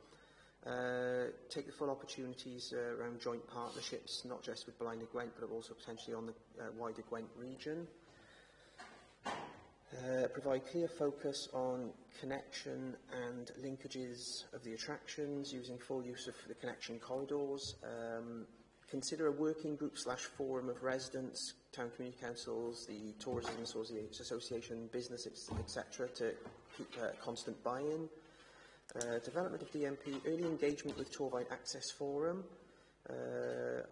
Take the full opportunities around joint partnerships, not just with Blaenau Gwent, but also potentially on the wider Gwent region. Provide clear focus on connection and linkages of the attractions, using full use of the connection corridors. Consider a working group / forum of residents, town community councils, the tourism association, business, etc., to keep constant buy-in. Development of DMP, early engagement with Torfaen Access Forum.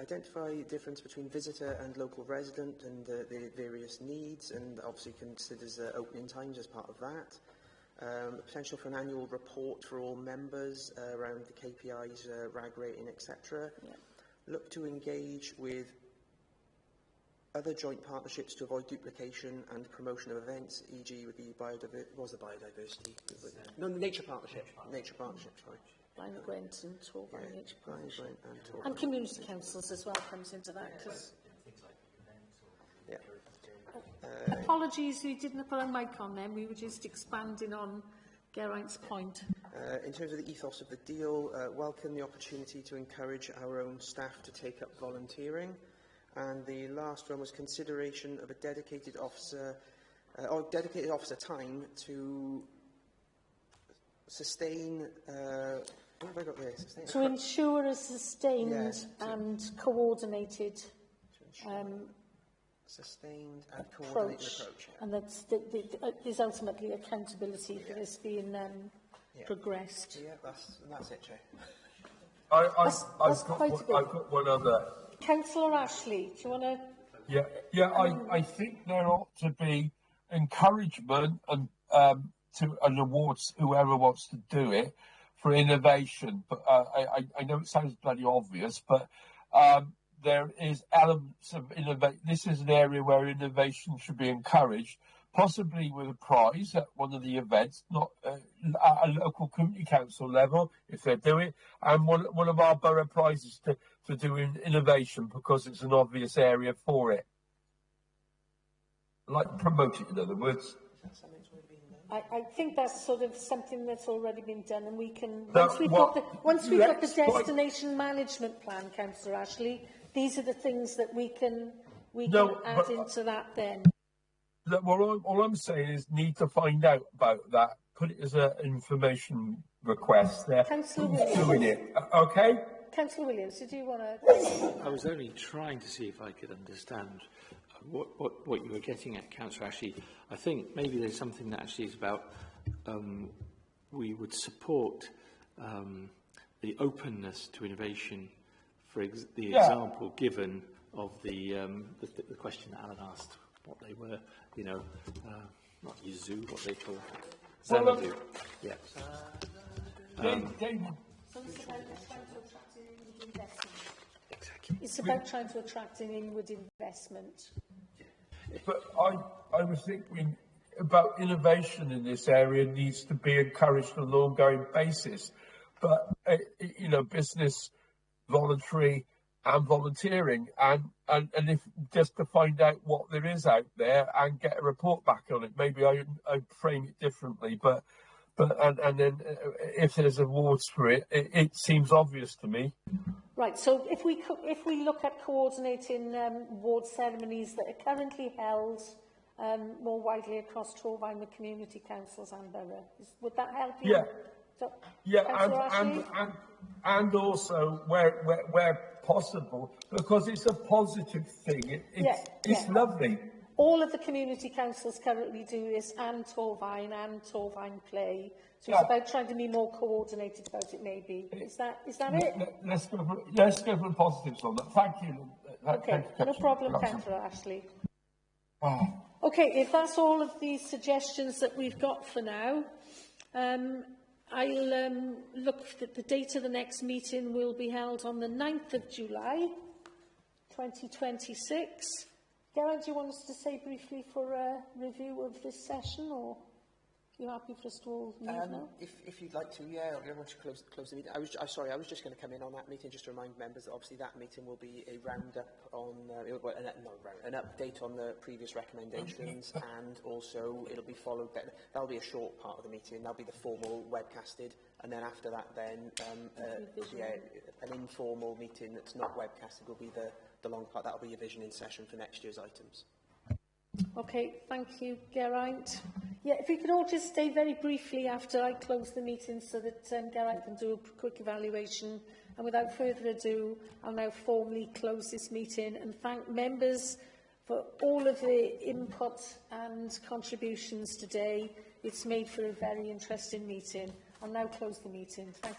Identify the difference between visitor and local resident and the various needs, and obviously considers opening times as part of that. Potential for an annual report for all members around the KPIs, RAG rating, etc. Yeah. Look to engage with other joint partnerships to avoid duplication and promotion of events, e.g. with the biodiversity? No, nature partnership. Nature partnership, sorry. Blaenau Gwent and Torfaen Nature Partnership. And community councils as well comes into that. Yeah. Apologies, we didn't put a mic on them. We were just expanding on Geraint's point. In terms of the ethos of the deal, welcome the opportunity to encourage our own staff to take up volunteering. And the last one was consideration of a dedicated officer, or dedicated officer time to sustain, what have I got there? To ensure a sustained and coordinated sustained and coordinated approach. Yeah. And that's there's ultimately accountability for this being progressed. Yeah, that's it, Chair. I've got one other. Councillor Ashley, do you want to? Yeah. I think there ought to be encouragement and and awards whoever wants to do it for innovation. But I know it sounds bloody obvious, but there is elements of innovation. This is an area where innovation should be encouraged, possibly with a prize at one of the events, not at a local community council level, if they do it, and one of our borough prizes to do innovation, because it's an obvious area for it. Like promote it, in other words. I think that's sort of something that's already been done, and we can once we've got the destination management plan, Councillor Ashley, these are the things that we can add into that then. All I'm saying is need to find out about that. Put it as an information request there. Councillor Williams. Doing it, okay? Councillor Williams, did you want to? I was only trying to see if I could understand what you were getting at, Councillor Ashley. I think maybe there's something that actually is about we would support the openness to innovation, for example given of the question that Alan asked, what they were, not Yazoo, what they call Xanadu. Yeah. It's about trying to attract an inward investment. But I was thinking about innovation in this area needs to be encouraged on an ongoing basis. But, business, voluntary and volunteering, and if just to find out what there is out there and get a report back on it. Maybe I frame it differently, but then if there's awards for it, it seems obvious to me. Right. So if we look at coordinating award ceremonies that are currently held more widely across Torfaen with community councils and borough, would that help you? Yeah. So, and also where possible, because it's a positive thing. It's lovely. All of the community councils currently do this, and Torfaen Play. So it's about trying to be more coordinated about it, maybe. Is that it? Let's go for the positives on that. Thank you. Okay, no problem, Councillor Ashley. Oh. Okay, if that's all of the suggestions that we've got for now, I'll look at the date of the next meeting will be held on the 9th of July, 2026. Geraint, do you want us to say briefly for a review of this session, or are you happy for us to all leave now? If you'd like to, yeah, I want to close the meeting. I was just going to come in on that meeting just to remind members that obviously that meeting will be a roundup on, an update on the previous recommendations, and also it'll be followed, that'll be a short part of the meeting, that'll be the formal webcasted, and then after that then, an informal meeting that's not webcasted will be the long part. That'll be a visioning session for next year's items. Okay, thank you, Geraint. Yeah, if we could all just stay very briefly after I close the meeting so that Geraint can do a quick evaluation. And without further ado, I'll now formally close this meeting and thank members for all of the input and contributions today. It's made for a very interesting meeting. I'll now close the meeting. Thank